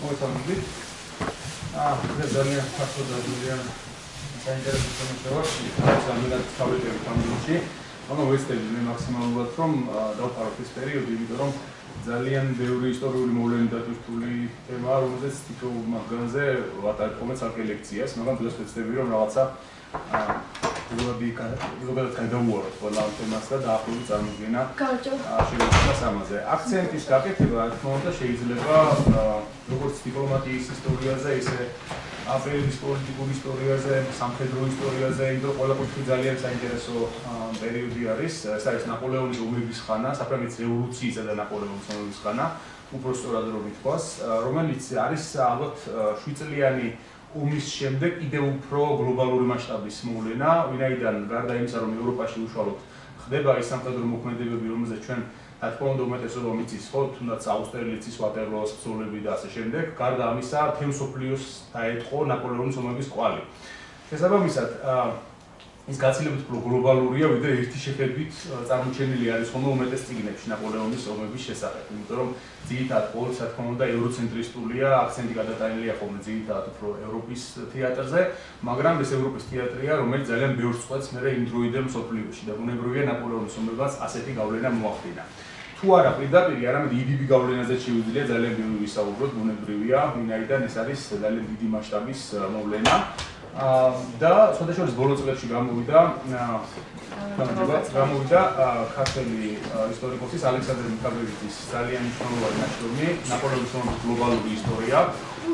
მოიწონებით. ეს ძალიან ფართო და ძალიან საინტერესო თემა შევა. ძალიან თავიდანვე კამბოჯში. მაგრამ ვეცდები მე მაქსიმალურად რომ დავყაროთ ეს პერიოდი, იმიტომ რომ ძალიან ბევრი ისტორიული მოვლენით დატვირთული თემაა, რომელზეც თითოეულ მათგანზე ვატარებ ხოლმე ცალკე ლექციას, მაგრამ დღეს ვეცდები რომ რაღაცა ზოგადად გადავუაროთ ყველა ამ თემას და დაახლოებით წარმოგიდგენა შევეცდათ ამაზე. აქცენტის გაკეთება, რა თქმა უნდა, შეიძლება როგორც დიპლომატიის ისტორიაზე, ისე აპრილის პოლიტიკურ ისტორიაზე, სამხედრო ისტორიაზე, იმიტომ ყველა კუთხე ძალიან საინტერესო პერიოდი არის. ეს არის ნაპოლეონის ომების ხანა, საფრანგეთის რევოლუციისა და ნაპოლეონის ომების ხანა, უფრო სწორად რომ ითქვას, რომელიც არის ალბათ 7 წლიანი ომის შემდეგ კიდევ უფრო გლობალური მასშტაბის მოვლენა, ვინაიდან გარდა იმისა, რომ ევროპაში უშუალოდ ხდება ის სამხედრო მოქმედებები, რომელზეც ჩვენ რა თქმა უნდა უმეტესობა მიწის, ხო, თუნდაც აუსტერლიცის, ვატერლოოს ბრძოლები და ასე შემდეგ, გარდა ამისა, მთელ მსოფლიოს დაეწყო ნაპოლეონის ომების კვალი. შესაბამისად, ის გაცილებით უფრო გლობალურია, ვიდრე ერთი შეხედვით წარმოჩენილი არის ხოლმე უმეტეს წიგნებში ნაპოლეონის ომების შესახებ, იმიტომ რომ ძირითადად ყოველთვის, რა თქმა უნდა, ევროცენტრისტულია, აქცენტი გადატანილია ხოლმე ძირითადად უფრო ევროპის თეატრზე, მაგრამ ეს ევროპის თეატრია, რომელიც ძალიან ბევრს წყვეტს მერე იმ დროიდან მსოფლიოში და ბუნებრივია ნაპოლეონის ომებას ასეთი გავლენა მოახდინა. თუ არა პირდაპირ, არამედ იდივი გავლენაზე შეუძლია ძალიან ბევრი ვისაუბროთ, ბუნებრივია, ვინაიდან ეს არის ძალიან დიდი მასშტაბის მოვლენა. და სხვადასხვა ბოლო წლებში გამოვიდა ქართველი ისტორიკოსის ალექსანდრე მიქაბელიძის ძალიან მნიშვნელოვანი ნაშრომი ნაპოლეონის ომის გლობალური ისტორია,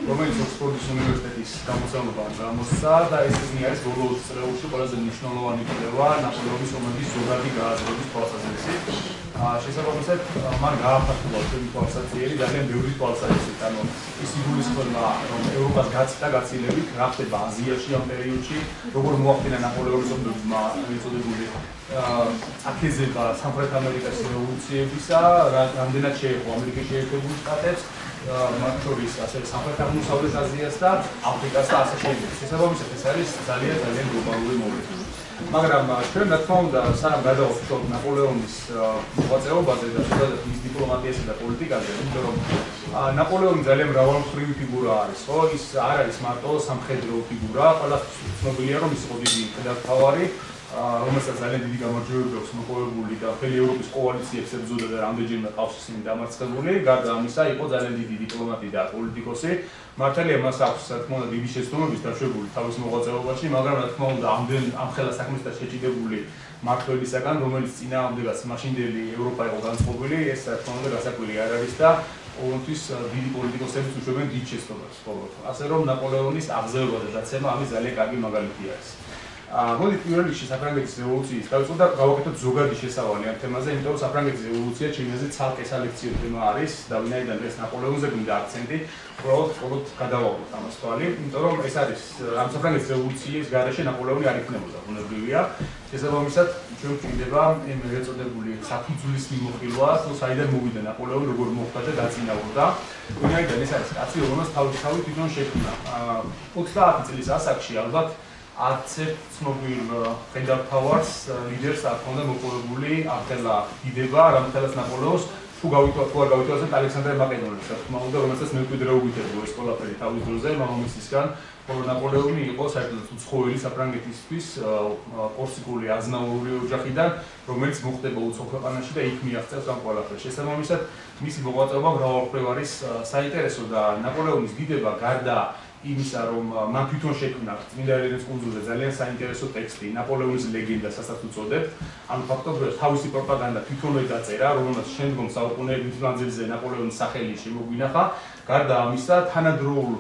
რომელიც ოქსფორდის უნივერსიტეტის გამოცემებამ გამოსცა და ეს არის ბოლო 20 წლებში ყველაზე მნიშვნელოვანი კვლევა ნაპოლეონის ომების ზოგადი გააზრების თვალსაზრისით. შესაბამისად, მან გააფართოვა ჩვენი თვალსაჩინო ძალიან ბევრი თვალსაზრისით, ანუ ის იგულისხმება, რომ ევროპას გაცდა გაცილებით, რა ხდება აზიაში ამ პერიოდში, როგორ მოახდინა ნაპოლეონის ომებმა ეწოდებული აკეზება სამხრეთ ამერიკის რევოლუციებისა, რამდენად შეეხო ამერიკის შეერთებულ შტატებს, მათ შორის ასევე სამხრეთ აღმოსავლეთ აზიას და აფრიკას და ასე შემდეგ. შესაბამისად, ეს არის ძალიან გლობალური მოვლენა. მაგრამ ჩვენ რა თქმა უნდა სანამ გადავხოთ ნაპოლეონის მოღვაწეობაზე და ზოგადად მის დიპლომატიასა და პოლიტიკაზე, იმიტომ რომ ნაპოლეონი ძალიან მრავალმხრივი ფიგურა არის, ხო? ის არ არის მარტო სამხედრო ფიგურა, ყველას ცნობილია რომ ის იყო დიდი მხედართმთავარი, რომელსაც ძალიან დიდი გამარჯვებები აქვს მოპოვებული და მთელი ევროპის კოალიციებს ებრძოდა და რამდენჯერმე ყავს ისინი დამარცხებული. გარდა ამისა, იყო ძალიან დიდი დიპლომატი და პოლიტიკოსი. მართალია მას აქვს, რა თქმა უნდა, დიდი შეცდომები დაშვებული თავის მოღვაწეობაში, მაგრამ რა თქმა უნდა, ამ ხელა საქმესთან შეჭიდებული მმართველისაგან, რომელიც წინააღმდეგაც მაშინდელი ევროპა იყო განწყობილი, ეს რა თქმა უნდა გასაკვირი არ არის და ყოველთვის დიდი პოლიტიკოსები უშვებენ დიდ შეცდომებს მხოლოდ. ასე რომ ნაპოლეონის აღზევება და დაცემა ამის ძალიან კარგი მაგალითი არის. მოდით პირველ რიგში საფრანგეთის რევოლუციის დავიწყოთ და გავაკეთოთ ზოგადი შესავალი ამ თემაზე, იმიტომ რომ საფრანგეთის რევოლუცია ჩემზე ცალკე სალექციო თემა არის და ვინაიდან ეს ნაპოლეონზე გვინდა აქცენტი, უბრალოდ გადავავოთ ამას თვალი, იმიტომ რომ ეს არის ამ საფრანგეთის რევოლუციის გარეშე ნაპოლეონი არ იქნებოდა, ბუნებრივია. შესაბამისად, ჩვენ გვჭირდება იმ ეწოდებული საფუძვლის მიმოხილვა, საიდან მოვიდა ნაპოლეონი, როგორ მოხდა და დაწინაურდა. ვინაიდან ეს არის კაცი, რომელსაც თავისთავად თვითონ შექმნა. 30 წლის ასაკში ალბათ არც ერთ ცნობილ მხედართმთავარს ლიდერს არ ჰქონდა მოპოვებული ახლა დიდება, რომელთაც ნაპოლეონს თუ არ გავიტოვებთ ალექსანდრე მაკედონელის, რა თქმა უნდა, რომელსაც მემკვიდრეობით ეძო ეს ყველაფერი თავის დროზე მამამისისგან, ხოლო ნაპოლეონი იყო საერთოდ უცხოელი საფრანგეთისთვის კორსიკული აზნაურული ოჯახიდან, რომელიც მოხდება უცხო ქვეყანაში და იქ მიაღწევს ამ ყველაფერს. შესაბამისად, მისი მოღვაწეობა მრავალმხრივ არის საინტერესო და ნაპოლეონის დიდება გარდა იმისა, რომ მან თვითონ შექმნა წმინდა ელენეს კუნძულზე ძალიან საინტერესო ტექსტი, ნაპოლეონის ლეგენდასაც უწოდებთ. ანუ ფაქტობრივად თავისი პროპაგანდა თვითონვე დაწერა, რომელსაც შემდგომ საუკუნეების მანძილზე ნაპოლეონის სახელი შემოგვინახა. გარდა ამისა, თანადროულ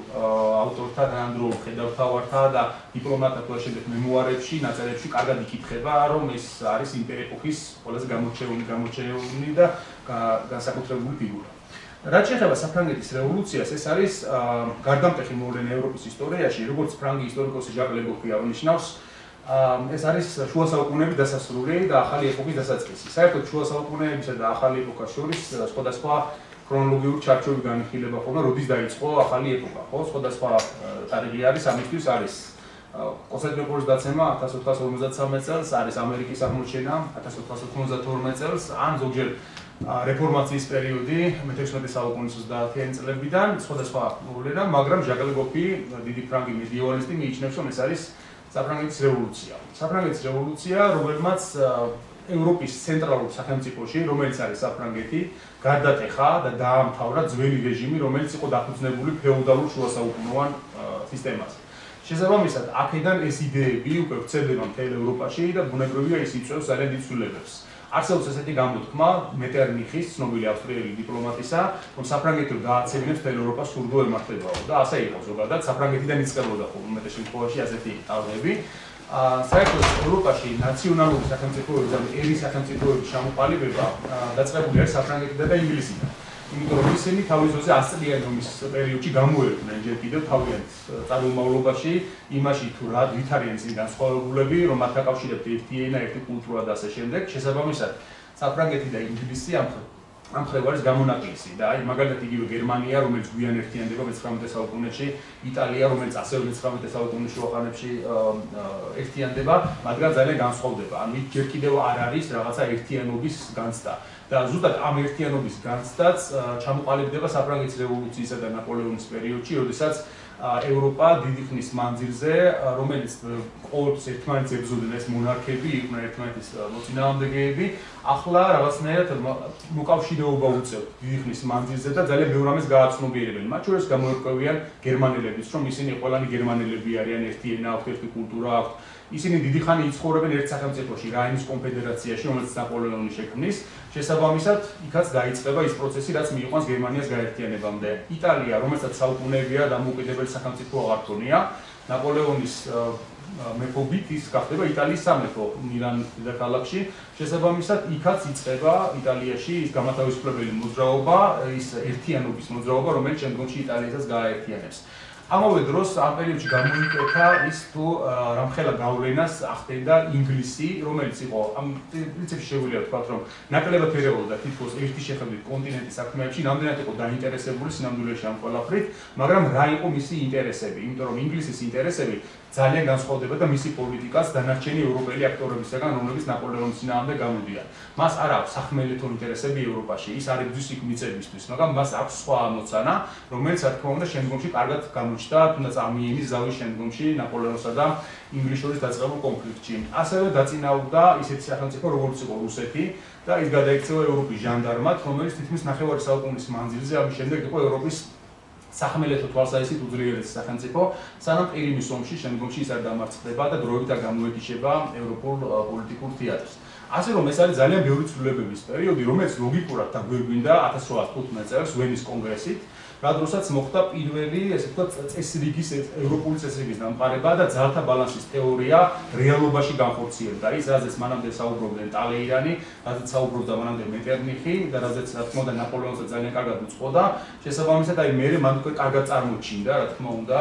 ავტორთა, თანადროულ მხედართმთავართა და დიპლომატთა შემდეგ მემუარებში, ნაწერებში კარგად იკითხება, რომ ეს არის იმ ეპოქის ყველაზე გამოჩენილი და განსაკუთრებული ფიგურა. რაც შეეხება საფრანგეთის რევოლუციას, ეს არის გარდამტეხი მოვლენა ევროპის ისტორიაში, როგორც ფრანგი ისტორიკოსი ჟაკ ლეგოფი აღნიშნავს, ეს არის შუა საუკუნეების დასასრული და ახალი ეპოქის დასაწყისი. საერთოდ შუა საუკუნეებისა და ახალი ეპოქას შორის სხვადასხვა ქრონოლოგიური ჩარჩოები განიხილება ხოლმე, როდის დაიწყო ახალი ეპოქა, ხო? სხვადასხვა თარიღი არის, ამისთვის არის კონსტანტინოპოლის დაცემა 1453 წელს, არის ამერიკის აღმოჩენა 1492 წელს, ან ზოგჯერ რეფორმაციის პერიოდი მე-16 საუკუნის 30-იანი წლებიდან სხვადასხვა მოვლენა, მაგრამ ჟაკ ლე-გოფი, დიდი ფრანგი მედიევალისტი მიიჩნევს, რომ ეს არის საფრანგეთის რევოლუცია. საფრანგეთის რევოლუცია, რომელმაც ევროპის ცენტრალურ სახელმწიფოში, რომელიც არის საფრანგეთი, გარდატეხა და დაამთავრა ძველი რეჟიმი, რომელიც იყო დაფუძნებული ფეოდალურ შუასაუკუნოვან სისტემაზე. შესაბამისად, აქედან ეს იდეები უკვე ვრცელდება მთელ ევროპაში და ბუნებრივია ის იწვევს ძალიან დიდ ცვლილებებს. არსებობს ესეთი გამოთქმა მეტერნიხის, ცნობილი ავსტრიელი დიპლომატისა, რომ საფრანგეთი რომ დააცევინებს მთელ ევროპას სურდო ემართებაო და ასე იყო ზოგადად, საფრანგეთიდან იწყებოდა ხოლმე შემთხვევაში ასეთი ტალღები. საერთოდ ევროპაში ნაციონალური სახელმწიფოების და ერის სახელმწიფოების ჩამოყალიბება დაწყებული არის საფრანგეთიდან და ინგლისიდან. იმიტომ რომ ისინი თავის ძროზე 100 წლიანი ომის პერიოდში გამოერდნენ ჯერ კიდევ თავიანთ წარმომავლობაში იმაში თუ რა ვითარიან ისინი განსხვავებულები, რომ მათ აკავშირებთ ერთი ენა, ერთი კულტურა და ასე შემდეგ. შესაბამისად, საფრანგეთი და ინგლისი ამ მხრივ არის გამონაკლისი და აი მაგალითად იგივე გერმანია, რომელიც გვიან ერთიანდება მე-19 საუკუნეში, იტალია, რომელიც ასევე მე-19 საუკუნის შუა ხანებში ერთიანდება, მაგრამ ძალიან განსხვავდება. ანუ იქ ჯერ კიდევ არ არის რაღაცა ერთიანობის განცდა. და ზუსტად ამ ერთიანობის განცდაც ჩამოყალიბდება საფრანგეთის რევოლუციისა და ნაპოლეონის პერიოდში, როდესაც ევროპა დიდი ხნის მანძილზე, რომელიც ყოველთვის ერთმანეთს ებრძოდნენ ეს მონარქები, იყვნენ ერთმანეთის მოწინააღმდეგეები, ახლა რაღაცნაირად მოკავშირეობა უწევთ დიდი ხნის მანძილზე და ძალიან ბევრ ამას გააცნობიერებენ. მათ შორის გამოერკვევიან გერმანელებიც, რომ ისინი ყველანი გერმანელები არიან, ერთი ენა აქვთ, ერთი კულტურა აქვთ. ისინი დიდი ხანი იცხოვრებენ ერთ სახელმწიფოში, რაინის კონფედერაციაში, რომელიც ნაპოლეონი შექმნის. შესაბამისად, იქაც დაიწყება ის პროცესი, რაც მიიყვანს გერმანიას გაერთიანებამდე. იტალია, რომელსაც საუკუნეებია დამოუკიდებელი სახელმწიფო აღარ ქონია, ნაპოლეონის მეფობით ის გახდება იტალიის სამეფო მილანის დედაქალაქში. შესაბამისად, იქაც იწყება იტალიაში ის გამათავისუფლებელი მოძრაობა, ის ერთიანობის მოძრაობა, რომელიც შემდგომში იტალიასაც გააერთიანებს. ამავე დროს ამ პერიოდში გამოიკვეთა ის თუ რამხელა გავლენას ახდენდა ინგლისი, რომელიც იყო ამ პრინციპში შეგვიძლია ვთქვათ, რომ ნაკლებად ერეოდა თითქოს ერთი შეხედვით კონტინენტის საქმეებში, ნამდვილად იყო დაინტერესებული სინამდვილეში ამ ყველაფრით, მაგრამ რა იყო მისი ინტერესები? იმიტომ რომ ინგლისის ინტერესები ძალიან განსხვავდება და მისი პოლიტიკას დანარჩენი ევროპელი აქტორებისგან, რომლებიც ნაპოლეონის წინააღმდეგ გამოდიან. მას არ აქვს სახმელეთო ინტერესები ევროპაში, ის არ იბრძვის იქ მიწებისთვის, მაგრამ მას აქვს სხვა ამოცანა, რომელიც რა თქმა უნდა შემდგომში კარგად გამოჩნდა, თუნდაც ამიენის ზავის შემდგომში ნაპოლეონსა და ინგლისის შორის დაწყებულ კონფლიქტში. ასევე დაწინაურდა ისეთი სახელმწიფო, როგორც იყო რუსეთი და ის გადაიქცევა ევროპის ჟანდარმად, რომელიც თითქმის ნახევარი საუკუნის მანძილზე ამის შემდეგ იყო ევროპის სახმელეთო თვალსაზრისით უძლიერესი სახელმწიფო, სანამ ყირიმის ომში შემდგომში ის არ დამარცხდება და დროებით არ გამოეთიშება ევროპულ პოლიტიკურ თეატრს. ასე რომ ეს არის ძალიან ბევრი ცვლილებების პერიოდი, რომელიც ლოგიკურად დაგვირგვინდა 1815 წელს ვენის კონგრესით, რა დროსაც მოხდა პირველი, ესე ვთქვათ, წესრიგის ევროპული წესრიგის დამყარება და ძალთა ბალანსის თეორია რეალობაში განხორციელდა. ის რაზეც მანამდე საუბრობდნენ ტალეირანი, რაზეც საუბრობდა მანამდე მეტერნიხი და რაზეც რა თქმა უნდა ნაპოლეონსაც ძალიან კარგად უწყობდა. შესაბამისად, აი მე მან უკვე კარგად წარმოჩინდა, რა თქმა უნდა,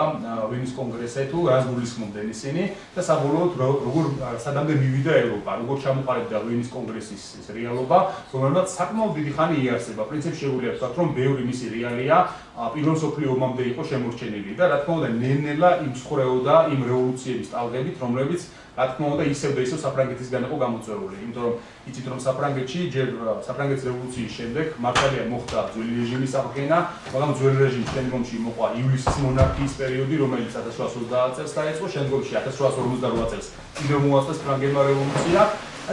ვენის კონგრესზე თუ რას გულისხმობდნენ ისინი და საბოლოოდ როგორ სადამდე მივიდა ევროპა, როგორ ჩამოყალიბდა ვენის კონგრესის ეს რეალობა, რომელმაც საკმაოდ დიდი ხანი იარსება. პრინციპში შეგვიძლია ვთქვათ, რომ ბევრი მისი რეალია პირველ მსოფლიო ომამდე იყო შემორჩენილი და რა თქმა უნდა ნელ-ნელა იმსხვრეოდა იმ რევოლუციების ტალღებით, რომლებიც რა თქმა უნდა ისევ და ისევ საფრანგეთისგან იყო გამოწვეული. იმიტომ რომ იცით რომ საფრანგეთში ჯერ საფრანგეთის რევოლუციის შემდეგ მართალია მოხდა ძველი რეჟიმის აღდგენა, მაგრამ ძველი რეჟიმის შემდგომში მოყვა ივლისის მონარქიის პერიოდი, რომელიც 1830 წელს დაიწყო, შემდგომში 1858 წელს კიდევ მოასწრეს ფრანგებმა რევოლუცია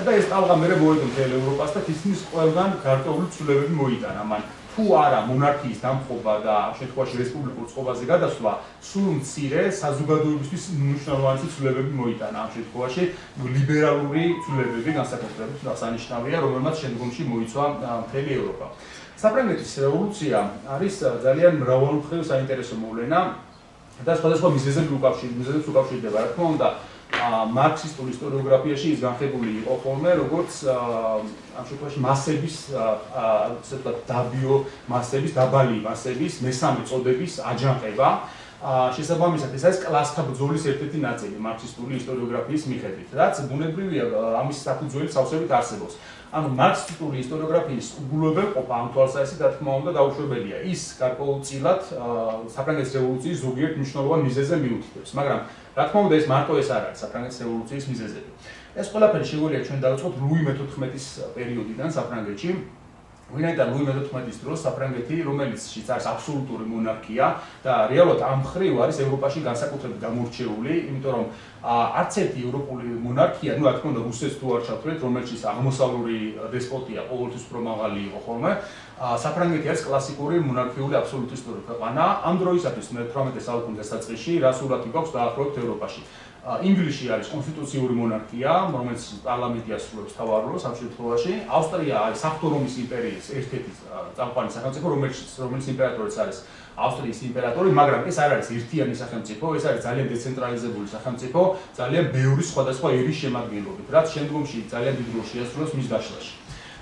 და ეს ტალღა მერე მოედო მთელ ევროპას და თითქმის ყველგან გარკვეული ცვლილებები მოიტანა მან. თუ არა მონარქიის დამხობა და შემთხვევაში რესპუბლიკურ წყობაზე გადასვლა, სულ მცირე საზოგადოებისთვის მნიშვნელოვანი ცვლილებები მოიტანა ამ შემთხვევაში ლიბერალური ცვლილებები განსაკუთრებით აღსანიშნავია, რომელმაც შემდგომში მოიცვა მთელი ევროპა. საფრანგეთის რევოლუცია არის ძალიან მრავალმხრივ საინტერესო მოვლენა და სხვადასხვა მიზეზებს უკავშირდება. რა თქმა უნდა, მარქსისტულ ისტორიოგრაფიაში ის განხილული იყო ხოლმე, როგორც ამ შემთხვევაში მასების, ასე ვთქვათ, დაბალი მასების მესამე წოდების აჯანყება. შესაბამისად, ეს არის კლასთა ბრძოლის ერთ-ერთი ნაწილი მარქსისტული ისტორიოგრაფიის მიხედვით, რაც ბუნებრივია ამის საფუძველი სავსებით არსებობს. ანუ მარქსისტული ისტორიოგრაფიის უგულებელყოფა ამ თვალსაზრისით, რა თქმა უნდა, დაუშვებელია. ის გარკვეულწილად საფრანგეთის რევოლუციის ზოგიერთ მნიშვნელოვან მიზეზზე მიუთითებს, მაგრამ რა თქმა უნდა, ეს მარტო ეს არ არის საფრანგეთის რევოლუციის მიზეზები. ეს ყველაფერი შეგვიძლია ჩვენ დავიწყოთ ლუი მე-14-ის პერიოდიდან საფრანგეთში. ვინაიდან ლუი მე-14-ის დროს საფრანგეთი, რომელიცშიც არის აბსოლუტური მონარქია და რეალურად ამ მხრივ არის ევროპაში განსაკუთრებით გამორჩეული, იმიტომ რომ არც ერთი ევროპული მონარქია, რა თქმა უნდა, რუსეთს თუ არ ჩავთვლით, რომელშიც აღმოსავლური დესპოტია ყოველთვის უფრო მაღალი იყო ხოლმე, საფრანგეთი არის კლასიკური მონარქიული აბსოლუტისტური ქვეყანა. ამ დროისათვის მე-18 საუკუნის დასაწყისში რა სურათი გვაქვს დაახლოებით ევროპაში. ინგლისში არის კონსტიტუციური მონარქია, რომელიც პარლამენტი ასრულებს თავარ როლს ამ შემთხვევაში. ავსტრია არის საღვთო რომის იმპერიის ერთ-ერთი წამყვანი სახელმწიფო, რომელიც იმპერატორიც არის ავსტრიის იმპერატორი, მაგრამ ეს არ არის ერთიანი სახელმწიფო, ეს არის ძალიან დეცენტრალიზებული სახელმწიფო, ძალიან ბევრი სხვადასხვა ერის შემადგენლობით, რაც შემდგომში ძალიან დიდ როლს შეასრულებს მის დაშლაში.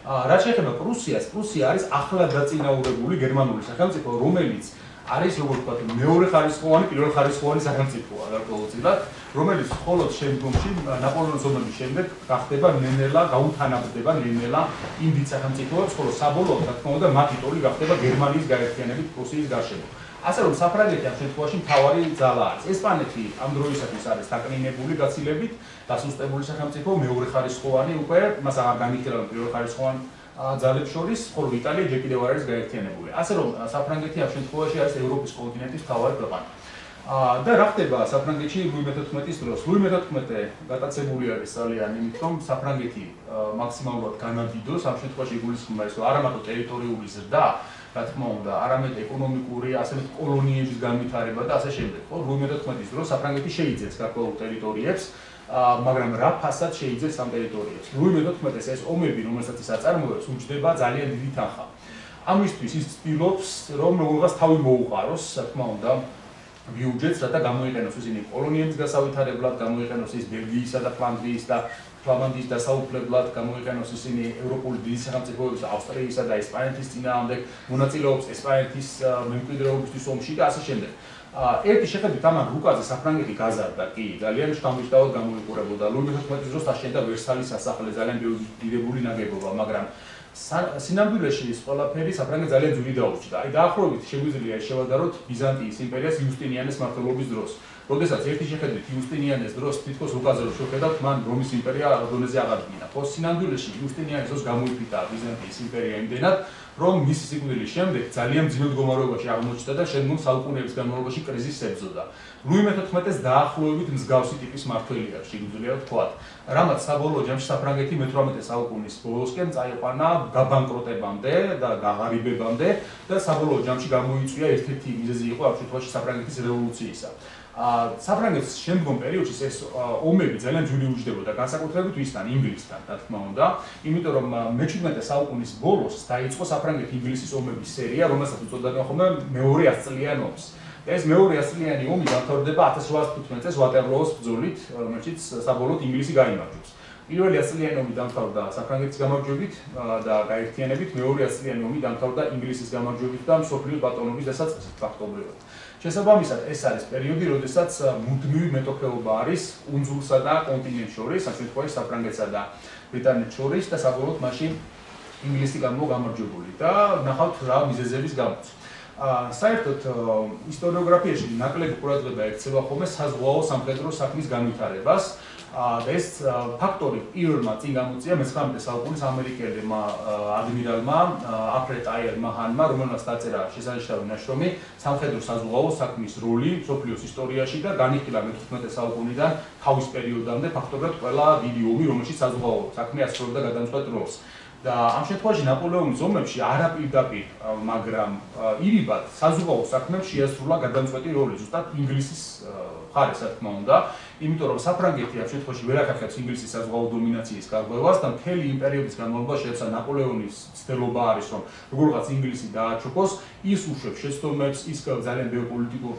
რაც შეეხება პრუსიას, პრუსია არის ახლად დაწინაურებული გერმანული სახელმწიფო, რომელიც არის როგორც ვთქვათ, მეორე ხარისხოვანი, პირველ ხარისხოვანი სახელმწიფოა გარკვეულწილად, რომელიც მხოლოდ შემდგომში ნაპოლეონის ომების შემდეგ გახდება ნენელა, გაუთანაბრდება ნენელა იმ დიდ სახელმწიფოებს, ხოლო საბოლოოდ, რა თქმა უნდა, მათი ტოლი გახდება გერმანიის გაერთიანებით პრუსიის გარშემო. ასე რომ საფრანგეთი ამ შემთხვევაში მთავარი ძალა არის. ესპანეთი ამ დროისათვის არის დაკნინებული გაცილებით, დასუსტებული სახელმწიფო, მეორე ხარისხოვანი უკვე, მას აღარ განიხილავენ პირველ ხარისხოვან ძალებს შორის, ხოლო იტალია ჯერ კიდევ არ არის გაერთიანებული. ასე რომ საფრანგეთი ამ შემთხვევაში არის ევროპის კონტინენტის მთავარი ქვეყანა. და რა ხდება საფრანგეთში ლუი მე-14-ის დროს? ლუი მე-14 გატაცებული არის ძალიან იმით, რომ საფრანგეთი მაქსიმალურად განადიდოს, ამ შემთხვევაში იგულისხმება ის, რომ არა მარტო ტერიტორიული ზრდა, რა თქმა უნდა, არამედ ეკონომიკური, ასევე კოლონიების განვითარება და ასე შემდეგ. ხო, ლუი მე-14-ის დროს საფრანგეთი შეიძენს გარკვეულ ტერიტორიებს, მაგრამ რა ფასად შეიძენს ამ ტერიტორიებს. ლუი მე-14-ეს ეს ომები, რომელსაც ის აწარმოებს, უჯდება ძალიან დიდი თანხა. ამისთვის ის ცდილობს, რომ როგორღაც თავი მოუყაროს, რა თქმა უნდა, ბიუჯეტს, რათა გამოიყენოს ისინი კოლონიების გასავითარებლად, გამოიყენოს ის ბელგიისა და ფლანდრიის და ფლამანდიის დასაუფლებლად, გამოიყენოს ისინი ევროპული დიდი სახელმწიფოების, ავსტრიისა და ესპანეთის წინააღმდეგ, მონაწილეობს ესპანეთის მემკვიდრეობისთვის ომში და ასე შემდეგ. ერთი შეხედვით ამან რუკაზე საფრანგეთი გაზარდა კი, ძალიან შთამბეჭდავად გამოიყურებოდა. ლუი მე-14-ის დროს აშენდა ვერსალის სასახლე, ძალიან დიდებული ნაგებობა, მაგრამ სინამდვილეში ის ყველაფერი საფრანგეთს ძალიან ძვირი დაუჭდა. აი დაახლოებით შეგვიძლია შევადაროთ ბიზანტიის იმპერიას იუსტინიანეს მმართველობის დროს. როდესაც ერთი შეხედვით იუსტინიანეს დროს თითქოს რუკაზე რო შევხედავთ, მან რომის იმპერია დონეზე აღარ დგინა. ხო, სინამდვილეში იუსტინიანეს დროს გამოიფიტა ბიზანტიის იმპერია იმდენად, რომ მისი სიკვდილის შემდეგ ძალიან მძიმე მდგომარეობაში აღმოჩნდა და შემდგომ საუკუნეების განმავლობაში კრიზისს ებრძოდა. ლუი მე-14-ს დაახლოებით მსგავსი ტიპის მმართველი აქვს, შეგვიძლია ვთქვათ. რამაც საბოლოო ჯამში საფრანგეთი მე-18 საუკუნის ბოლოსკენ წაიყვანა გაბანკროტებამდე და გაღარიბებამდე და საბოლოო ჯამში გამოიწვია ერთ-ერთი მიზეზი იყო ამ შემთხვევაში საფრანგეთის რევოლუციისა. საფრანგეთის შემდგომ პერიოდში ეს ომები ძალიან ძვირი უჯდებოდა, განსაკუთრებით ვისთან, ინგლისთან, რა თქმა უნდა, იმიტომ რომ მე-17 საუკუნის ბოლოს დაიწყო საფრანგეთ-ინგლისის ომების სერია, რომელსაც უწოდებენ ხოლმე მეორე ასწლიან ომს. ეს მეორე ასწლიანი ომი დამთავრდება 1815 წელს ვატერლოოს ბრძოლით, რომელშიც საბოლოოდ ინგლისი გაიმარჯვებს. პირველი ასწლიანი ომი დამთავრდა საფრანგეთის გამარჯვებით და გაერთიანებით, მეორე ასწლიანი ომი დამთავრდა ინგლისის გამარჯვებით და მსოფლიო ბატონობის დასაწყისით ფაქტობრივად. შესაბამისად, ეს არის პერიოდი, როდესაც მუდმივი მეტოქეობა არის კუნძულსა და კონტინენტს შორის, ამ შემთხვევაში საფრანგეთსა და ბრიტანეთს შორის და საბოლოოდ მაშინ ინგლისი გამარჯვებული და ნახავთ რა მიზეზების გამოც. საერთოდ ისტორიოგრაფიაში ნაკლები ყურადღება ექცევა ხოლმე საზღვაო სამხედრო საქმის განვითარებას. ეს ფაქტორი პირველმა წინ გამოწია მე-19 საუკუნის ამერიკელებმა ადმირალმა აფრედ აიერმა ჰანმა, რომელმაც დაწერა შესანიშნავი ნაშრომი სამხედრო საზღვაო საქმის როლი მსოფლიოს ისტორიაში და განიხილა მე-15 საუკუნიდან თავის პერიოდამდე ფაქტობრივად ყველა დიდი ომი, რომელშიც საზღვაო საქმე ასრულებდა გადამწყვეტ როლს. და ამ შემთხვევაში ნაპოლეონის ომებში არაპირდაპირ, მაგრამ ირიბად საზღვაო საქმეებში შეასრულა გადამწყვეტი როლი ზუსტად ინგლისის მხარეს, რა თქმა უნდა, იმიტომ რომ საფრანგეთი ამ შემთხვევაში ვერ აკარგებს ინგლისის საზღვაო დომინაციის გარღვევას და მთელი იმ პერიოდის განმავლობაში, როცა ნაპოლეონის ცდილობა არის, რომ როგორღაც ინგლისი დააჩოქოს, ის უშვებს შეცდომებს, ის ძალიან ბევრ პოლიტიკურ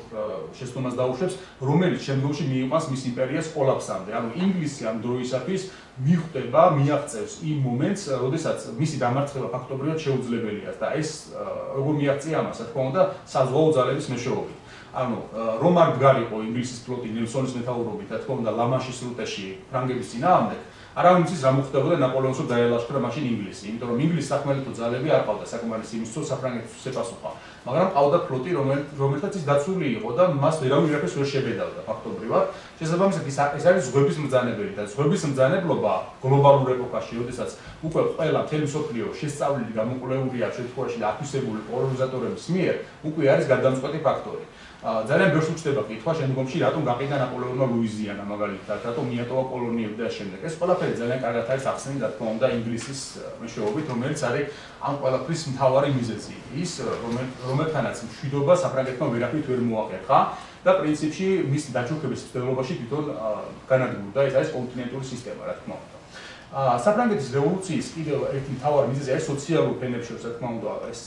შეცდომას დაუშვებს, რომელიც შემდგომში მიიყვანს მის იმპერიას კოლაფსამდე. ანუ ინგლისი ამ დროისათვის მიხვდება, მიაღწევს იმ მომენტს, როდესაც მისი დამარცხება ფაქტობრივად შეუძლებელია და ეს როგორ მიაღწია ამას, რა თქმა უნდა, საზღვაო ძალების მეშვეობით. ანუ რომ არ მდგარიყო ინგლისის ფლოტი ნელსონის მეთაურობით, რა თქმა უნდა, ლა-მანშის სრუტეში ფრანგების წინააღმდეგ, არავინ იცის რა მოხდებოდა ნაპოლეონს რომ დაელაშქრა მაშინ ინგლისი, იმიტომ რომ ინგლისის სახმელეთო ძალები არ ყავდა საკმარისი იმისთვის რომ საფრანგეთს შეპასუხა. მაგრამ ყავდა ფლოტი, რომელთაც ის დაცული იყო და მას ვერავინ ვერაფერს ვერ შებედავდა ფაქტობრივად. შესაბამისად ეს არის ზღვების მბრძანებელი და ზღვების მბრძანებლობა გლობალურ ეპოქაში, როდესაც უკვე ყველა მთელი მსოფლიო შესწავლილი გამოკვლეულია შემთხვევაში და აფიქსირებული კოლონიზატორების მიერ, უკვე არის გადამწყვეტი ფაქტორი. ძალიან ბევრს უჩნდება კითხვა შემდგომში რატომ გაყიდა ნაპოლეონმა ლუიზიანა მაგალითად, რატომ მიატოვა კოლონიები და შემდეგ. ეს ყველაფერი ძალიან კარგად არის ახსნილი, რა თქმა უნდა, ინგლისის მეშვეობით, რომელიც არის ამ ყველაფრის მთავარი მიზეზი. ის რომელთანაც მშვიდობა საფრანგეთმა ვერაფრით ვერ მოახერხა და პრინციპში მის დაჯგუფების მცდელობაში თვითონ განადგურდა. ეს არის კონტინენტური სისტემა, რა თქმა უნდა. საფრანგეთის რევოლუციის კიდევ ერთი მთავარი მიზეზი არის სოციალურ ფენებში, რა თქმა უნდა, ეს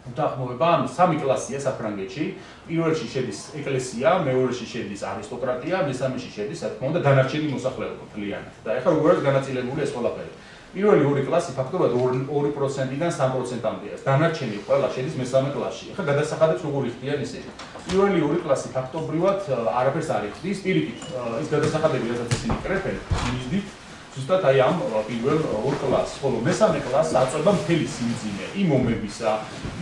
უთანხმოება, ანუ სამი კლასია საფრანგეთში. პირველში შედის ეკლესია, მეორეში შედის არისტოკრატია, მესამეში შედის, რა თქმა უნდა, დანარჩენი მოსახლეობა მთლიანად. და ეხლა როგორ არის განაწილებული ეს ყველაფერი? პირველი ორი კლასი ფაქტობრივად 2%-დან 3%-მდეა. დანარჩენი ყველა შედის მესამე კლასში. ეხლა გადასახადებს როგორ იხდიან ისინი? პირველი ორი კლასი ფაქტობრივად არაფერს არ იხდის. პირიქით, ის გადასახადები, რასაც ისინი კრეფენ, მისდით ზუსტად აი ამ პირველ ორ კლასს, ხოლო მესამე კლასს აწვება მთელი სიმძიმე, იმ ომებისა,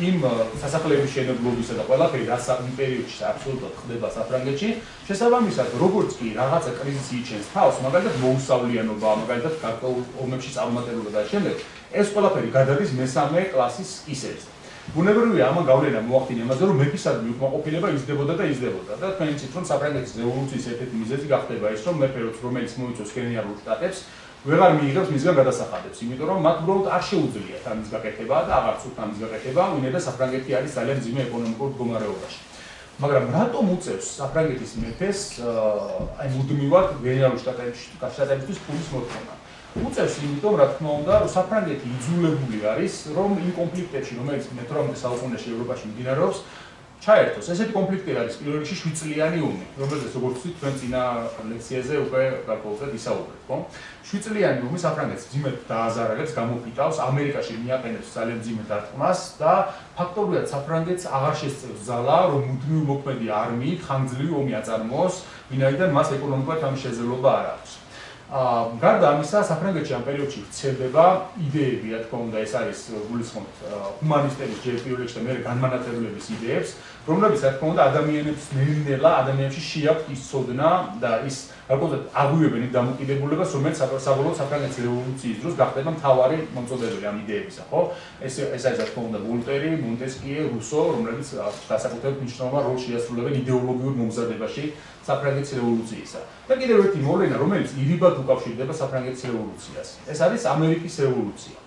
იმ სასახლეების მშენებლობისა და ყველაფერი, რაც იმ პერიოდში აბსოლუტურად ხდება საფრანგეთში. შესაბამისად, როგორც კი რაღაცა კრიზისი იჩენს თავს, მაგალითად მოუსავლიანობა, მაგალითად გარკვეულ ომებში წარუმატებლობა და შემდეგ, ეს ყველაფერი გადადის მესამე კლასის კისერზე. ბუნებრივია ამან გავლენა მოახდინა იმაზე, რომ მეფისადმი უკმაყოფილება იზრდებოდა და იზრდებოდა. და თქვენ იცით, რომ საფრანგეთის რევოლუციის ერთ-ერთი მიზეზი გახდება ის, რომ მეფე რომელიც მოიწვევს გენერალურ შტატებს, ვეღარ მიიღებს მისგან გადასახადებს, იმიტომ რომ მათ უბრალოდ არ შეუძლიათ ამის გაკეთება და აღარც უთ ამის გაკეთება, ვინაიდან საფრანგეთი არის ძალიან ძიმე ეკონომიკურ მდგომარეობაში. მაგრამ რატომ უწევს საფრანგეთის მეფეს აი მუდმივად გენერალურ შტატებისთვის პულის მოთხოვნა? უწევს იმიტომ, რა თქმა უნდა, რომ საფრანგეთი იძულებული არის, რომ იმ კონფლიქტებში, რომელიც მე-18 საუკუნეში ევროპაში მიმდინარეობს, ჩაერთოს. ესეთი კონფლიქტი არის პირველ რიგში 7 წლიანი ომი, რომელზეც როგორც ვთქვით, თქვენ წინა ლექციაზე უკვე გარკვეულწილად ისაუბრეთ, ხო? 7 წლიანი ომი საფრანგეთს ძიმედ დააზარალებს, გამოფიტავს, ამერიკაში მიაყენებს ძალიან ძიმედ დარტყმას და ფაქტობრივად საფრანგეთს აღარ შესწევს ძალა, რომ მუდმივი მოქმედი არმიით ხანგრძლივი ომი აწარმოოს, ვინაიდან მას ეკონომიკურად ამ შესაძლებლობა არ აქვს. გარდა ამისა, საფრანგეთში ამ პერიოდში ვრცელდება იდეები, რა თქმა უნდა, ეს არის გულისხმობთ ჰუმანისტების ჯერ პირველ რიგში და მეორე განმანათლებლების იდეებს, რომლებიც რა თქმა უნდა ადამიანებს ნელ-ნელა ადამიანებში შეაქვთ ის ცოდნა და ის გარკვეულად აღვივებენ იმ დამოკიდებულებას, რომელიც საბოლოოდ საფრანგეთის რევოლუციის დროს გახდება მთავარი მომწოდებელი ამ იდეებისა, ხო? ეს არის რა თქმა უნდა ვოლტერი, მონტესკიე, რუსო, რომლებიც განსაკუთრებით მნიშვნელოვან როლს შეასრულებენ იდეოლოგიურ მომზადებაში საფრანგეთის რევოლუციისა. და კიდევ ერთი მოვლენა, რომელიც ირიბად უკავშირდება საფრანგეთის რევოლუციას. ეს არის ამერიკის რევოლუცია.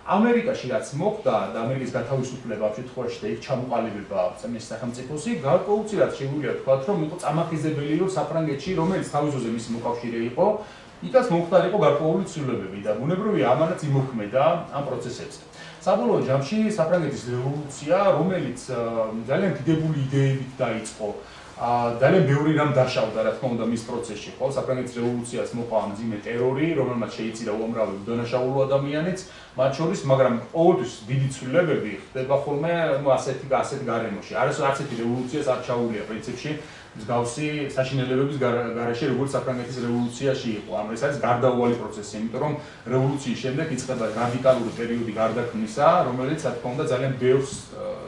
ამერიკაში რაც მოხდა და ამერიკის გათავისუფლება ამ შემთხვევაში და იქ ჩამოყალიბება მის სახელმწიფოსი, გარკვეულწილად შეგვიძლია ვთქვათ, რომ იყო წამახიზებელი რომ საფრანგეთში, რომელიც თავის ძროზე მისი მოკავშირე იყო, იქაც მომხდარიყო გარკვეული ცვლილებები და ბუნებრივია ამანაც იმოქმედა ამ პროცესებზე. საბოლოო ჯამში საფრანგეთის რევოლუცია, რომელიც ძალიან დიდებული იდეებით დაიწყო, ძალიან ბევრი რამ დაშავდა, რა თქმა უნდა, მის პროცესში, ხო? საფრანგეთის რევოლუციას მოყვა მძიმე ტერორი, რომელმაც შეიწირა უამრავი უდანაშაულო ადამიანიც, მათ შორის, მაგრამ ყოველთვის დიდი ცვლილებები ხდება ხოლმე, ასეთ გარემოში. არც ერთი რევოლუციას არ ჩაუვლია პრინციპში მსგავსი საშინელებების გარეშე, როგორც საფრანგეთის რევოლუციაში იყო. ეს არის გარდაუვალი პროცესი, იმიტომ რომ რევოლუციის შემდეგ იწყება რადიკალური პერიოდი გარდაქმნისა, რომელიც, რა თქმა უნდა, ძალიან ბევრს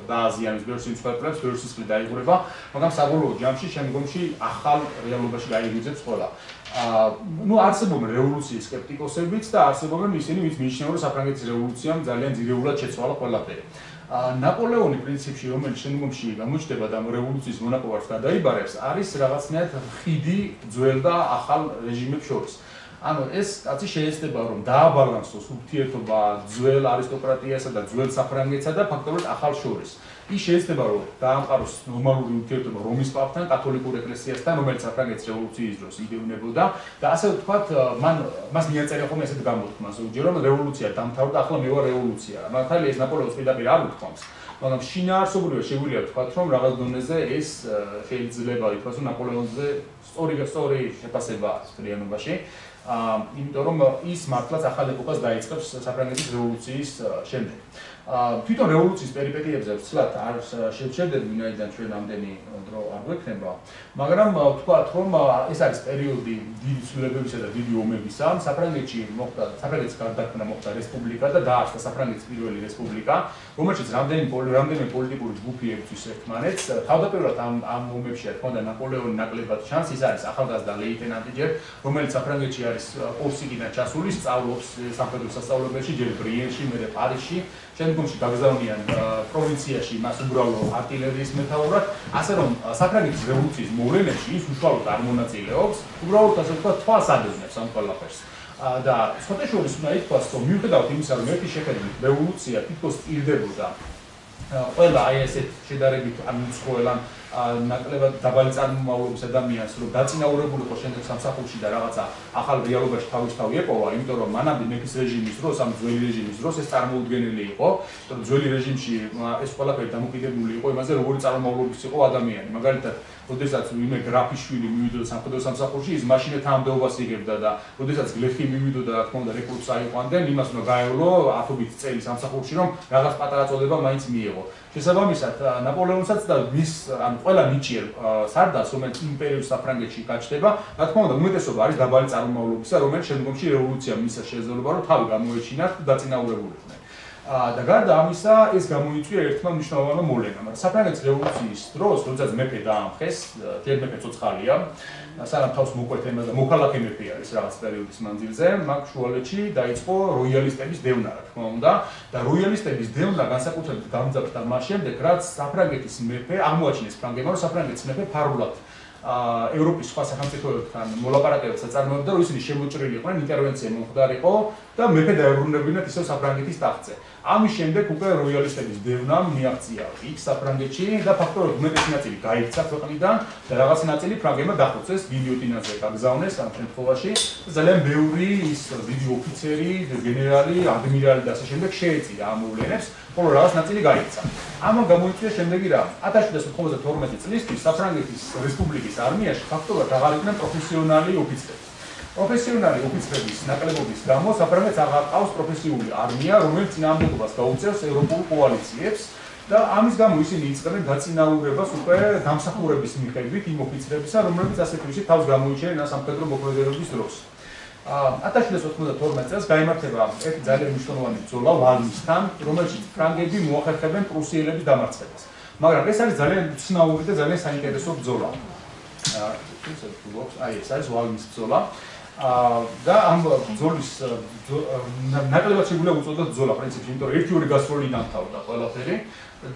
დააზიანებს, ბევრს იმსხვერპლებს, ბევრს სისხლი დაიღურება, მაგრამ საბოლოო ჯამში შემდგომში ახალ რეალობაში გაიგვიძებს ყველა. არსებობენ რევოლუციის სკეპტიკოსებიც და არსებობენ ისინი, ვინც მიიჩნევენ, რომ საფრანგეთის რევოლუციამ ძალიან ძირეულად შეცვალა ყველაფერი. ნაპოლეონი პრინციპში, რომელიც შემდგომში გამოჩნდება და რევოლუციის მონაპოვარს გადაიბარებს, არის რაღაცნაირად ხიდი ძველ და ახალ რეჟიმებს შორის. ანუ ეს კაცი შეეცდება რომ დააბალანსოს ურთიერთობა ძველ არისტოკრატიასა და ძველ საფრანგეთსა და ფაქტობრივად ახალ შორის. ის შეეცდება რომ დაამყაროს ნორმალური ურთიერთობა რომის პაპთან, კათოლიკურ ეკლესიასთან, რომელიც საფრანგეთის რევოლუციის დროს იდევნებოდა და ასე ვთქვათ, მას მიაწერია ხოლმე ესეთ გამოთქმა ზოგჯერ რომ რევოლუცია დამთავრდა, ახლა მე ვარ რევოლუცია. მართალია ეს ნაპოლეონის პირდაპირ არ უთქვამს, მაგრამ შინაარსობრივად შეგვიძლია ვთქვათ, რომ რაღაც დონეზე ეს შეიძლება ითქვას, რომ ნაპოლეონზე სწორი შეფასება აქვს მთლიანობაში. იმიტომ რომ ის მართლაც ახალ ეპოქას დაიწყებს საფრანგეთის რევოლუციის შემდეგ. თვითონ რევოლუციის პერიპეტიებზე ვცლად არ შევჩერდები, ვინაიდან ჩვენ ამდენი დრო არ გვექნება, მაგრამ ვთქვათ, რომ ეს არის პერიოდი დიდი ცვლილებებისა და დიდი ომებისა. საფრანგეთში მოხდა, საფრანგეთის გარდაქმნა მოხდა რესპუბლიკა და დაარსდა საფრანგეთის პირველი რესპუბლიკა, რომელშიც რამდენიმე პოლიტიკური ჯგუფი ებრძვის ერთმანეთს. თავდაპირველად ამ ომებში, რა თქმა უნდა, ნაპოლეონი ნაკლებად ჩანს, ის არის ახალგაზრდა ლეიტენანტი ჯერ, რომელიც საფრანგეთში არის კურსიდან ჩასული, სწავლობს სამხედრო სასწავლებელში, ჯერ ბრიენში, მერე პარიზში. შემდგომში გაგზავნიან პროვინციაში მას უბრალო артиლერიის მეთაურად, ასე რომ საფრანგეთის რევოლუციის მოვლენებში ის უშუალოდ არ მონაწილეობს, უბრალოდ ასე ვთქვათ, თვალს ადევნებს ამ ყველაფერს. და სხვათა შორის უნდა ითქვას, რომ მიუხედავად იმისა, რომ ერთი შეხედვით რევოლუცია თითქოს ტირდებოდა ყველა აი ესეთ შედარებით ამცხოველან ნაკლებად დაბალი წარმომავლობის ადამიანს, რომ დაწინაურებულიყო შემდეგ სამსახურში და რაღაცა ახალ რეალობაში თავისთავად ეპოვა, იმიტომ რომ მანამდე მეფის რეჟიმის დროს, ამ ძველი რეჟიმის დროს ეს წარმოუდგენელი იყო, რომ ძველი რეჟიმში ეს ყველაფერი დამოკიდებული იყო იმაზე, როგორი წარმომავლობის იყო ადამიანი. მაგალითად, როდესაც ვინმე გრაფიშვილი მივიდოდა სამხედრო სამსახურში, ის მაშინე თანამდებობას იღებდა და როდესაც გლეხი მივიდოდა, რა თქმა უნდა, რეკრუტს აიყვანდნენ, იმას უნდა გაევლო ათობით წელი სამსახურში, რომ რაღაც პატარა წოდება მაინც მიეღო. შესაბამისად, ნაპოლეონსაც და მის ან ყველა ნიჭიერ სარდალს, რომელიც იმპერიურ საფრანგეთში გაჩნდება, რა თქმა უნდა, უმეტესობა არის დაბალი წარმომავლობისა, რომელიც შემდგომში რევოლუციამ მისცა შესაძლებლობა, რომ თავი გამოეჩინათ და დაწინაურებულიყვნენ. და გარდა ამისა, ეს გამოიწვია ერთმა მნიშვნელოვანმა მოვლენამ. საფრანგეთის რევოლუციის დროს, როდესაც მეფე დაამხეს, ჯერ მეფე ცოცხალია, სანამ თავს მოკვეთა და მოქალაქე მეფე არის რაღაც პერიოდის მანძილზე, მაგ შუალედში დაიწყო როიალისტების დევნა, რა თქმა უნდა, და როიალისტების დევნა განსაკუთრებით გამძაფრდა მას შემდეგ, რაც საფრანგეთის მეფე აღმოაჩინეს ფრანგებმა, რომ საფრანგეთის მეფე ფარულად ევროპის სხვა სახელმწიფოებთან მოლაპარაკებებს აწარმოებდა, რომ ისინი შემოჭრილი იყვნენ, ინტერვენცია მომხდარიყო და მეფე დაებრუნებინათ ისევ საფრანგეთის ტახტზე. ამის შემდეგ უკვე როიალისტების დევნამ მიაღწია იქ საფრანგეთში და ფაქტობრივად უმეტესი ნაწილი გაიქცა ქვეყნიდან და რაღაცა ნაწილი ფრანგებმა დახოცეს, გილიოტინაზე გაგზავნეს ამ შემთხვევაში. ძალიან ბევრი ის დიდი ოფიცერი, გენერალი, ადმირალი და ასე შემდეგ შეეწირა ამ მოვლენებს, ხოლო რაღაც ნაწილი გაიქცა. ამან გამოიწვია შემდეგი რამ. 1792 წლისთვის საფრანგეთის რესპუბლიკის არმიაში ფაქტობრივად აღარ იყვნენ პროფესიონალი ოფიცრები. პროფესიონალი ოფიცრების ნაკლებობის გამო საფრანგეთს აღარ ყავს პროფესიული არმია, რომელიც წინააღმდეგობას გაუწევს ევროპულ კოალიციებს და ამის გამო ისინი იწყებენ დაწინაურებას უკვე დამსახურების მიხედვით იმ ოფიცრებისა, რომლებიც ასეთ ვისით თავს გამოიჩენენ სამხედრო მოქმედებების დროს. 1792 წელს გაიმართება ერთი ძალიან მნიშვნელოვანი ბრძოლა ვალმისთან, რომელშიც ფრანგები მოახერხებენ პრუსიელების დამარცხებას. მაგრამ ეს არის ძალიან უცნაური და ძალიან საინტერესო ბრძოლა. ეს არის ვალმის ბრძოლა. და ამ ბრძოლის ნაკლებად შეგვიძლია უწოდოთ ბრძოლა პრინციპში, იმიტომ რომ ერთი-ორი გასროლი დამთავრდა ყველაფერი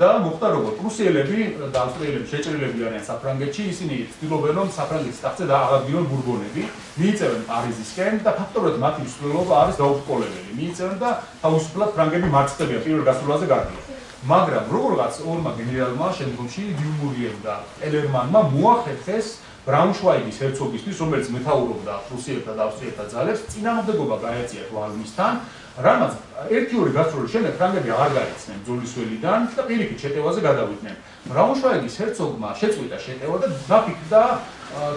და მოხდა როგორ პრუსიელები და ავსტრიელები შეჭრილები არიან საფრანგეთში, ისინი ცდილობენ რომ საფრანგეთის ტახტზე დააღებინონ ბურბონები, მიიწევენ პარიზისკენ და ფაქტობრივად მათი მსვლელობა არის დაუბრკოლებელი. მიიწევენ და თავისუფლად ფრანგები მარცხდებიან პირველ გასროლაზე გარდიან. მაგრამ როგორღაც ორმა გენერალმა შემდგომში დიუმურიემ და ელერმანმა მოახერხეს ბრაუნშვაიგის ჰერცოგისთვის, რომელიც მეთაურობდა პრუსიელთა და ავსტრიელთა ძალებს, წინააღმდეგობა გაეწიათ ვალმისთან, რამაც ერთი-ორი გასროლის შემდეგ ფრანგები აღარ გაიცნენ ბრძოლის ველიდან და პირიქით შეტევაზე გადავიდნენ. ბრაუნშვაიგის ჰერცოგმა შეწყვიტა შეტევა და დაფიქრდა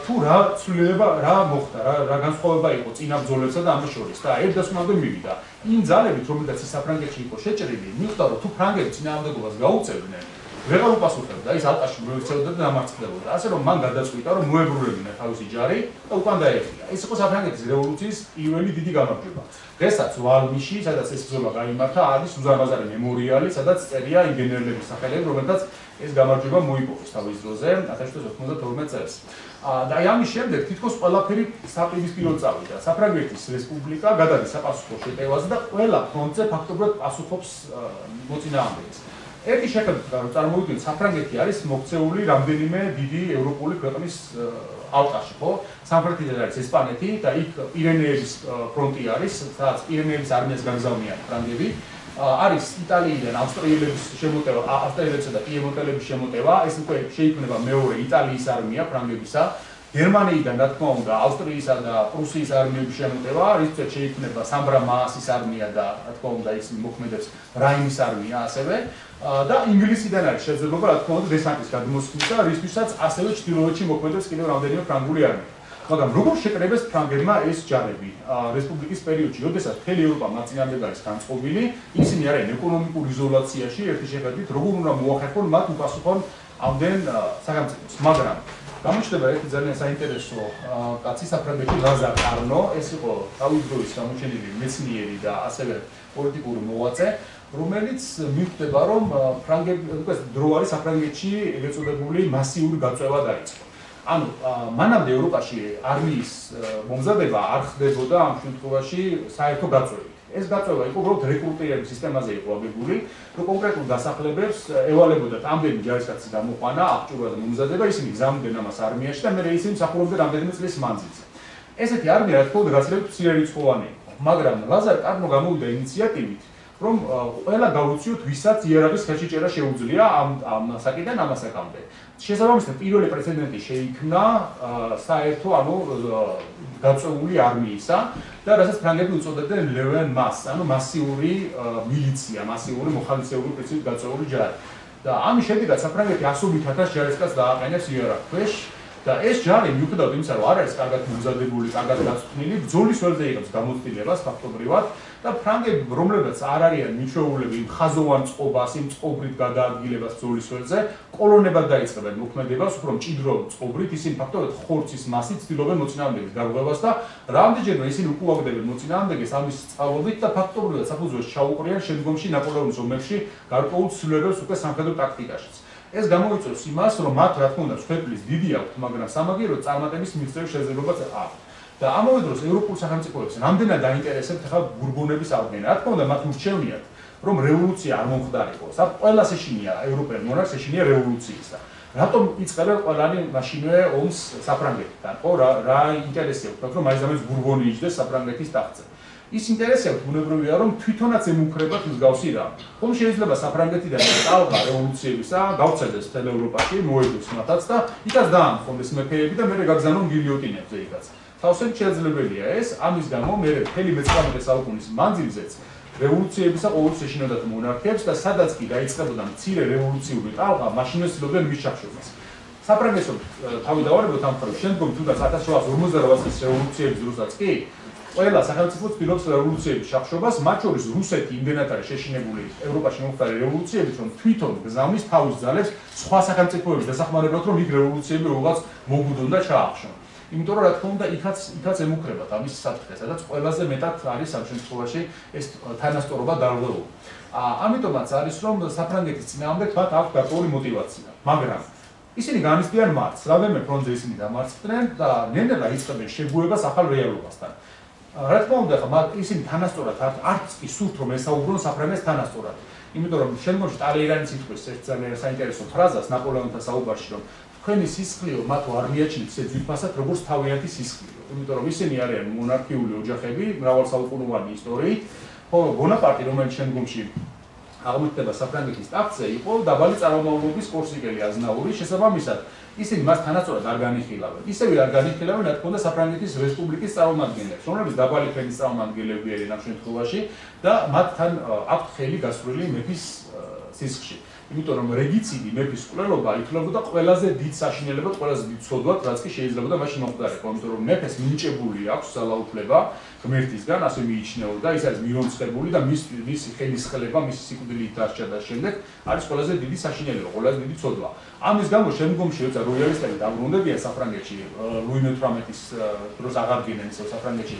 თუ რა ცვლილება რა მოხდა, რა განსხვავება იყო წინა ბრძოლებსა და ამის შორის და ერთ დასკვნამდე მივიდა. იმ ძალებით, რომელთაც საფრანგეთში იყო შეჭრილი, მიხვდა რომ თუ ფრანგები წინააღმდეგობას გაუწევდნენ, ვეღარ უპასუხებდა, ის ალყაში მოექცეოდა და დამარცხდებოდა. ასე რომ მან გადაწყვიტა, რომ მოებრუნებინა თავისი ჯარი და უკან დაეხია. ეს იყო საფრანგეთის რევოლუციის პირველი დიდი გამარჯვება. დღესაც ვალმისში, სადაც ეს ბრძოლა გაიმართა, არის უზარმაზარი მემორიალი, სადაც წერია იმ გენერლების სახელები, რომელთაც ეს გამარჯვება მოიპოვეს თავის დროზე 1792 წელს. და ამის შემდეგ თითქოს ყველაფერი საპირისპირო წავიდა. საფრანგეთის რესპუბლიკა გადადის საპასუხო შეტევაზე და ყველა ფრონტზე ფაქტობრივად პასუხობს მოწინააღმდეგეს. ერთი შეხედვით რომ წარმოვიდგინოთ, საფრანგეთი არის მოქცეული რამდენიმე დიდი ევროპული ქვეყნის ალყაში, ხო? სამხრეთიდან არის ესპანეთი და იქ პირენეების ფრონტი არის, სადაც პირენეების არმიას გაგზავნიან ფრანგები. არის იტალიიდან ავსტრიელების შემოტევა, ავსტრიელებსა და პიემონტელების შემოტევა, ეს უკვე შეიქმნება მეორე იტალიის არმია ფრანგებისა. გერმანიიდან, რა თქმა უნდა, ავსტრიისა და პრუსიის არმიების შემოტევა, რითაც შეიქმნება სამბრა მაასის არმია და, რა თქმა უნდა, ის მოქმედებს რაინის არმია ასევე. და ინგლისიდან არის შესაძლებლობა, რა თქმა უნდა, დესანტის გადმოსვლისა, რისთვისაც ასევე ჩრდილოეთში მოქმედებს კიდევ რამდენიმე ფრანგული არმია. მაგრამ როგორ შეკრებეს ფრანგებმა ეს ჯარები რესპუბლიკის პერიოდში, როდესაც მთელი ევროპა მათ წინააღმდეგ არის განწყობილი, ისინი არიან ეკონომიკურ იზოლაციაში, ერთი შეხედვით, როგორ უნდა მოახერხონ მათ უპასუხონ ამდენ სახელმწიფოს, მაგრამ გამოჩნდება ერთი ძალიან საინტერესო კაცი საფრანგეთში ლაზარ კარნო, ეს იყო თავისდროის გამოჩენილი მეცნიერი და ასევე პოლიტიკური მოღვაწე, რომელიც მიხვდება, რომ ფრანგები, უკვე დრო არის საფრანგეთში ეგრეთ წოდებული მასიური გაწევა დაიწყო. ანუ მანამდე ევროპაში არმიის მომზადება არ ხდებოდა ამ შემთხვევაში საერთო გაწევით. ეს გაწევა იყო უბრალოდ რეკრუტირების სისტემაზე იყო აგებული, რომ კონკრეტულ დასახლებებს ევალებოდათ ამდენი ჯარისკაცი გამოყვანა, აღჭურვა და მომზადება, ისინი გზავნდნენ ამას არმიაში და მე ისინი მსახურობდნენ რამდენიმე წლის მანძილზე. ესეთი არმია რა თქმა უნდა გაცილებით მცირერიცხოვანი იყო, მაგრამ ლაზარ კარნო გამოვიდა ინიციატივით, რომ ყველა გავუციოთ, ვისაც იარაღის ხელშეჭერა შეუძლია ამ საკიდან ამ ასაკამდე. შესაბამისად, პირველი პრეცედენტი შეიქმნა საერთო, ანუ გაწეული არმიისა და რასაც ფრანგები უწოდებდნენ ლევენ მას, ანუ მასიური მილიცია, მასიური მოხალისეური პრინციპით გაწეული ჯარი. და ამის შედეგად საფრანგეთი 100.000 ჯარისკაცს დააყენებს იარაღ ქვეშ და ეს ჯარი მიუხედავად იმისა, რომ არ არის კარგად მომზადებული, კარგად გაწვრთნილი, ბრძოლის ველზე იღებს გამოცდილებას ფაქტობრივად და ფრანგები, რომლებიც არ არიან მიჩვეულები იმ ხაზოვან წყობას, იმ წყობრით გადაადგილებას ბრძოლის ველზე, კოლონებად დაიწყებენ მოქმედებას, უფრო მჭიდრო წყობრით, ისინი ფაქტობრივად ხორცის მასით ცდილობენ მოწინააღმდეგეს გარღვევას და რამდენჯერმე ისინი უკუაგდებენ მოწინააღმდეგეს ამის სწავლობით და ფაქტობრივად საფუძველს ჩაუყრიან შემდგომში ნაპოლეონის ომებში გარკვეულ ცვლილებებს უკვე სამხედრო ტაქტიკაშიც. ეს გამოიწვევს იმას, რომ მათ რა თქმა უნდა სვეტლის დიდი აქვთ, მაგრამ სამაგიეროდ წარმატების მიღწევის შესაძლებლობაც აქვს. და ამავე დროს ევროპულ სახელმწიფოებს რამდენად დაინტერესებთ ახლა ბურბონების აღდგენა. რა თქმა უნდა მათ ურჩევნიათ, რომ რევოლუცია არ მომხდარიყო. ყველა შეშინია ევროპელ მონარქს შეშინია რევოლუციისა. რატომ იწყებენ ყველანი მაშინვე ომს საფრანგეთთან? ხო, რა ინტერესი აქვს, რომ მაინც ბურბონი იჯდეს საფრანგეთის ტახტზე. ის ინტერესი აქვს ბუნებრივია, რომ თვითონაც ემუქრებათ მსგავსი რამ. ხომ შეიძლება საფრანგეთიდან ტალღა რევოლუციებისა გავცედეს მთელ ევროპაში, მოედოს მათაც და იქაც დაამხონდეს მეფეები და მერე გაგზავნონ გილიოტინებზე იქაც. თავსეთ შეძლებელია ეს, ამის გამო მე მთელი მე-19 საუკუნის მანძილზეც რევოლუციებისა ყოველთვის ეშინოდათ მონარქიებს და სადაც კი დაიწყებოდა მცირე რევოლუციური ტალღა, მაშინვე ცდილობდნენ მის ჩახშობას. საფრანგეთს თავი დავარებოთ ამ მხრივ, შემდგომ თუნდაც 1758 წლის რევოლუციების დროსაც კი ყველა სახელმწიფო ცდილობს რევოლუციების ჩახშობას, მათ შორის რუსეთი იმდენად არის შეშინებული ევროპაში მომხდარი რევოლუციებით, რომ თვითონ გზავნის თავის ძალებს სხვა სახელმწიფოების დასახმარებლად, რომ იქ რევოლუციები რაღაც მოგუდონ და ჩაახშონ. იმიტომ რომ რა თქმა უნდა იქაც ემუქრებათ ამის საფრთხე, სადაც ყველაზე მეტად არის ამ შემთხვევაში ეს თანასწორობა დარღვეული. ამიტომაც არის რომ საფრანგეთის წინააღმდეგ მათ აქვს გარკვეული мотиваცია, მაგრამ ისინი განიცდიან მარცხს, რამდენიმე ფრონტზე ისინი დამარცხდნენ და ნელ-ნელა იწყებენ შეგუებას ახალ რეალობასთან. რა თქმა უნდა, ისინი თანასწორად არც კი სურთ რომ ესაუბრონ საფრანგეთს თანასწორად. იმიტომ რომ შემდგომში ტალეირანი სიტყვის ერთ ძალიან საინტერესო ფრაზას ნაპოლეონთან საუბარში, რომ თქვენი სისხლიო მათ არმიაჩნით ისე ძვირფასად, როგორც თავიანთი სისხლიო. იმიტომ რომ ისინი არიან მონარქიული ოჯახები, მრავალსაუკუნოვანი ისტორიით, ხოლო ბონაპარტი, რომელიც შემდგომში აღმოჩნდება საფრანგეთის ტახტზე, იყო დაბალი წარმომავლობის კორსიკელი აზნაური, შესაბამისად ისინი მას თანასწორად არ განიხილავენ. ისევე არ განიხილავენ, რა თქმა უნდა, საფრანგეთის რესპუბლიკის წარმომადგენლებს, რომლებიც დაბალი ფენის წარმომადგენლები არიან ამ შემთხვევაში და მათთან აქვთ ხელი გასვლილი მეფის სისხლში. იმიტომ რომ რეგიციდი მეფის კვლელობა ითვლებოდა ყველაზე დიდ საშინელებად, ყველაზე დიდ ცოდვად, რაც კი შეიძლებოდა მაშინ მომხდარიყო. იმიტომ რომ მეფეს მინიჭებული აქვს ძალაუფლება ღმერთისგან, ასე მიიჩნეოდა, ის არის მირონცხებული და მისი ხელისხლება, მისი სიკვდილით დარჩა და შემდეგ არის ყველაზე დიდი საშინელება, ყველაზე დიდი ცოდვა. ამის გამო შემდგომში როცა როიალისტები დაბრუნდებიან საფრანგეთში, ლუი მე-18-ის დროს აღარდგენენ ისევ საფრანგეთში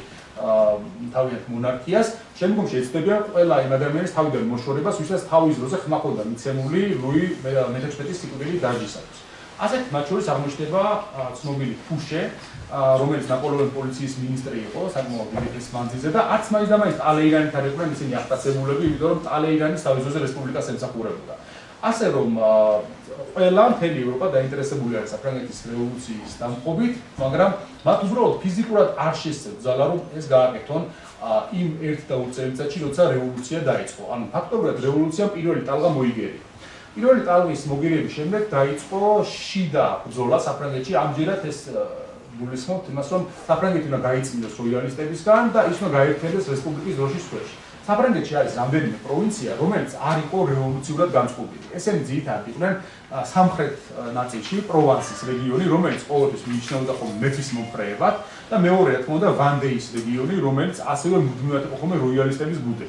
თავიანთ მონარქიას, შემდგომში ეცდებიან ყველა იმ ადამიანის თავიდან მოშორებას, ვისაც თავის დროზე ხმა ჰქონდა მიცემული ლუი მე-16-ის სიკვდილით დაჯისათვის. ასეთ მათ შორის აღმოჩნდება ცნობილი ფუშე, რომელიც ნაპოლეონის პოლიციის მინისტრი იყო საკმაოდ დიდი ხნის მანძილზე და არც მაინც და მაინც ტალეირანით არ იყვნენ ისინი აღტაცებულები, იმიტომ რომ ტალეირანის თავის დროზე რესპუბლიკას ემსახურებოდა. ასე რომ ყველა მთელი ევროპა დაინტერესებული არის საფრანგეთის რევოლუციის დამხობით, მაგრამ მათ უბრალოდ ფიზიკურად არ შესწევთ ძალა, რომ ეს გააკეთონ იმ ერთ და ორ წელიწადში, როცა რევოლუცია დაიწყო. ანუ ფაქტობრივად რევოლუციამ პირველი ტალღა მოიგერია. პირველი ტალღის მოგერიების შემდეგ დაიწყო შიდა ბრძოლა საფრანგეთში, ამჯერად ეს გულისხმობთ იმას, რომ საფრანგეთი უნდა გაიწმინდეს როიალისტებისგან და ის უნდა გაერთიანდეს რესპუბლიკის დროშის ქვეშ. საფრანგეთში არის რამდენიმე პროვინცია, რომელიც არ იყო რევოლუციურად განწყობილი. ესენი ძირითადად იყვნენ სამხრეთ ნაწილში პროვანსის რეგიონი, რომელიც ყოველთვის მიიჩნეოდა ხოლმე მეფის მომხრეებად და მეორე, რა თქმა უნდა, ვანდეის რეგიონი, რომელიც ასევე მუდმივად იყო ხოლმე როიალისტების ბუდე.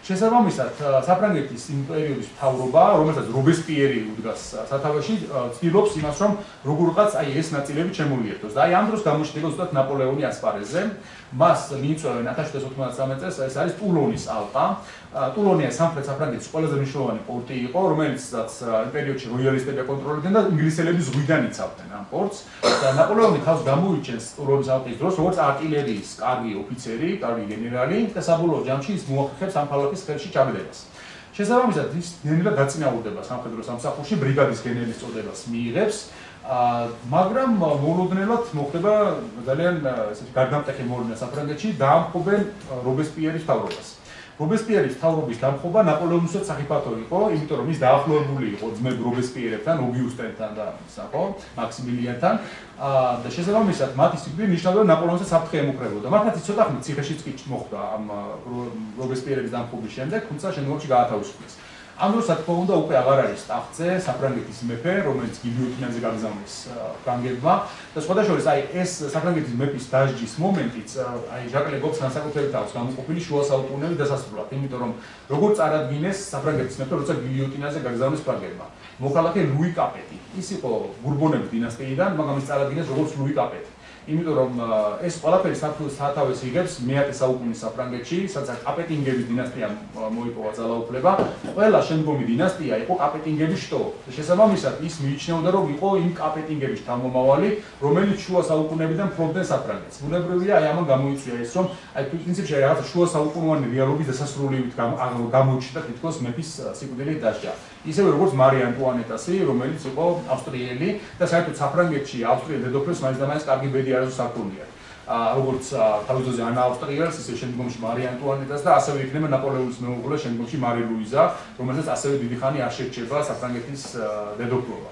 შესაბამისად, საფრანგეთის იმ პერიოდის მთავრობა, რომელსაც რობესპიერი უდგას სათავეში, ცდილობს იმას, რომ როგორღაც აი ეს ნაწილები შემოიერთოს. და აი ამ დროს გამოჩნდება ზუსტად ნაპოლეონი ასპარეზზე. მას მიიწვევენ 1793 წელს, ეს არის ტულონის ალყა. ტულონია სამხრეთ საფრანგეთის ყველაზე მნიშვნელოვანი პორტი იყო, რომელიც იმ პერიოდში როიალისტები აკონტროლებდნენ და ინგლისელები ზღვიდან იცავდნენ ამ პორტს. და ნაპოლეონი თავს გამოიჩენს ტულონის ალყის დროს, როგორც артиლერიის კარგი ოფიცერი, კარგი გენერალი და საბოლოო ჯამში ის მოახერხებს ამ ქალაქის ხელში ჩაგდებას. შესაბამისად, ის ნელ-ნელა დაწინაურდება სამხედრო სამსახურში, ბრიგადის გენერლის წოდებას მიიღებს. მაგრამ მოულოდნელად მოხდება ძალიან ესეთი გარდამტეხი მოვლენა საფრანგეთში, დაამხობენ რობესპიერის მთავრობას. რობესპიერის მთავრობის დამხობა ნაპოლეონისაც საფრთხე იყო, იმიტომ რომ ის დაახლოებული იყო ძმებ რობესპიერებთან, ოგიუსტენთან და ხო, მაქსიმილიანთან. და შესაბამისად მათი სიკვდილი ნიშნავდა ნაპოლეონისაც საფრთხე ემუქრებოდა. მართლაც ცოტა ხნით ციხეშიც კი მოხდა ამ რობესპიერების დამხობის შემდეგ, თუმცა შემდგომში გაათავისუფლეს. ამ დროს, რა თქმა უნდა, უკვე აღარ არის ტახტზე საფრანგეთის მეფე, რომელიც გილიოტინაზე გაგზავნეს ფრანგებმა და სხვადასხვა აი ეს საფრანგეთის მეფის დასჯის მომენტიც აი ჟაკ ლეგობს განსაკუთრებით აქვს გამოყოფილი შუა საუკუნეების დასასრულად, იმიტომ რომ როგორ წარადგინეს საფრანგეთის მეფე, როცა გილიოტინაზე გაგზავნეს ფრანგებმა. მოქალაქე ლუი კაპეტი. ის იყო ბურბონების დინასტიიდან, მაგრამ ის წარადგინეს როგორც ლუი კაპეტი. იმიტომ რომ ეს ყველაფერი სათავეს იღებს მე-10 საუკუნის საფრანგეთში, სადაც კაპეტინგების დინასტიამ მოიპოვა ძალაუფლება. ყველა შემდგომი დინასტია იყო კაპეტინგების შტო. შესაბამისად, ის მიიჩნეოდა, რომ იყო იმ კაპეტინგების შთამომავალი, რომელიც შუა საუკუნეებიდან ფლობდნენ საფრანგეთს. ბუნებრივია, აი ამან გამოიწვია ის, რომ აი პრინციპში რაღაც შუა საუკუნოვანი რეალობის დასასრულივით გამოჩნდა თითქოს მეფის სიკვდილით დასჯა. ისევე როგორც მარი ანტუანეტასი, რომელიც იყო ავსტრიელი და საერთოდ საფრანგეთში ავსტრიელ დედოფლებს მაინც და მაინც კარგი ბედი არ საკურნიათ. როგორც თავის დროზე ანა ავსტრიელს, ისე შემდგომში მარი ანტუანეტას და ასევე იქნება ნაპოლეონის მეუღლე შემდგომში მარი ლუიზა, რომელსაც ასევე დიდი ხანი არ შერჩება საფრანგეთის დედოფლობა.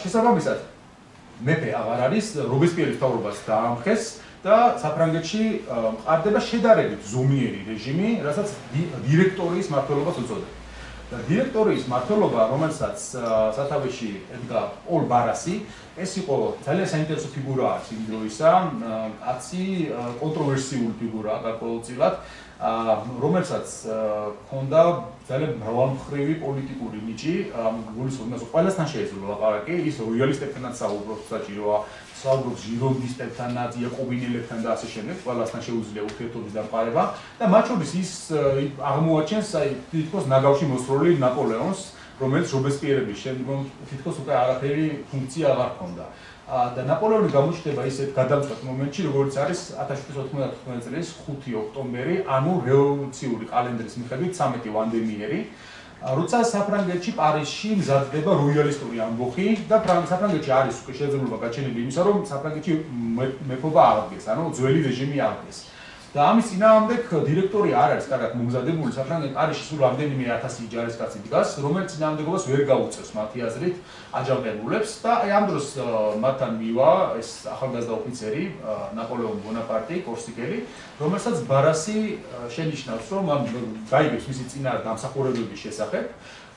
შესაბამისად, მეფე აღარ არის, რობესპიერის მთავრობას დაამხეს და საფრანგეთში მყარდება შედარებით ზომიერი რეჟიმი, რასაც დირექტორიის მმართველობას უწოდებენ. და დირექტორიის მმართველობა, რომელსაც სათავეში ედგა პოლ ბარასი, ეს იყო ძალიან საინტერესო ფიგურაა იმ დროისა, კაცი კონტროვერსიული ფიგურაა გარკვეულწილად, რომელსაც ჰქონდა ძალიან მრავალმხრივი პოლიტიკური ნიჭი, გულისხმობს ყველასთან შეეძლო ლაპარაკი, ის როიალისტებთანაც საუბრობს, საჭიროა საუბრობს ჟირონდისტებთანაც, იაკობინელებთან და ასე შემდეგ, ყველასთან შეუძლია ურთიერთობის დამყარება და მათ შორის ის აღმოაჩენს აი თითქოს ნაგავში მოსროლი ნაპოლეონს, რომელიც რობესპიერების შემდგომ თითქოს უკვე არაფერი ფუნქცია აღარ ჰქონდა. და ნაპოლეონი გამოჩნდება ისეთ გადამწყვეტ მომენტში, როგორც არის 1799 წლის 5 ოქტომბერი, ანუ რევოლუციური კალენდრის მიხედვით 13 ვანდემიერი, როცა საფრანგეთში პარიზში მზადდება როიალისტური ამბოხი და საფრანგეთში არის უკვე შეძლება გაჩენილი იმისა, რომ საფრანგეთში მეფობა აღდგეს, ანუ ძველი რეჟიმი აღდგეს. და ამის წინააღმდეგ დირექტორი არ არის კარგად მომზადებული, საფრანგეთის პარიზში სულ რამდენიმე 1000 ჯარისკაცი დგას, რომელიც წინააღმდეგობას ვერ გაუწევს მათი აზრით აჯანყებულებს და აი ამ დროს მათთან მივა ეს ახალგაზრდა ოფიცერი ნაპოლეონ ბონაპარტი, კორსიკელი, რომელსაც ბარასი შენიშნავს, რომ გაიგებს მისი წინააღმდეგ დამსახურებების შესახებ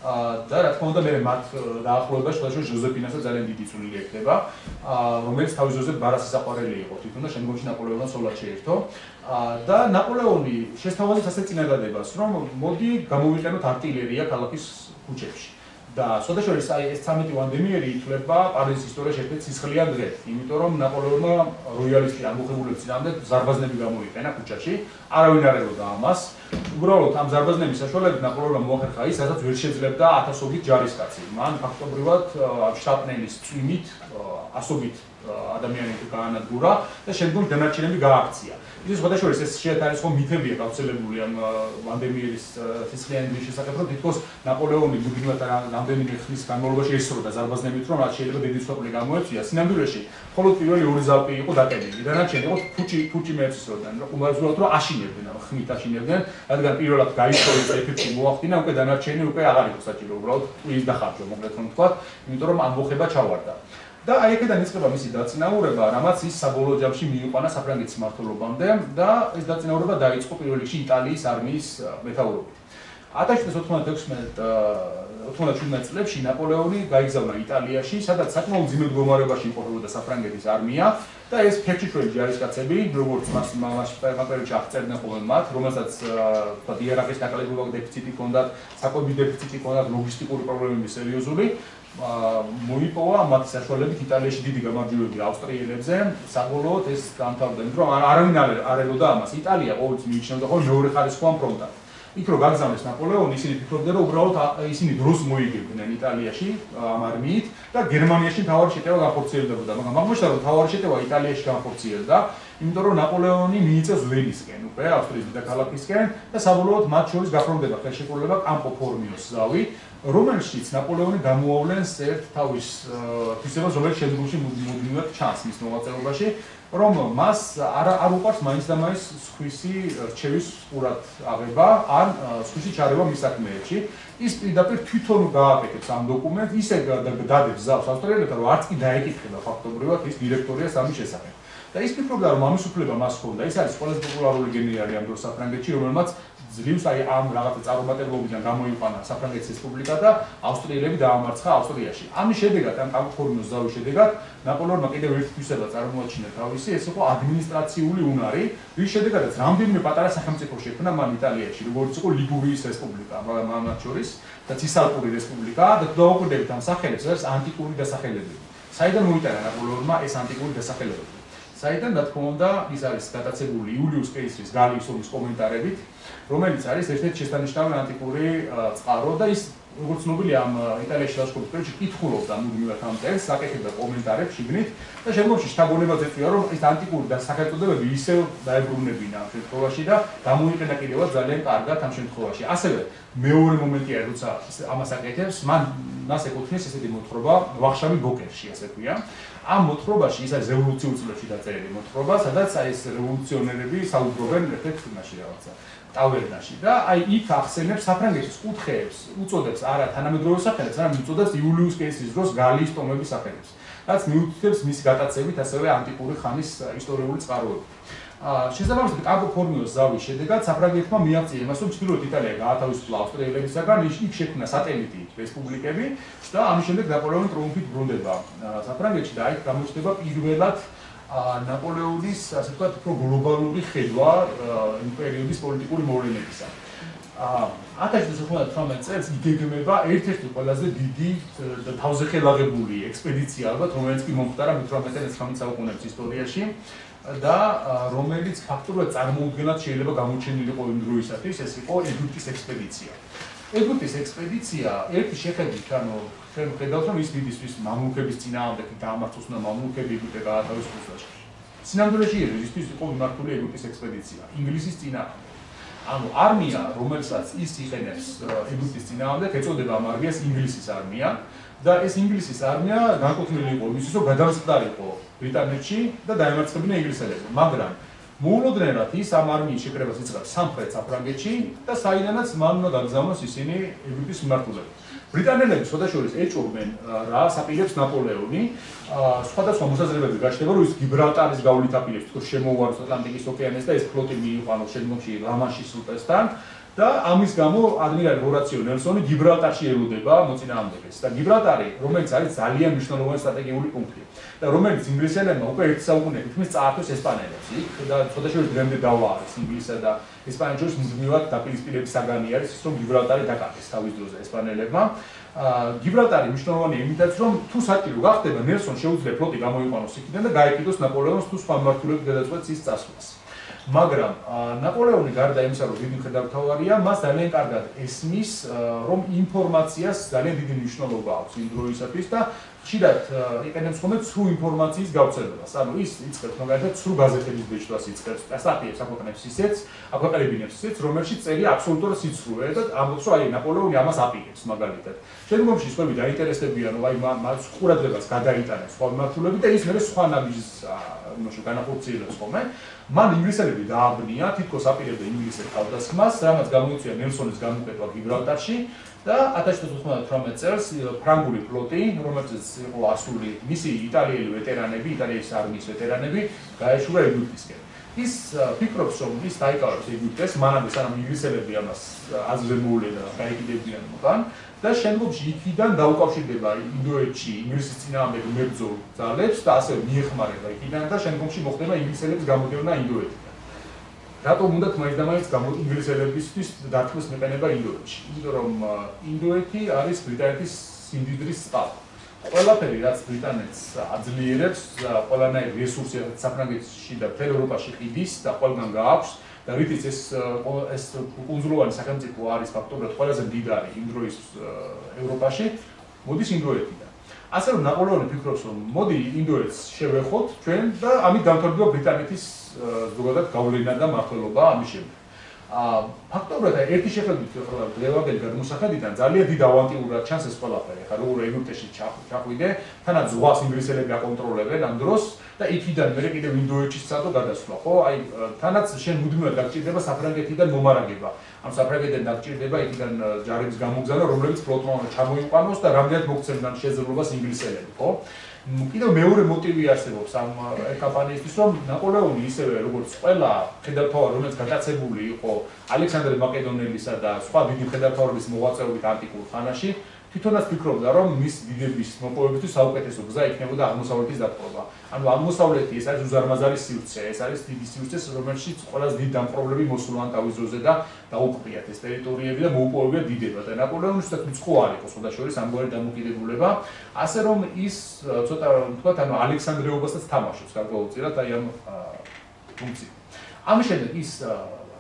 და რა თქმა უნდა მე მათ დაახლოებაში შესაძლოა ჟოზეფინასაც ძალიან დიდი წვლილი ექნება, რომელიც თავის დროზე ბარასის საყვარელი იყო თვითონ და შემდგომში ნაპოლეონთან სოლად შეერთო. და ნაპოლეონი შესთავაზებს ასე წინადადებას, რომ მოდი გამოვიყენოთ артиლერია ქალაქის ქუჩებში. და შესაძლოა აი ეს 13 ვანდემიერი ითვლება პარიზის ისტორიაში ერთ-ერთ სისხლიან დღედ, იმიტომ რომ ნაპოლეონმა როიალისტი ამბოხებულებს წინააღმდეგ ზარბაზნები გამოიყენა ქუჩაში, არავინ არ ელოდა ამას. უბრალოდ ამ ზარბაზნების საშუალებით ნაპოლეონმა მოახერხა ის, რასაც ვერ შეძლებდა ათასობით ჯარისკაცი. მან ფაქტობრივად შტაბ-ნელის წვიმით ასობით ადამიანები გაანადგურა და შემდგომ დანარჩენები გააქცია. ის სხვადასხვა ეს შეეთარიღო მითებია გავრცელებული ამ ვანდემიერის სისხლიანი დღის შესახებ, რომ თითქოს ნაპოლეონი მუდმივად რამდენიმე ხნის განმავლობაში ესროდა ზარბაზნებით, რომ რაც შეიძლება დიდი სოფლი გამოეწვია. სინამდვილეში მხოლოდ პირველი ორი ზალპი იყო დაკეტილი. დანარჩენი იყო ფუჭი მეეცისროდნენ, რომ უმალზულად რომ აშინებდნენ, ხმით აშინებდნენ, რადგან პირველად გაიწოეს ეფექტი მოახდინა, უკვე დანარჩენი უკვე აღარ იყო საჭირო, უბრალოდ ის დახარჯვა, მოკლედ რომ ვთქვა, იმიტომ რომ ამბოხება ჩავარდა. და აი აქედან იწყება მისი დაწინაურება, რამაც ის საბოლოო ჯამში მიიყვანა საფრანგეთის მმართველობამდე და ეს დაწინაურება დაიწყო პირველ რიგში იტალიის არმიის მეთაურობით. 1797 წლებში ნაპოლეონი გაიგზავნა იტალიაში, სადაც საკმაოდ ძიმე მდგომარეობაში იმყოფებოდა საფრანგეთის არმია და ეს ფერჩიშველი ჯარისკაცები, როგორც მასპერიმაყერჩი აღწერდნენ ხოლმე მათ, რომელსაც თქვა იარაღის ნაკლებობა დეფიციტი ჰქონდათ, საკვების დეფიციტი ჰქონდათ, ლოგისტიკური პრობლემები სერიოზული, მოიპოვა მათი საშუალებით იტალიაში დიდი გამარჯვებები ავსტრიელებზე, საბოლოოდ ეს დამთავრდა, რომ არავინ არ ელოდა ამას. იტალია ყოველთვის მიიჩნეოდა ხოლმე მეორეხარისხოვან ფრონტად. იქ რო გაგზავნეს ნაპოლეონი, ისინი ფიქრობდნენ, რომ უბრალოდ ისინი დროს მოიგებდნენ იტალიაში ამ არმიით და გერმანიაში მთავარი შეტევა განხორციელდებოდა, მაგრამ აღმოჩნდა, რომ მთავარი შეტევა იტალიაში განხორციელდა, იმიტომ რომ ნაპოლეონი მიიწევს ვენისკენ, უკვე ავსტრიის დედაქალაქისკენ და საბოლოოდ მათ შორის გაფორმდება ხელშეკრულება კამპო-ფორმიოს ზავი, რომელშიც ნაპოლეონი გამოავლენს ერთ თავის თვისებას, რომელიც შემდგომში მუდმივად ჩანს მის მოღვაწეობაში, რომ მას არ უყვარს მაინც და მაინც სხვისი რჩევის ყურად აღება ან სხვისი ჩარევა მის საქმეებში. ის პირდაპირ თვითონ გააკეთებს ამ დოკუმენტს, ისე დადებს ზავს ავსტრიელებთან, რომ არც კი დაეკითხება ფაქტობრივად ის დირექტორია სამის შესახებ. და ის ფიქრობდა, რომ ამის უფლება მას ჰქონდა. ის არის ყველაზე პოპულარული გენერალი ამ დროს საფრანგეთში, რომელმაც ძლივს აი ამ რაღაცა წარუმატებლობიდან გამოიყვანა საფრანგეთის რესპუბლიკა და ავსტრიელები დაამარცხა ავსტრიაში. ამის შედეგად, ამ კამპო-ფორმიოს ზავის შედეგად, ნაპოლეონმა კიდევ ერთი თვისება წარმოაჩინა თავისი, ეს იყო ადმინისტრაციული უნარი, რის შედეგადაც რამდენიმე პატარა სახელმწიფო შექმნა მან იტალიაში, როგორც იყო ლიგურიის რესპუბლიკა, მათ შორის და ცისალპური რესპუბლიკა და დაუკვირდებით ამ სახელებს, ეს ანტიკური დასახელებები. საიდან მოიტანა ნაპოლეონმა ეს ანტიკური დასახელებები? საიდან, რა თქმა უნდა, ის არის გადაცებული იულიუს კეისრის გალიის ომის კომენტარებით, რომელიც არის ერთ-ერთი შესანიშნავი ანტიკური წყარო და ის როგორც ცნობილია ამ იტალიაში ლაშქრობის პერიოდში კითხულობდა მუდმივად ამ ტექსტს, აკეთებდა კომენტარებს შიგნით და შემდგომში შთაგონებას ეწვია, რომ ეს ანტიკური სახელწოდებები ისევ დაებრუნებინა ამ შემთხვევაში და გამოიყენა კიდევაც ძალიან კარგად ამ შემთხვევაში. ასევე მეორე მომენტია, როცა ამას აკეთებს, მას ეკუთვნის ესეთი მოთხრობა ვახშამი ბოკერში, ასე ქვია. ამ მოთხრობაში ის არის რევოლუციურ წლებში დაწერილი მოთხრობა, სადაც აი ეს რევოლუციონერები საუბრობენ ერთ-ერთ თემაში რაღაცა. ტავერნაში და აი იქ ახსენებს საფრანგეთის კუთხეებს, უწოდებს არა თანამედროვე სახელებს, არამედ უწოდებს იულიუს კეისრის დროს გალიის ტომების სახელებს. რაც მიუთითებს მის გატაცებით ასევე ანტიკური ხანის ისტორიული წყაროები. შესაბამისად, კამპო-ფორმიოს ზავის შედეგად საფრანგეთმა მიაღწია იმას, რომ ჩრდილოეთ იტალია გაათავისუფლა ავსტრიელებისაგან, იქ შექმნა სატელიტი რესპუბლიკები და ამის შემდეგ ნაპოლეონი ტრიუმფით ბრუნდება საფრანგეთში და იქ გამოჩნდება პირველად ნაპოლეონის, ასე ვთქვათ, უფრო გლობალური ხედვა იმ პერიოდის პოლიტიკური მოვლენებისა. 1998 წელს იგეგმება ერთ-ერთი ყველაზე დიდი და თავზეხელაღებული ექსპედიცია, ალბათ, რომელიც კი მომხდარა 18-19 საუკუნეების ისტორიაში და რომელიც ფაქტობრივად წარმოუდგენლად შეიძლება გამოჩენილიყო იმ დროისათვის, ეს იყო ეგვიპტის ექსპედიცია. ეგვიპტის ექსპედიცია ერთი შეხედვით, ანუ ჩვენ ვხედავთ, რომ ის დიდისთვის მამლუქების წინააღმდეგ დაამარცხოს და მამლუქები ეგვიპტე გაათავისუფლოს. სინამდვილეში ისისთვის იყო მიმართული ეგვიპტის ექსპედიცია, ინგლისის წინააღმდეგ. ანუ არმია, რომელსაც ის იყენებს ეგვიპტის წინააღმდეგ, ეწოდება ამ არმიას ინგლისის არმია და ეს ინგლისის არმია განკუთვნილი იყო იმისთვის, რომ გადამსხდარიყო ბრიტანეთში და დაემარცხებინა ინგლისელები, მაგრამ მოულოდნელად ის ამ არმიის შეკრებას იწყებს სამხრეთ საფრანგეთში და საიდანაც მან უნდა გაგზავნოს ისინი ეგვიპტის მიმართულებით. ბრიტანელები შედაშორის ეჭობენ რა საპირებს ნაპოლეონი, სხვადასხვა მოსაზრებები გაჩნდება, რომ ის გიბრალტარის გავლით აპირებს, თქო შემოუვაროს ატლანტიკის ოკეანეს და ეს ფლოტი მიიყვანოს შემდგომში ლა-მანშის სრუტესთან და ამის გამო ადმირალი ჰორაციო ნელსონი გიბრალტარში ელოდება მოწინააღმდეგეს და გიბრალტარი, რომელიც არის ძალიან მნიშვნელოვანი სტრატეგიული პუნქტი და რომელიც ინგლისელებმა უკვე ერთ საუკუნეებით მის წაართვეს ესპანელებს. იქ და შედაშორის დღემდე დავა არის ინგლისსა და ესპანეთს შორის მუდმივად დაპირისპირების საგანი არის ის, რომ გიბრალტარი დაკარგეს თავის დროზე ესპანელებმა. გიბრალტარი მნიშვნელოვანია იმითაც, რომ თუ საჭირო გახდება, ნელსონ შეუძლია ფლოტი გამოიყვანოს იქიდან და გაეკიდოს ნაპოლეონს თუ სხვა მმართველებს გადაწყვეტს ის წასვლას. მაგრამ ნაპოლეონი გარდა იმისა, რომ დიდი მხედართმთავარია, მას ძალიან კარგად ესმის, რომ ინფორმაციას ძალიან დიდი მნიშვნელობა აქვს იმ დროისათვის და ხშირად იყენებს ხოლმე ცრუ ინფორმაციის გავრცელებას. ანუ ის იწყებს მაგალითად ცრუ გაზეთების ბეჭდვას იწყებს, სტატიებს აქვეყნებს ისეც, აქვეყნებინებს ისეც, რომელშიც წერია აბსოლუტურად სიცრუე და ამბობს, რომ აი ნაპოლეონი ამას აპირებს მაგალითად. შემდგომში სხვები დაინტერესდებიან, რომ აი მას ყურადღებას გადაიტანეს სხვა მმართველები და ის მერე სხვა ნაბიჯს განახორციელებს ხოლმე. მან ინგლისელები დააბნია, თითქოს აპირებდა ინგლისელ თავდასხმას, რამაც გამოიწვია ნელსონის გამოკეთვა გიბრალტარში და 1798 წელს ფრანგული ფლოტი, რომელზეც იყო ასული მისი იტალიელი ვეტერანები, იტალიის არმიის ვეტერანები, გაეშურა ეგვიპტისკენ. ის ფიქრობს, რომ ის დაიკავებს ეგვიპტეს, მანამდე სანამ ინგლისელები ამას აზრზე მოუვლენ და გაიგებიან უკან და შემდგომში იქიდან დაუკავშირდება ინდოეთში ინგლისის წინააღმდეგ მებრძოლ ძალებს და ასევე მიეხმარება იქიდან და შემდგომში მოხდება ინგლისელების გამოდევნა ინდოეთიდან. რატომ უნდა თმაინც ინგლისელებისთვის დარტყმის მეყენება ინდოეთში? იმიტომ რომ ინდოეთი არის ბრიტანეთის სიმდიდრის წყალ. ყველაფერი რაც ბრიტანეთს აძლიერებს, ყველანაირი რესურსი რაც საფრანგეთში და მთელ ევროპაში ყიდის და ყველგან გააქვს და რითიც ეს კუნძულოვანი სახელმწიფო არის ფაქტობრივად ყველაზე მდიდარი იმ დროის ევროპაში, მოდის ინდოეთიდან. ასე რომ ნაპოლეონი ფიქრობს, რომ მოდი ინდოეთს შევეხოთ ჩვენ და ამით განვითარდება ბრიტანეთის ზოგადად გავლენა და მმართველობა ამის შემდეგ. ფაქტობრივად ერთი შეხედვით დღევანდელი გადმოსახედიდან ძალიან დიდ ავანტიურად ჩანს ეს ყველაფერი. ხა როგორ ეგვიპტეში ჩახვიდე, თანაც ზღვას ინგლისელები აკონტროლებენ ამ დროს და იქიდან მერე კიდევ ინდოეთში სცადო გადასვლა, ხო? აი თანაც შენ მუდმივად დაგჭირდება საფრანგეთიდან მომარაგება. ამ საფრანგეთიდან დაგჭირდება იქიდან ჯარების გამოგზავნა, რომლებიც ფლოტმა ჩამოიყვანოს და რამდენად მოგცემდნენ შესაძლებლობას ინგლისელები, ხო? კიდევ მეორე მოტივი არსებობს ამ კამპანიისთვის, რომ ნაპოლეონი ისევე როგორც ყველა მხედართმთავარი, რომელიც გატაცებული იყო ალექსანდრე მაკედონელისა და სხვა დიდი მხედართმთავრების მოღვაწეობით ანტიკურ ხანაში, თვითონაც ფიქრობდა, რომ მის დიდების მოპოვებისთვის საუკეთესო გზა იქნებოდა აღმოსავლეთის დაპყრობა. ანუ აღმოსავლეთი ეს არის უზარმაზარი სივრცე, ეს არის დიდი სივრცე, რომელშიც ყველაზე დიდი დამპყრობლები მოსულან თავის დროზე და დაუყრიათ ეს ტერიტორიები და მოუპოვებია დიდება და ნაპოლეონისთვის უცხო არ იყო შესაძლოა ამგვარი დამოკიდებულება, ასე რომ ის ცოტა თქვათ, ანუ ალექსანდრეობასაც თამაშობს გარკვეულწილად აი ამ ფუნქციით. ამის შემდეგ ის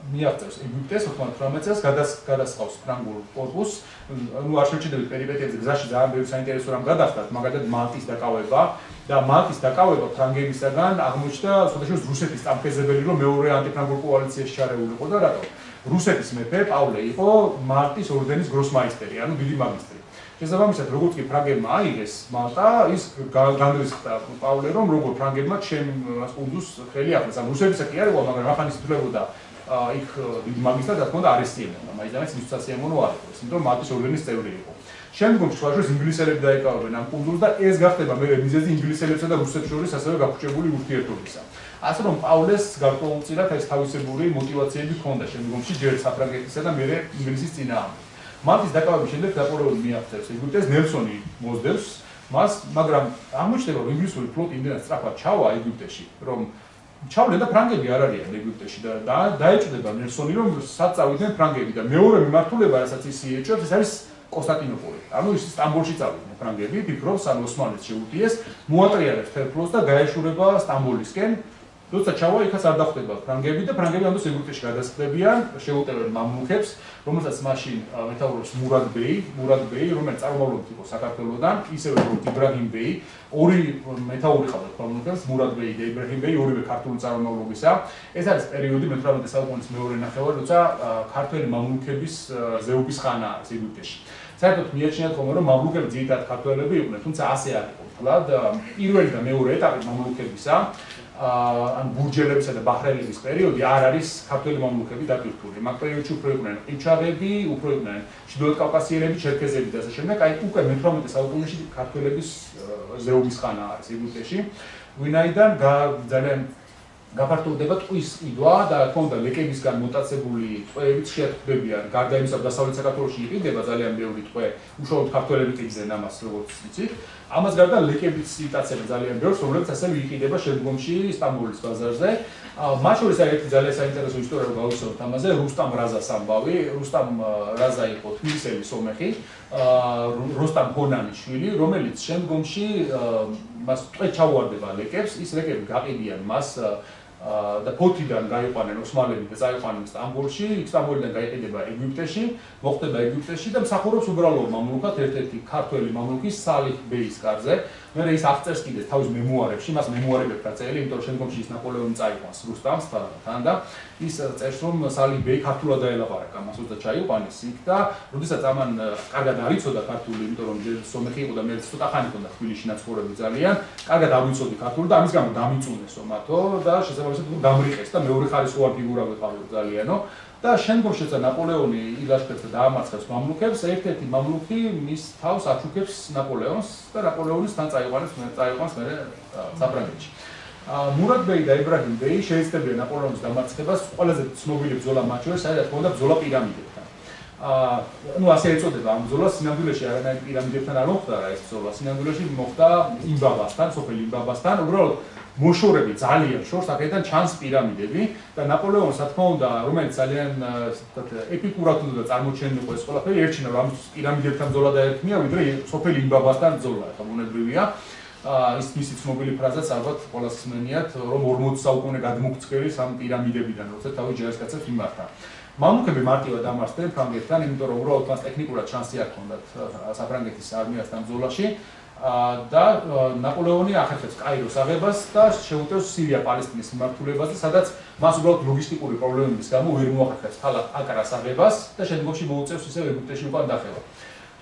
მიაღწევს ეგვიპტეს 98 წელს გადასხავს ფრანგულ კორპუსს, ну არ შევჩიდებით პერიპეტიებზე, გზაში ძალიან ბევრი საინტერესო რამ გადახდათ, მაგალითად მალტის დაკავება და მალტის დაკავება ფრანგებისაგან აღმოჩნდა შესაძლოა რუსეთის წამფეზებელი, რომ მეორე ანტიფრანგულ კოალიციაში ჩარეულიყო და რატო? რუსეთის მეფე პავლე იყო მალტის ორდენის გროსმაისტერი, ანუ დიდი მაგისტრი. შესაბამისად, როგორც კი ფრანგებმა აიღეს მალტა, ის განრისხდა პავლე, რომ როგორ ფრანგებმა ჩემ კუნძულს ხელი ახლეს. ანუ რუსებისა კი არ იყო, მაგრამ ახან ის ითვლებოდა იქ დიდი მაგისტრად რა თქმა უნდა არესტიანებდა, მაინც მისთვის სიამოვნო არ იყო, იმიტომ რომ მალტის ორდენის წევრი იყო. შემდგომში სხვადასხვა ინგლისელები დაიკავებენ ამ კუნძულს და ეს გახდება მერე მიზეზი ინგლისელებსა და რუსებს შორის ასევე გაფუჭებული ურთიერთობისა. ასე რომ პავლეს გარკვეულწილად ეს თავისებური მოტივაციები ჰქონდა შემდგომში ჯერ საფრანგეთისა და მერე ინგლისის წინააღმდეგ. მალტის დაკავების შემდეგ ნაპოლეონი მიაღწევს ეგვიპტეს, ნელსონი მოსდევს მას, მაგრამ აღმოჩნდება, რომ ინგლისური ფლოტი იმდენად სწრაფად ჩავა ეგვიპტეში, რომ ჩავლენ და ფრანგები არ არიან ეგვიპტეში და დაეჭვდება ნელსონი, რომ სად წავიდნენ ფრანგები და მეორე მიმართულება, რასაც ის იეჭვებს, ეს არის კონსტანტინოპოლი. ანუ ის სტამბოლში წავიდნენ ფრანგები, ფიქრობს, ან ოსმალეთს შეუტიეს, მოატრიალებს მთელ ფლოტს და გაეშურება სტამბოლისკენ. როცა ჩავა, იქაც არ დახვდება ფრანგები და ფრანგები ამ დროს ეგვიპტეში გადასხდებიან, შეუტევენ მამლუქებს, რომელსაც მაშინ მეთაურობს მურად ბეი, რომელიც წარმომავლობით იყო საქართველოსდან, ისევე როგორც იბრაჰიმ ბეი, ორი მეთაური ყავდათ მამლუქებს, მურად ბეი და იბრაჰიმ ბეი, ორივე ქართული წარმომავლობისა. ეს არის პერიოდი მე-18 საუკუნის მეორე ნახევარი, როცა ქართველი მამლუქების ზეობის ხანა არის ეგვიპტეში. საერთოდ მიაჩნიათ ხოლმე, რომ მამლუქები ძირითადად ქართველები იყვნენ, თუმცა ასე არ იყო. თლად პირველი და მეორე ეტაპი მამლუქებისა ან ბურჯელებისა და ბაჰრელების პერიოდი არ არის ქართველი მამლუქები დატვირთული. მაგ პერიოდში უფრო იყვნენ ყიჩაღები, უფრო იყვნენ ჩრდილოეთ კავკასიელები, ჩერქეზები და ასე შემდეგ. აი უკვე მე-18 საუკუნეში ქართველების ზეობის ხანა არის ეგვიპტეში. ვინაიდან ძალიან გაფართოვდება ტყვის ყიდვა და რა თქმა უნდა ლეკებისგან მოტაცებული ტყვეებიც შეატყდებიან. გარდა იმისა, რომ დასავლეთ საქართველოში იყიდება ძალიან ბევრი ტყვე, უშუალოდ ქართველები ყიდნენ ამას, როგორც იცით. ამას გარდა ლეკებიც იტაცება ძალიან ბევრს, რომლებიც ასევე იყიდება შემდგომში სტამბოლის ბაზარზე. მათ შორის ერთი ძალიან საინტერესო ისტორია გავუსწრებთ ამაზე, რუსტამ რაზას ამბავი. რუსტამ რაზა იყო თბილისელი სომეხი, როსტამ ჰონანის შვილი, რომელიც შემდგომში მას ტყვე ჩაუვარდება ლეკებს, ის ლეკები გაყიდიან მას და ფოთიდან გაიყვანენ ოსმალები და წაიყვანენ სტამბოლში, სტამბოლიდან გაიყიდება ეგვიპტეში, მოხდება ეგვიპტეში და მსახურობს უბრალო მამლუქად ერთ-ერთი ქართველი მამლუქის სალიხ ბეის კარზე. მერე ის აღწერს კიდეც თავის მემუარებში, მას მემუარებად დაწერილი, იმიტომ რომ შემდგომში ის ნაპოლეონი წაიყვანს რუსტამს თან და ის წერს, რომ სალიხ ბეი ქართულად დაელაპარაკა მასო და ჩაიყვანეს იქ და როდესაც ამან კარგად არ იცოდა ქართული, იმიტომ რომ სომეხი იყო და მე ცოტა ხანი ჰქონდა თბილისში ნაცხოვრები ძალიან, კარგად არ ვიცოდი ქართული და ამის გამო დამიწუნესო მათო და შესაბამისად დამრიყეს და მეორე ხარისხოვანი ფიგურა ვიყავი ძალიანო. და შემდგომში როცა ნაპოლეონი ილაშქრებს და დაამარცხებს მამლუქებს, ერთ-ერთი მამლუქი მის თავს აჩუქებს ნაპოლეონს და ნაპოლეონის თან წაიყვანს მერე საფრანგეთში. მურად ბეი და ებრაჰიმ ბეი შეეცდებიან ნაპოლეონის დამარცხებას, ყველაზე ცნობილი ბრძოლა მათ შორის არის რა თქმა უნდა ბრძოლა პირამიდებთან. ну ასე ეწოდება ამ ბრძოლას, სინამდვილეში არანაირ პირამიდებთან არ მოხდა რა ეს ბრძოლა, სინამდვილეში მოხდა იმბაბასთან, სოფელ იმბაბასთან, უბრალოდ მოშორები ძალიან შორს, აქედან ჩანს პირამიდები და ნაპოლეონს რა თქმა უნდა, რომელიც ძალიან ეპიკურად უნდა წარმოჩენილიყო ეს ყველაფერი, ერჩინა რომ ამის პირამიდებთან ბრძოლა დაერქმია, ვიდრე სოფელ იმბაბასთან ბრძოლა, ხა ბუნებრივია. ის მისი ცნობილი ფრაზაც ალბათ ყველას ხსნენიათ, რომ 40 საუკუნე გადმოგწყვეტს ამ პირამიდებიდან, როცა თავი ჯარისკაცებს იმართა. მამლუქები მარტივად დამარცხდნენ ფრანგეთთან, იმიტომ რომ უბრალოდ მას ტექნიკურად შანსი არ ჰქონდათ საფრანგეთის არმიასთან ბრძოლაში და ნაპოლეონი ახერხებს კაიროს აღებას და შეუტევს სირია-პალესტინის მიმართულებაზე, სადაც მას უბრალოდ ლოგისტიკური პრობლემების გამო ვერ მოახერხებს თალათ აკრას აღებას და შემდგომში მოუწევს ისევ ეგვიპტეში უკან დახევა.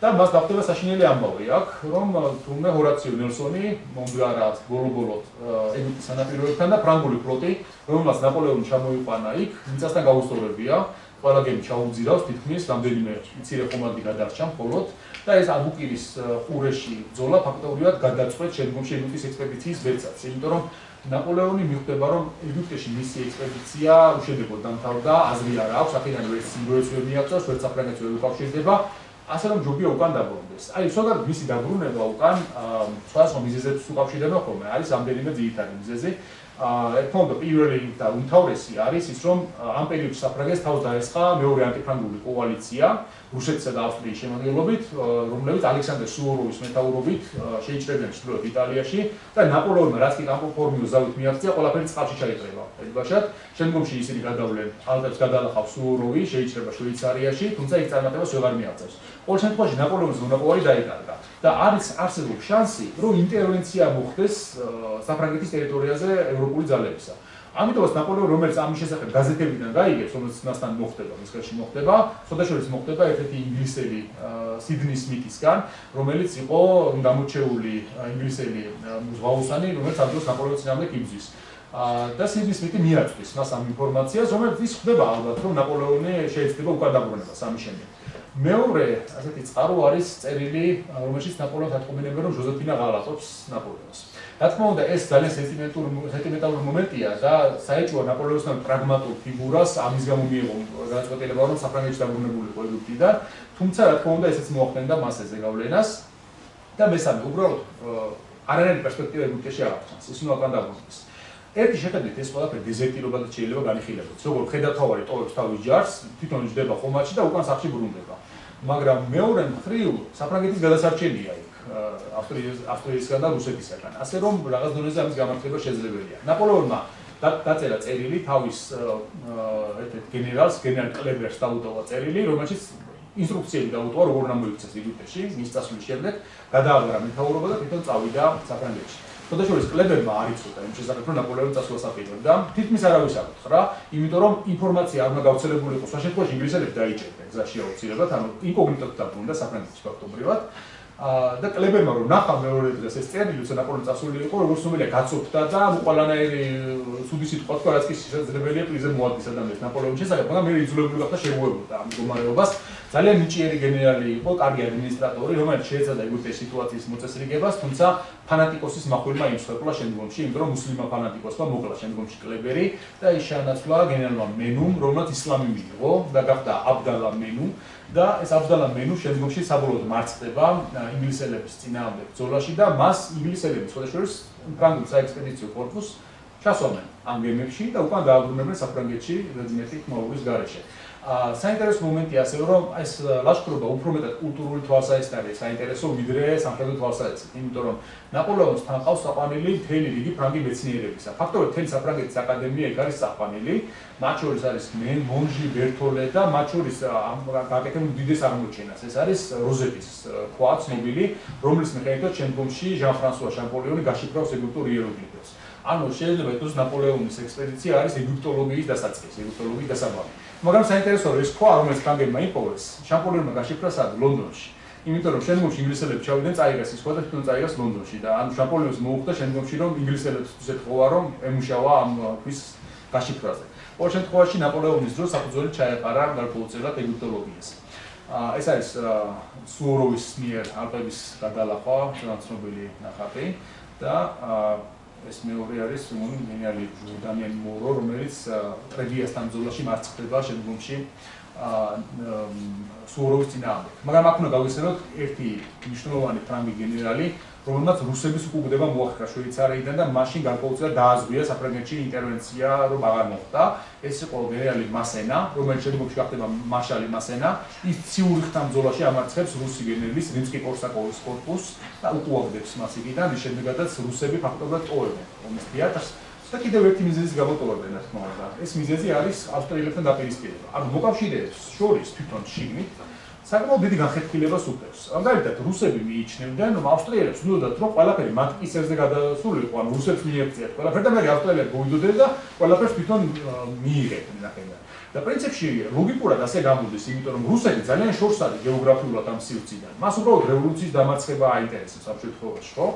და მას დახვდება საშინელი ამბავი აქ, რომ თურმე ჰორაციო ნელსონი მომდგარა ბოლო-ბოლოდ ეგვიპტის სანაპიროებთან და ფრანგული ფლოტი, რომელსაც ნაპოლეონი ჩამოიყვანა იქ, მიწასთან გაუსწორებია, ყველა გემი ჩაუძირავს, თითქმის რამდენიმე მცირე ხომალდი გადარჩა მხოლოდ და ეს აბუკირის ყურეში ბრძოლა ფაქტობრივად გადაწყვეტს შემდგომში ეგვიპტის ექსპედიციის ბეწარს, იმიტომ რომ ნაპოლეონი მიხვდება, რომ ეგვიპტეში მისი ექსპედიცია უშედეგოდ დამთავრდა, აზრი არ აქვს, აქედან ვერც სიმბოლოს ვერ მიაღწევს, ვერც საფრანგეთს ვერ უკავშირდება. ასე რომ ჯობია უკან დაბრუნდეს. აი, ზოგადად მისი დაბრუნება უკან სხვადასხვა მიზეზებს უკავშირდება ხოლმე. არის რამდენიმე ძირითადი მიზეზი. ერთმა უნდა პირველი და უმთავრესი არის ის, რომ ამ პერიოდში საფრანგეთს თავს დაესხა მეორე ანტიფრანგული კოალიცია რუსეთსა და ავსტრიის შემადგენლობით, რომლებიც ალექსანდრე სუვოროვის მეთაურობით შეიჭრებიან ჩრდილოეთ იტალიაში და ნაპოლეონმა რაც კი კამპო-ფორმიოს ზავით მიაღწია, ყველაფერი წყალში ჩაიყრება. ედბაშად, შემდგომში ისინი გადავლენ ალპებს გადალახავს სუვოროვი, შეიჭრება შვეიცარიაში, თუმცა იქ წარმატებას ვეღარ მიაღწევს. ყოველ შემთხვევაში ნაპოლეონის მონოპოლი დაიკარგა და არსებობს შანსი, რომ ინტერვენცია მოხდეს საფრანგეთის ტერიტორიაზე ევროპული ძალებისა. ამიტომაც ნაპოლეონი, რომელიც ამის შესახებ გაზეთებიდან გაიგებს, რომელიც მასთან მოხდება, მის ხელში მოხდება, შესაძლოა მოხდება ერთ-ერთი ინგლისელი სიდნი სმითისგან, რომელიც იყო გამოჩეული ინგლისელი მუზღაუსანი, რომელიც ამ დროს ნაპოლეონის წინააღმდეგ იბრძვის. და სიდნი სმითი მიაწვდის მას ამ ინფორმაციას, რომელიც ის ხვდება ალბათ, რომ ნაპოლეონი შეიძლება უკან დაბრუნება სამის შემდეგ. მეორე ასეთი წყარო არის წერილი, რომელშიც ნაპოლეონს ატყობინებენ, რომ ჟოზეფინა ღალატობს ნაპოლეონს. რა თქმა უნდა, ეს ძალიან სენტიმენტალური მომენტია და საეჭვოა ნაპოლეონთან პრაგმატულ ფიგურას, ამის გამო მიიღო გადაწყვეტილება, რომ საფრანგეთში დაბრუნებულიყო ეგვიპტიდან, თუმცა რა თქმა უნდა, ესეც მოახდენდა მას ეს ზეგავლენას და მესამე, უბრალოდ არანაირი პერსპექტივა ეგვიპტეში არ აქვს, ის უნდა უკან დაბრუნდეს. ერთი შეხედვით ეს ყველაფერი დეზერტირობად შეიძლება განიხილებოდეს. როგორ ხედავთავარი ტოვებს თავის ჯარს, თვითონ ჯდება ხომალდში და უკან სახში ბრუნდება. მაგრამ მეორე მხრივ საფრანგეთის გადასარჩენია იქ ავსტრიისგან და რუსეთისგან. ასე რომ რაღაც დონეზე ამის გამართლება შესაძლებელია. ნაპოლეონმა დაწერა წერილი თავის ერთ-ერთ გენერალს, გენერალ კლებერს დაუტოვა წერილი, რომელშიც ინსტრუქციები დაუტოვა, როგორ უნდა მოიქცეს ეგვიპტეში, მის წასვლის შემდეგ, გადააბარა მეთაურობა და თვითონ წავიდა საფრანგეთში. შესაძლოა კლებერმა არ იცოდა იმ შესახებ, რომ ნაპოლეონი წასვლას აპირებდა. თითქმის არავის არ უთხრა, იმიტომ რომ ინფორმაცია არ უნდა გავრცელებულიყო. შემთხვევაში ინგლისელებს დაიჭერდნენ გზაში აუცილებლად, ანუ ინკოგნიტოდ დაბრუნდა საფრანგეთში ფაქტობრივად. და კლებერმა რომ ნახა მეორე დღეს ეს წერილი, როცა ნაპოლეონი წასული იყო, როგორც ნომერია გაწოფდა და ყველანაირი ცუდი სიტყვა თქვა, რაც კი შესაძლებელია პრიზზე მოადგეს ადამიანს ნაპოლეონის შესახებ, მაგრამ მე იძულებული გახდა შემოეღვდა ამ მდგომარეობას. ძალიან ნიჭიერი გენერალი იყო, კარგი ადმინისტრატორი, რომელიც შეეცადა ეგვიპტის სიტუაციის მოწესრიგებას, თუმცა ფანატიკოსის מחვილმა იმსხვერპლა შემდგომში, იმიტომ რომ მუსლიმმა ფანატიკოსმა მოკლა შემდგომში კლებერი და ის შეანაცვლა გენერალმა მენუმ, რომელმაც ისლამი მიიღო და გახდა აბდალა მენუ და ეს აბდალა მენუ შემდგომში საბოლოოდ მარცხდება ინგლისელების წინააღმდეგ ბრძოლაში და მას ინგლისელები შესაძლოა ფრანგულ საექსპედიციო კორპუსს ჩასვამენ ამ გემებში და უკან დააბრუნებენ საფრანგეთში რეზიდენტი ხმაურის გარეშე. საინტერესო მომენტია ასევე, რომ ეს ლაშქრობა უფრო მეტად კულტურული თვალსაჩინო არის საინტერესო ვიდრე სამხედრო თვალსაჩინო, იმიტომ რომ ნაპოლეონს თან ყავს საყვანილი მთელი რიგი ფრანგი მეცნიერებისა. ფაქტობრივად მთელი საფრანგეთის აკადემია იქ არის საყვანილი, მათ შორის არის მონჟი, ბერთოლე და მათ შორის გაკეთებულ უდიდეს აღმოჩენას. ეს არის როზეტის ქვა ცნობილი, რომლის მიხედვით შემდგომში ჟან-ფრანსუა შამპოლიონი გაშიფრავს ეგვიპტურ იეროგლიფებს. ანუ შეიძლება ითქვას ნაპოლეონის ექსპედიცია არის ეგვიპტოლოგიის დასაწყისი, ეგვიპტოლოგიის დასაბამი. მაგრამ საინტერესოა ის ქვა, რომელიც ფრანგებმა იპოვეს, შამპოლიონმა გაშიფრა სად? ლონდონში. იმიტომ რომ შემდგომში ინგლისელები ჩავიდნენ წაიღეს ის ქვა და თვითონ წაიღეს ლონდონში და ანუ შამპოლიონს მოუხდა შემდგომში რომ ინგლისელებს ისეთ ხოვა რომ ემუშავა ამ ქვის გაშიფრაზე. ყოველ შემთხვევაში ნაპოლეონის დროს საფუძველი ჩაეყარა გარკვეულწილად ეგვიპტოლოგიას. ეს არის სუვოროვის მიერ ალპების გადალახვა, ცნობილი ნახატი და ეს მეორე არის გენიალი დამიან მორო, რომელიც ტრეგიასთან ბრძოლაში მარცხდება შემდგომში სუვოროვის წინააღმდეგ. მაგრამ აქ უნდა გავიხსენოთ ერთი მნიშვნელოვანი ფრანგი გენერალი, რომელმაც რუსების უკუგდება მოახერხა შვეიცარიიდან და მაშინ გარკვეულწილად დააზღვია საფრანგეთში ინტერვენცია, რომ აღარ მოხდა. ეს იყო გენერალი მასენა, რომელიც შემდგომში გახდება მარშალი მასენა. ის ციურიხთან ბრძოლაში ამარცხებს რუსი გენერლის რიმსკი-კორსაკოვის კორპუსს და უკუაგდებს მას იქიდან, რის შემდეგაც რუსები ფაქტობრივად ტოვებენ ომის თეატრს. და კიდევ ერთი მიზეზის გამო ტოვებენ, რა თქმა უნდა. ეს მიზეზი არის ავსტრიელებთან დაპირისპირება. ანუ მოკავშირეებს შორის თვითონ შიგნით საკმაოდ დიდი განხეთქილებას უფლებს. მაგალითად, რუსები მიიჩნევდნენ, რომ ავსტრიელებს უნდათ რომ ყველაფერი მათ კისერზე გადასულიყო, ანუ რუსებს მიეღწიათ ყველაფერი და მე ავსტრიელები მოიდოდნენ და ყველაფერს თვითონ მიიღებდნენ ნახევრად. და პრინციპში ლოგიკურად ასე გამოდის, იმიტომ რომ რუსები ძალიან შორს არის გეოგრაფიულად ამ სივრციდან. მას უბრალოდ რევოლუციის დამარცხება აინტერესებს ამ შემთხვევაში, ხო?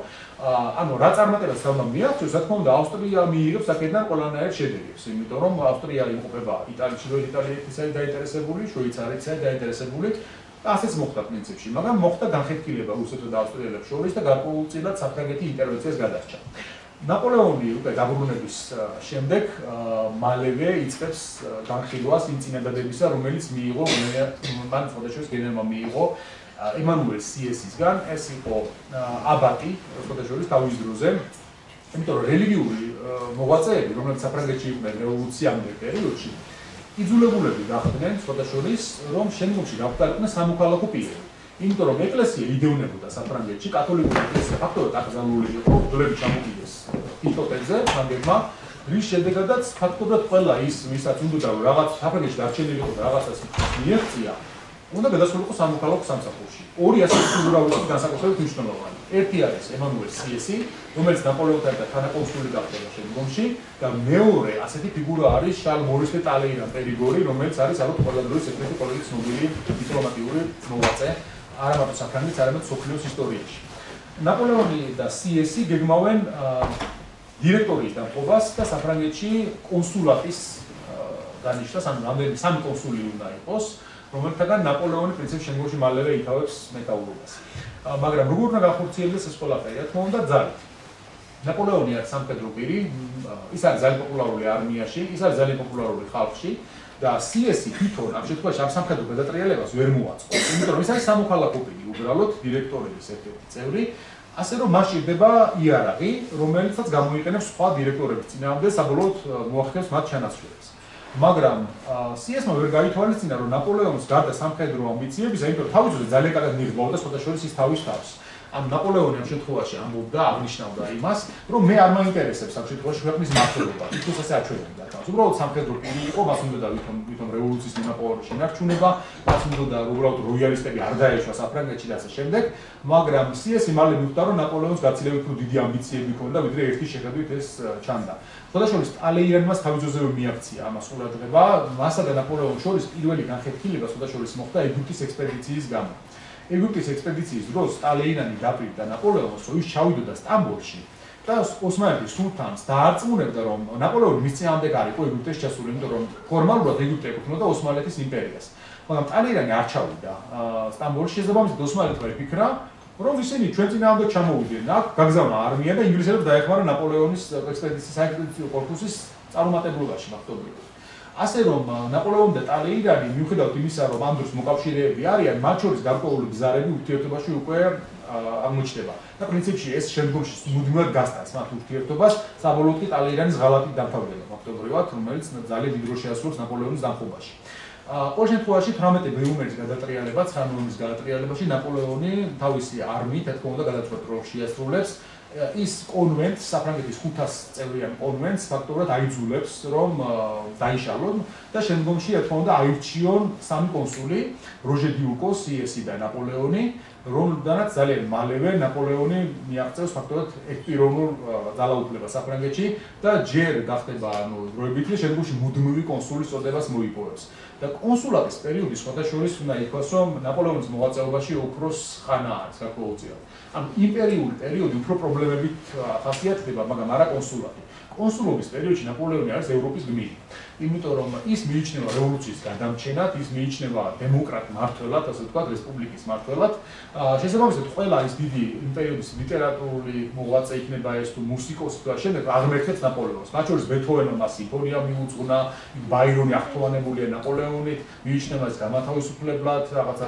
ანუ რა წარმატებას უნდა მიაღწიოს, რა თქმა უნდა, ავსტრია მიიღებს აქედან ყველანაირ შედეგებს, იმიტომ რომ ავსტრია იმყოფება იტალიაში, იტალიეთისა დაინტერესებული, შვეიცარიისა დაინტერესებული. ასეც მოხდა პრინციპში, მაგრამ მოხდა განხეთქილება რუსებსა და ავსტრიელებს შორის და გარკვეულწილად საფრანგეთი ინტერვენციას გადარჩა. ნაპოლეონი უკვე დაბრუნების შემდეგ მალევე იწყებს განხილვას იმ წინადადებისა, რომელიც მიიღო მან ფოტოშოპის გენერალმა მიიღო ემანუელ სიესისგან, ეს იყო აბატი ფოტოშოპის თავის დროზე. იმიტომ რომ რელიგიური მოღვაწეები, რომლებიც საფრანგეთში იყვნენ რევოლუციამდე პერიოდში, იძულებულები გახდნენ ფოტოშოპის, რომ შემდგომში გავყარებდნენ სამოქალაქო პირები. იმიტომ რომ ეკლესია იდევნებოდა საფრანგეთში, კათოლიკური ეკლესია ფაქტობრივად აკრძალული იყო, დლები ჩამოკიდეს ჰიპოთეზზე, ფრანგებმა, რის შედეგადაც ფაქტობრივად ყველა ის, ვისაც უნდა რომ რაღაც საფრანგეთში დარჩენილიყო და რაღაცას მიეღწია, უნდა გადასულიყო სამოქალაქო სამსახურში. ორი ასეთი ფიგურა განსაკუთრებით მნიშვნელოვანი. ერთი არის ემანუელ სიესი, რომელიც ნაპოლეონთან ერთად თანაკონსული გახდება შემდგომში და მეორე ასეთი ფიგურა არის შარლ მორის დე ტალეირან პერიგორი, რომელიც არის ალბათ ყველა დროის ერთ-ერთი ყველაზე ცნობილი დიპლომატიური მოღვაწე, არა მარტო საფრანგეთის, არამედ მსოფლიოს ისტორიაში. ნაპოლეონი და სიესი გეგმავენ დირექტორიის დამხობას და საფრანგეთში კონსულატის დანიშნას, ანუ რამდენი სამი კონსული უნდა იყოს, რომელთაგან ნაპოლეონი პრინციპში შემდგომში მალევე ითავებს მეთაურობას. მაგრამ როგორ უნდა განხორციელდეს ეს ყველაფერი? რა თქმა უნდა, ძალით. ნაპოლეონი არის სამხედრო პირი, ის არის ძალიან პოპულარული არმიაში, ის არის ძალიან პოპულარული ხალხში და სიესი თვითონ ამ შემთხვევაში ამ სამხედრო გადატრიალებას ვერ მოაწყობს. იმიტომ რომ ის არის სამოქალაქო პირი, უბრალოდ დირექტორების ერთ-ერთი წევრი, ასე რომ მას ჭირდება იარაღი, რომელიცაც გამოიყენებს სხვა დირექტორების წინააღმდეგ საბოლოოდ მოახერხებს მათ ჩანაცვლებას. მაგრამ სიესმა ვერ გაითვალისწინა, რომ ნაპოლეონის გარდა სამხედრო ამბიციებისა, იმიტომ რომ თავის დროზე ძალიან კარგად მიიღბაოდა სხვათა შორის ის თავის თავს. ანუ ნაპოლეონი ამ შემთხვევაში ამბობდა, აღნიშნავდა იმას, რომ მე არ მაინტერესებს ამ შემთხვევაში ქვეყნის მმართველობა. თითქოს ასე აჩვენებდა თავს. უბრალოდ სამხედრო პირი იყო, მას უნდა ვითომ რევოლუციის მონაპოვარი შენარჩუნება, მას უნდა უბრალოდ როიალისტები არ დაეშვა საფრანგეთში და ასე შემდეგ, მაგრამ სიესი მალე მიხვდა, რომ ნაპოლეონს გაცილებით უფრო დიდი ამბიციები ჰქონდა, ვიდრე ერთი შეხედვით ეს ჩანდა. ხოდაშორის ტალეირანმა თავის ძოზევე მიაქცია ამას ყურადღება, მასა და ნაპოლეონის შორის პირველი განხეთქილება ხოდაშორის მოხდა ეგვიპტის ექსპედიციის გამო. ეგვიპტის ექსპედიციის დროს ტალეირანი დაპირდა ნაპოლეონს, რომ ის ჩავიდოდა სტამბოლში და ოსმალეთის სულთანს დაარწმუნებდა, რომ ნაპოლეონი მის წინააღმდეგ არ იყო ეგვიპტეში ჩასული, იმიტომ რომ ფორმალურად ეგვიპტე ეკუთვნოდა ოსმალეთის იმპერიას. მაგრამ ტალეირანი არ ჩავიდა სტამბოლში, შესაბამისად ოსმალეთმა იფიქრა, რომ ისინი ჩვენ წინააღმდეგ ჩამოვიდნენ, აქ გაგზავნა არმია და ინგლისელებს დაეხმარა ნაპოლეონის ექსპედიციის საექსპედიციო კორპუსის წარუმატებლობაში ფაქტობრივად. ასე რომ ნაპოლეონი და ტალეირანი მიუხედავად იმისა, რომ ამ დროს მოკავშირეები არიან, მათ შორის გარკვეული გზარები ურთიერთობაში უკვე აღმოჩნდება. და პრინციპში ეს შემდგომში მუდმივად გასტანს მათ ურთიერთობას, საბოლოოდ კი ტალეირანის ღალატით დამთავრდება ფაქტობრივად, რომელიც ძალიან დიდ როლს შეასრულებს ნაპოლეონის დამხობაში. ყოველ შემთხვევაში 18 მეომრის გადატრიალება, 9 მეომრის გადატრიალებაში ნაპოლეონი თავისი არმიით, თქო უნდა გადაწყვეტ როლს შეასრულებს. ის კონვენტს, საფრანგეთის 500 წევრიან კონვენტს ფაქტობრივად აიძულებს, რომ დაიშალონ და შემდგომში თქო უნდა აირჩიონ სამი კონსული, როჟე დიუკო, სიესი და ნაპოლეონი, რომლიდანაც ძალიან მალევე ნაპოლეონი მიაღწევს ფაქტობრივად ერთპიროვნულ ძალაუფლებას საფრანგეთში და ჯერ გახდება დროებით და შემდგომში მუდმივი კონსულის წოდებას მოიპოვებს. და კონსულატის პერიოდი სხვადასხვა უნდა ითქვას, რომ ნაპოლეონის მოღვაწეობაში ოქროს ხანა არის გარკვეულწილად. ანუ იმპერიული პერიოდი უფრო პრობლემებით ხასიათდება, მაგრამ არა კონსულატი. კონსულობის პერიოდში ნაპოლეონი არის ევროპის გმირი. იმიტომ რომ ის მიიჩნევა რევოლუციის გადამჩენად, ის მიიჩნევა დემოკრატ მმართველად, ასე ვთქვათ, რესპუბლიკის მმართველად. შესაბამისად, ყველა ის დიდი იმპერიების ლიტერატურული მოღვაწე იქნება ეს თუ მუსიკოსი თუ შემდეგ აღმერთებს ნაპოლეონს. მათ შორის ბეთჰოვენმა სიმფონია მიუძღვნა, ბაირონი ახთოვანებულია ნაპოლეონით, მიიჩნევა ის გამათავისუფლებლად, რაღაცა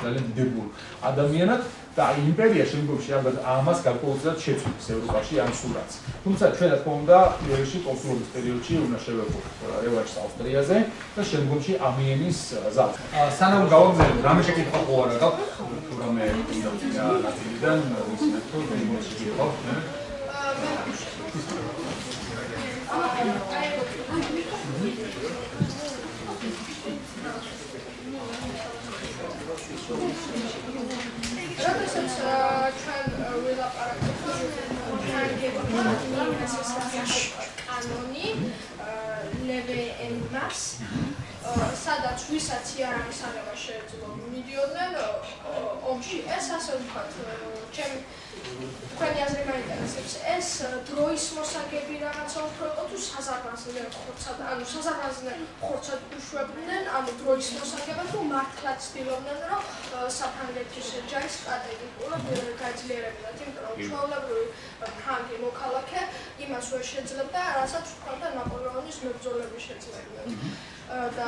ძალიან დიდებულ ადამიანად. და იმპერია შემდგომში ამას გარკვეულწილად შეცვლის ევროპაში ამ სურათს. თუმცა ჩვენ რა თქმა უნდა პირველში კონსულობის პერიოდში უნდა შევეღოთ რევანშს ავსტრიაზე და შემდგომში ამიენის ზავს. სანამ გავაგზავნებთ რამე შეკითხვა ხო არა გაქვს თუ რამე ნაწილიდან ისინი თუ დემონში გიყავს მე როდესაც ჩვენ ვილაპარაკებთ კანონი ლევე ენმას სადაც ვისაც იარაღის აღება შეეძლო მიდიოდნენ ომში ეს ასე ვთქვათ ჩემ თქვენი აზრი მაინტერესებს ეს დროის მოსაგები რაღაცა უფრო იყო თუ საზარბაზნე ხორცად ანუ საზარბაზნე ხორცად უშვებდნენ ანუ დროის მოსაგება თუ მართლაც ცდილობდნენ რომ საფრანგეთის ჯარის სტრატეგიკულად გაძლიერებინათ იმიტომ რომ ჩვეულებრივი ფრანგი მოქალაქე იმას ვერ შეძლებდა რასაც თქვა ნაპოლეონის მებრძოლები შეძლებდნენ და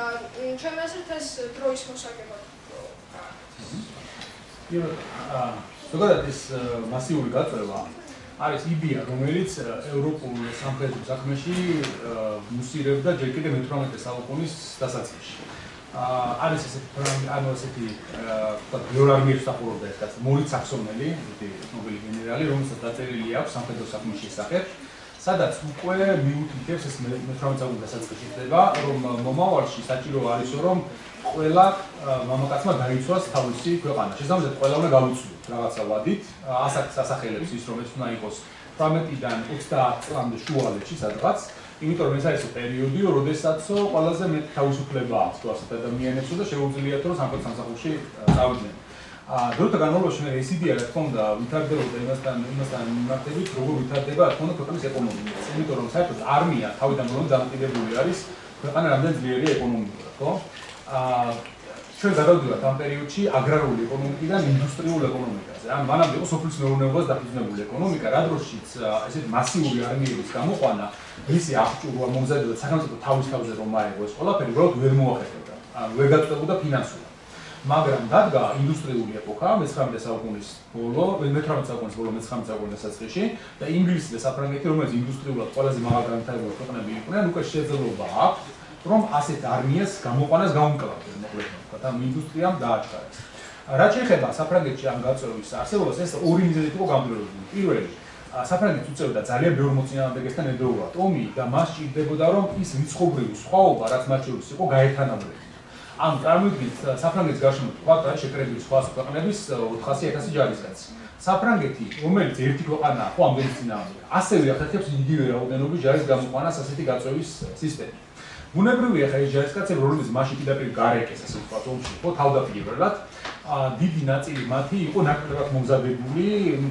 ჩემი აზრით ეს დროის მოსაგება ზოგადად ეს მასიური გაწევა არის იდეა, რომელიც ევროპულ სამხედრო საქმეში მუსირებდა ჯერ კიდევ მე-18 საუკუნის დასაწყისში. არის ესეთი ბევრ არმიებს მსახურობდა ეს კაცი, მორიც საქსონელი, ცნობილი გენერალი, რომელსაც დაწერილი აქვს სამხედრო საქმის შესახებ, სადაც უკვე მიუთითებს ეს მე-18 საუკუნის დასაწყისში ხდება, რომ მომავალში საჭირო არისო, რომ ყველა მამაკაცმა დაიცვას თავისი ქვეყანა. შესაბამისად, ყველა უნდა გავიცვლოთ რაღაცა ვადით, ასაკს ასახელებს ის, რომ ეს უნდა იყოს 18-დან 30 წლამდე შუალედში სადღაც, იმიტომ რომ ეს არის პერიოდი, როდესაც ყველაზე მეტ თავისუფლება აქვს თუ ასეთ ადამიანებს და შეუძლიათ რომ სამხედრო სამსახურში წავიდნენ. დროთა განმავლობაში მე ეს იდეა რა თქმა უნდა ვითარდებოდა იმასთან მიმართებით, როგორ ვითარდება რა თქმა უნდა ქვეყნის ეკონომიკა. იმიტომ რომ საერთოდ არმია თავიდან რომ დამოკიდებული არის ქვეყანა რამდენ ძლიერია ეკონომიკურად, ხო? ჩვენ გადავდივართ ამ პერიოდში აგრარული ეკონომიკიდან ინდუსტრიულ ეკონომიკაზე. ან მანამდე იყო სოფლის მეურნეობას დაფუძნებული ეკონომიკა, რა დროშიც ესეთ მასიური არმიების გამოყვანა, მისი აღჭურვა, მომზადება სახელმწიფო თავის თავზე რომ აიღო ეს ყველაფერი, უბრალოდ ვერ მოახერხებდა. ვერ გაწყვეტებოდა ფინანსურად. მაგრამ დადგა ინდუსტრიული ეპოქა მე-19 საუკუნის ბოლო, მე-18 საუკუნის ბოლო, მე-19 საუკუნის დასაწყისში და ინგლისი და საფრანგეთი, რომელიც ინდუსტრიულად ყველაზე მაღალ განვითარებულ ქვეყნები იყვნენ, უკვე შესაძლებლობა აქვს რომ ასეთ არმიას გამოყვანას გაუმკლავდნენ, მოკლედ ვთქვათ, ამ ინდუსტრიამ დააჩქარეს. რაც შეეხება საფრანგეთში ამ გაწევის არსებობას, ეს ორი მიზეზით იყო გამძლეობილი. პირველი, საფრანგეთს უწევდა ძალიან ბევრ მოწინააღმდეგესთან ნედლეულად ომი და მას სჭირდებოდა რომ ის რიცხობრივი სხვაობა, რაც მათ შორის იყო, გაერთიანებულიყო. ანუ წარმოიდგინეთ, საფრანგეთის გარშემო თქვათ, შეკრებილი სხვა ქვეყნების 400-1000 ჯარისკაცი. საფრანგეთი, რომელიც ერთი ქვეყანაა, ხო ამდენი წინააღმდეგ, ასევე ახერხებს იგივე რაოდენობის ჯარის გამოყვანას ასეთი გაწევის სისტემით. ბუნებრივია ხა ეს ჯარისკაცები, რომლებიც მაშინ პირდაპირ გარეკეს, ასე ვთქვათ, ომში, ხო თავდაპირველად, დიდი ნაწილი მათი იყო ნაკლებად მომზადებული,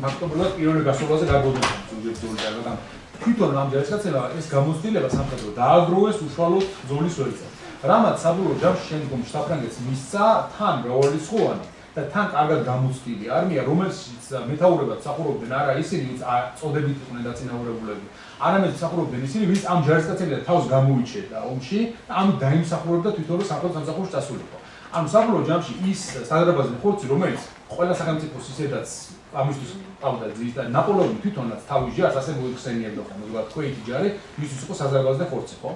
ფაქტობრივად პირველი გასვლაზე გარბოდებული ძუძებძოლი და თვითონ ამ ჯარისკაცებმა ეს გამოცდილება სამხედრო დააგროვეს უშუალოდ ბრძოლის ველზე. რამაც საბოლოო ჯამში შემდგომში საფრანგეთს მისცა თან მრავალრიცხოვანი და თან კარგად გამოცდილი არმია, რომელშიც მეთაურებად მსახურობდნენ არა ისინი, ვინც წოდებით იყვნენ დაწინაურებულები, არამედ მსახურობდნენ ისინი, ვინც ამ ჯარისკაცებთან თავს გამოიჩენდა ომში და ამ დაიმსახურებდა თვითონ სამხედრო სამსახურში წასულიყო. ანუ საბოლოო ჯამში ის სადარბაზნე ხორცი, რომელიც ყველა სახელმწიფოს ისედაც ამისთვის ყავდა ძირს და ნაპოლეონი თვითონაც თავის ჯარს ასე მოიხსენიებდა, მოგებათ ქვეითი ჯარი, მისთვის იყო საზარბაზნე ხორცი, ხო?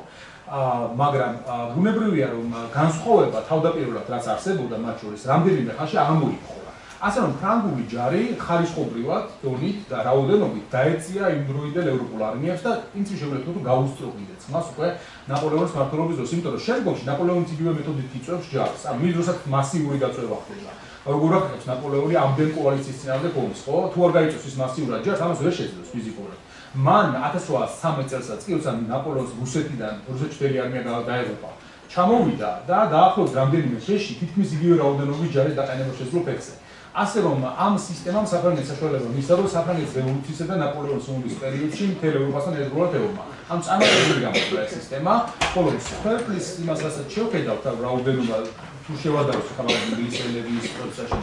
მაგრამ ბუნებრივია რომ განსხვავება თავდაპირველად რაც არსებობდა მათ შორის რამდენიმე ხანში აღმოიფხვრა. ასე რომ ფრანგული ჯარი ხარისხობრივად დონით და რაოდენობით დაეწია იმ დროიდელ ევროპულ არმიებს და იმცი შეგვიძლია თუ გაუსწროყიდეთ მას უკვე ნაპოლეონის მმართველობის დროს, იმიტომ რომ შემდგომში ნაპოლეონის იგივე მეთოდით იწვევს ჯარს. ამ მის დროსაც მასიური გაწევა ხდება. როგორ ახერხებს ნაპოლეონი ამდენ კოალიციის წინააღმდეგ ომს, ხო? თუ არ გაიწვევს ის მასიურად ჯარს, ამას ვერ შეძლებს ფიზიკურად. მან 1813 წელსაც კი როცა ნაპოლეონის რუსეთში მთელი არმია დაეღუპა, ჩამოვიდა და დაახლოებით რამდენიმე შეში თითქმის იგივე რაოდენობის ჯარის დაყენება შეძლო ფეხზე. ასე რომ ამ სისტემამ საფრანგეთს საშუალება მისცა, რომ საფრანგეთის რევოლუციისა და ნაპოლეონის ომის პერიოდში მთელ ევროპასთან ერთგულად ეომმა. ამ წარმატებული გამოდგა ეს სისტემა, ხოლო ქვეყნის იმას რასაც შევხედავთ, რაოდენობა თუ შევადაროთ ხალხის ინგლისელების პროცესში,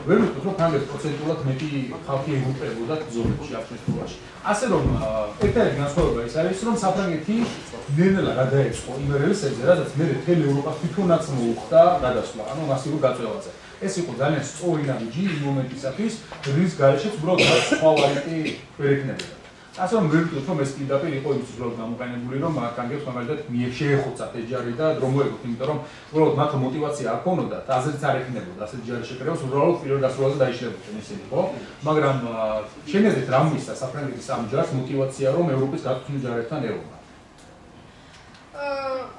ვერ ვიტყვით, რომ ფრანგეთს პროცენტულად მეტი ხალხი ეგვიპტებოდა ზონებში ამ შემთხვევაში. ასე რომ ერთ-ერთი განსხვავება ის არის, რომ საფრანგეთი ნელ-ნელა გადაეწყო იმ რელსებზე, რადგან მე მთელი ევროპა თვითონაც მოუხდა გადასვლა, ანუ მასიურ გაწევაზე. ეს იყო ძალიან სწორი ნაბიჯი იმ მომენტისათვის, რის გარეშეც უბრალოდ სხვა ვარიანტი ვერ ექნებოდა. ასე რომ ვერ ვიტყვით, რომ ეს პირდაპირ იყო იმის უბრალოდ გამოყენებული, რომ ფრანგებს მაგალითად შეეხოცათ ეს ჯარი და დრო მოეგვოთ, იმიტომ რომ უბრალოდ მათ мотиваცია არ ქონოდათ, აზრიც არ ექნებოდა ასეთ ჯარი შეკრებას, უბრალოდ პირველ დასრულზე დაიშლებოდნენ ისინი, ხო? მაგრამ შენეზეთ რა მისცა საფრანგეთის ამ ჯარს мотиваცია, რომ ევროპის გაწმენდ ჯარებთან ეუბნა.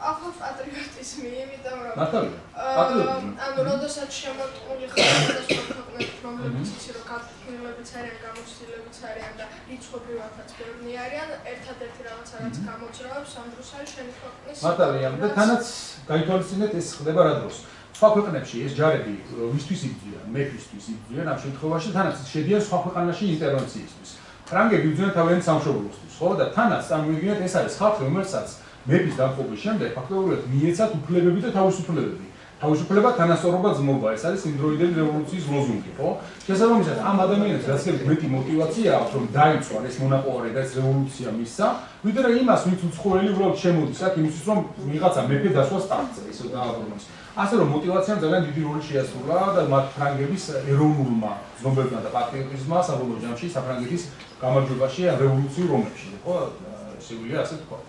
ახლა პატრიოტიზმი, იმიტომ რომ ანუ როდესაც შემოტყმული ხალხი და ქვეყნები, რომლებიც იცი რომ გაფრთხილებიც არიან, გამოცდილებიც არიან და რიცხობრივადაც ბევრი არიან, ერთადერთი რაღაც რაც გამოძრავებს ამ დროს არის შენი ქვეყნის მართალია და თანაც გაითვალისწინეთ ეს ხდება რა დროს. სხვა ქვეყნებში ეს ჯარები ვისთვის იბრძვიან, მეფისთვის იბრძვიან ამ შემთხვევაში, თანაც შედიან სხვა ქვეყანაში ინტერვენციისთვის. ფრანგები იბრძვიან თავიანთ სამშობლოსთვის, ხო და თანაც წარმოვიდგინეთ ეს არის ხალხი, რომელსაც მეფის დამხობის შემდეგ ფაქტობრივად მიეცათ უფლებები და თავისუფლებები. თავისუფლება, თანასწორობა, ძმობა, ეს არის იმდროინდელი რევოლუციის ლოზუნგი, ხო? შესაბამისად, ამ ადამიანებს რაც მეტი мотиваცია აქვს, რომ დაიცვან ეს მონაპოვარი და ეს რევოლუცია მისცა, ვიდრე იმას, ვინც უცხოელი უბრალოდ შემოდის აქ იმისთვის, რომ ვიღაცა მეფე დასვას ტახტზე, ისე დააბრუნოს. ასე რომ мотиваციამ ძალიან დიდი როლი შეასრულა და მათ ფრანგების ეროვნულმა ზნობებმა და პატრიოტიზმმა საბოლოო ჯამში საფრანგეთის გამარჯვებაში რევოლუციურ ომებში, ხო? შეგვიძლია ასე თქვა.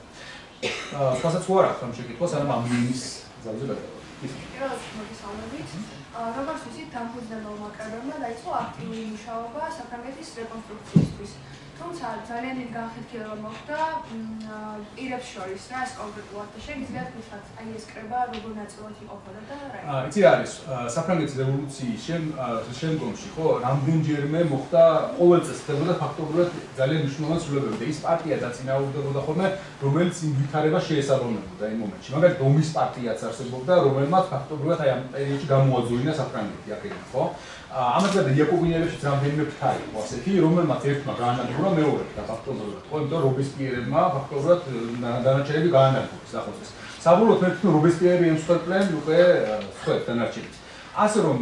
სხვასაც უარ აქვს ამ შეკითხვას, ანუ ამ მინის ძალზე გადავა. პირველად მოგესალმებით. როგორც ვიცით, დამფუძნებელმა კრებებმა დაიწყო აქტიური მუშაობა საფრანგეთის რეკონსტრუქციისთვის. თუმცა ძალიან დიდი განხეთქილება მოხდა პირებს შორის, რა ეს კონკრეტულად და შეგიძლიათ ვთქვათ, აი ეს კრება როგორ ნაწილად იყოფოდა და რა. იცი რა არის, საფრანგეთის რევოლუციის შემდგომში, ხო, რამდენჯერმე მოხდა ყოველ წელს ხდებოდა ფაქტობრივად ძალიან მნიშვნელოვანი ცვლილებები და ის პარტია დაწინაურდებოდა ხოლმე, რომელიც იმ ვითარებას შეესაბამებოდა იმ მომენტში. მაგალითად, ომის პარტიაც არსებობდა, რომელმაც ფაქტობრივად აი ამ პერიოდში გამოაძვირინა საფრანგეთი აქედან, ხო? ამაზე იაკობინელებშიც რამდენიმე ფრთა იყო ასეთი, რომელმაც ერთმა გაანადგურა მეორედ და ფაქტობრივად, ხო, იმიტომ რომ რობესპიერებმა ფაქტობრივად დანარჩენები გაანადგურეს ახალწელს. საბოლოოდ მე ვთქვი, რობესპიერი ემსხვერპლენ უკვე სხვა დანარჩენებს. ასე რომ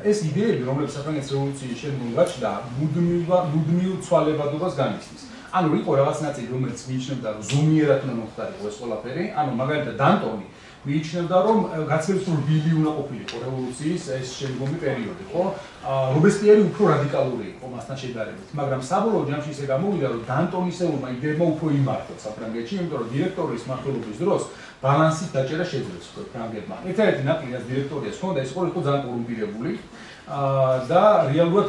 ეს იდეები, რომლებიც საფრანგეთის რევოლუციის შემდგომ გაჩნდა, მუდმივ ცვალებადობას განიცდის. ანუ იყო რაღაც ნაწილი, რომელიც მიიჩნევდა, რომ ზომიერად უნდა მოხდარიყო ეს ყველაფერი, ანუ მაგალითად დანტონი მიიჩნევდა, რომ გაცილებით უნდა ყოფილიყო რევოლუციის ეს შემდგომი პერიოდი, ხო? რობესპიერი უფრო რადიკალური იყო მასთან შედარებით, მაგრამ საბოლოო ჯამში ისე გამოვიდა, რომ დანტონისეულმა იდეებმა უფრო იმართა საფრანგეთში, იმიტომ რომ დირექტორის მმართველობის დროს ბალანსით დაჭერა შეძლეს ფრანგებმა. ერთადერთი ნაკლი, რაც დირექტორიას ჰქონდა, ის იყო ძალიან კორუმპირებული და რეალურად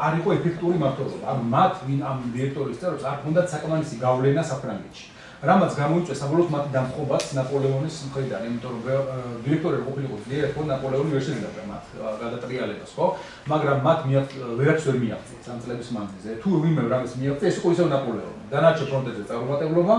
არ იყო ეფექტური მმართველობა. ანუ მათ ვინ ამ დირექტორის წევრებს არ ჰქონდათ საკმარისი გავლენა საფრანგეთში. რამაც გამოიწვია საბოლოოდ მათი დამხობაც ნაპოლეონის მხრიდან, იმიტომ რომ დირექტორები ყოფილიყო ძლიერი, ხო ნაპოლეონი ვერ შეძლებდა მათ გადატრიალებას, ხო? მაგრამ მათ ვერაფერს ვერ მიაღწიეს ამ წლების მანძილზე. თუ ვინმე რამეს მიაღწია, ეს იყო ისევ ნაპოლეონი. დანარჩენ ფრონტებზე წარუმატებლობა,